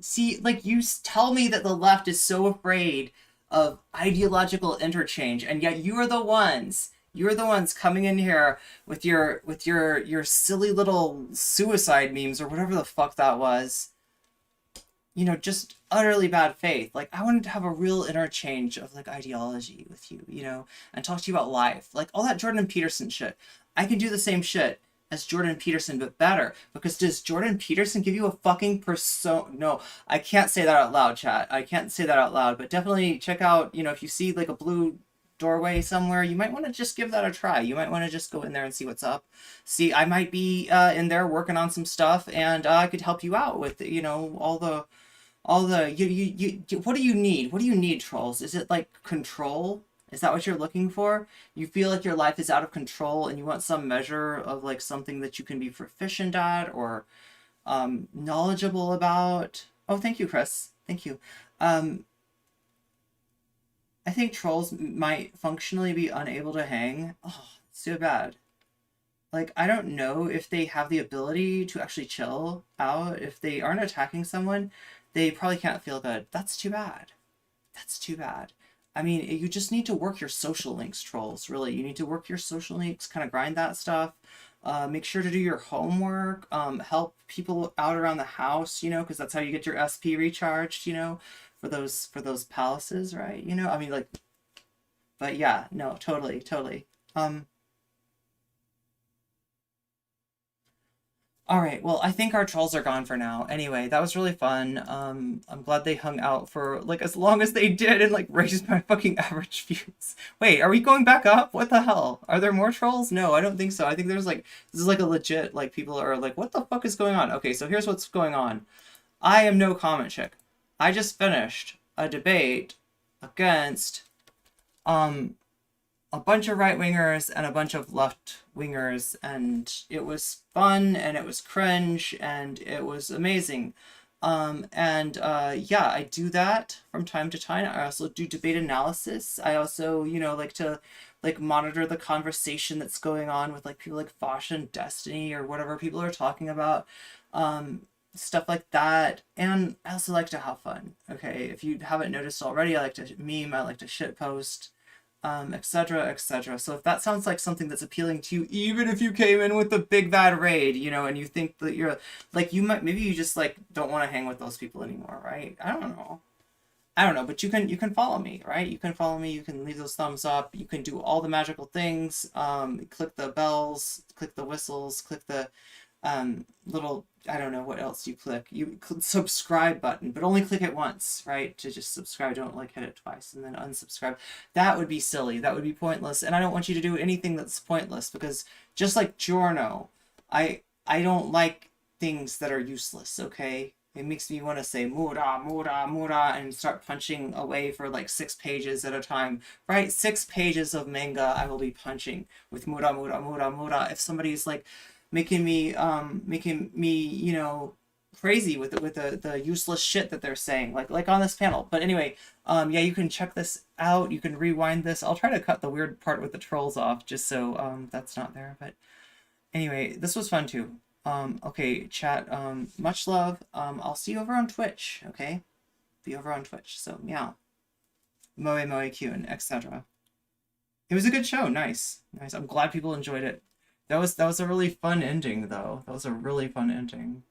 See, like, you tell me that the left is so afraid of ideological interchange, and yet you're the ones coming in here with your silly little suicide memes or whatever the fuck that was. You know, just utterly bad faith. Like, I wanted to have a real interchange of like ideology with you, you know, and talk to you about life. Like all that Jordan Peterson shit. I can do the same shit as Jordan Peterson, but better. Because does Jordan Peterson give you a fucking persona? No, I can't say that out loud, chat. I can't say that out loud, but definitely check out, you know, if you see like a blue doorway somewhere, you might want to just give that a try. You might want to just go in there and see what's up. See, I might be in there working on some stuff, and I could help you out with, you know, all the what do you need? What do you need, trolls? Is it like control? Is that what you're looking for? You feel like your life is out of control and you want some measure of like something that you can be proficient at or knowledgeable about? Oh, thank you, Chris. Thank you. I think trolls might functionally be unable to hang. Oh, it's too bad. Like, I don't know if they have the ability to actually chill out. If they aren't attacking someone, they probably can't feel good. That's too bad. That's too bad. I mean, you just need to work your social links, trolls, really. You need to work your social links, kind of grind that stuff. Make sure to do your homework. Help people out around the house, you know, because that's how you get your SP recharged, you know, for those palaces, right? You know, I mean, like, but yeah, no, totally. All right, well, I think our trolls are gone for now. Anyway, that was really fun. I'm glad they hung out for, like, as long as they did and, like, raised my fucking average views. Wait, are we going back up? What the hell? Are there more trolls? No, I don't think so. I think there's, like, this is, like, a legit, like, people are like, what the fuck is going on? Okay, so here's what's going on. I am nocommentchick. I just finished a debate against, a bunch of right-wingers and a bunch of left-wingers, and it was fun, and it was cringe, and it was amazing. Yeah, I do that from time to time. I also do debate analysis. I also, you know, like to like monitor the conversation that's going on with like people like Vaush and Destiny or whatever people are talking about. Stuff like that. And I also like to have fun. Okay, if you haven't noticed already, I like to meme, I like to shitpost, etc., etc. So if that sounds like something that's appealing to you, even if you came in with a big bad raid, you know, and you think that you're like, you might, maybe you just like don't want to hang with those people anymore, right? I don't know, but you can follow me, right? You can follow me, you can leave those thumbs up, you can do all the magical things, click the bells, click the whistles, click the little, I don't know what else you click. You click subscribe button, but only click it once, right? To just subscribe, don't like hit it twice and then unsubscribe. That would be silly. That would be pointless. And I don't want you to do anything that's pointless because just like Giorno, I don't like things that are useless, okay? It makes me want to say Mura, Mura, Mura and start punching away for like 6 pages at a time, right? 6 pages of manga I will be punching with Mura, Mura, Mura, Mura. If somebody's like making me, you know, crazy with the useless shit that they're saying, like on this panel. But anyway, yeah, you can check this out. You can rewind this. I'll try to cut the weird part with the trolls off just so that's not there. But Anyway, this was fun too. Okay, chat, much love. I'll see you over on Twitch, okay? Be over on Twitch, so meow. Moe Q and etc. It was a good show, nice. I'm glad people enjoyed it. That was a really fun ending though. That was a really fun ending.